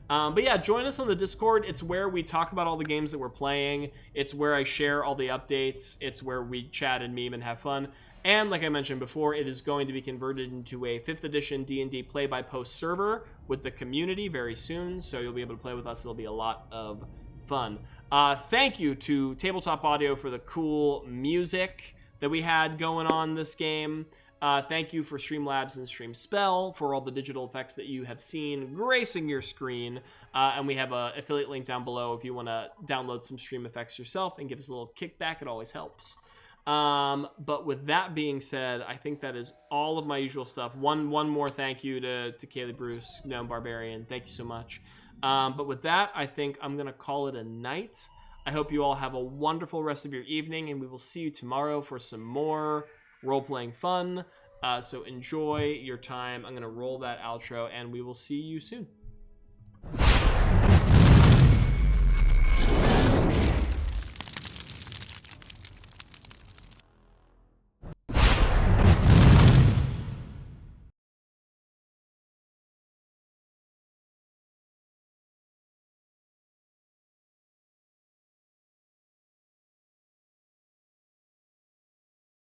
Speaker 1: But yeah, join us on the Discord. It's where we talk about all the games that we're playing. It's where I share all the updates. It's where we chat and meme and have fun. And like I mentioned before, it is going to be converted into a 5th edition D&D play-by-post server with the community very soon, so you'll be able to play with us. It'll be a lot of fun. Thank you to Tabletop Audio for the cool music that we had going on this game. Thank you for StreamLabs and StreamSpell for all the digital effects that you have seen gracing your screen. And we have an affiliate link down below if you want to download some stream effects yourself and give us a little kickback. It always helps. But with that being said, I think that is all of my usual stuff. One more thank you to Kaylee Bruce, Gnome Barbarian. Thank you so much. But with that, I think I'm going to call it a night. I hope you all have a wonderful rest of your evening, and we will see you tomorrow for some more role-playing fun. So enjoy your time. I'm going to roll that outro, and we will see you soon.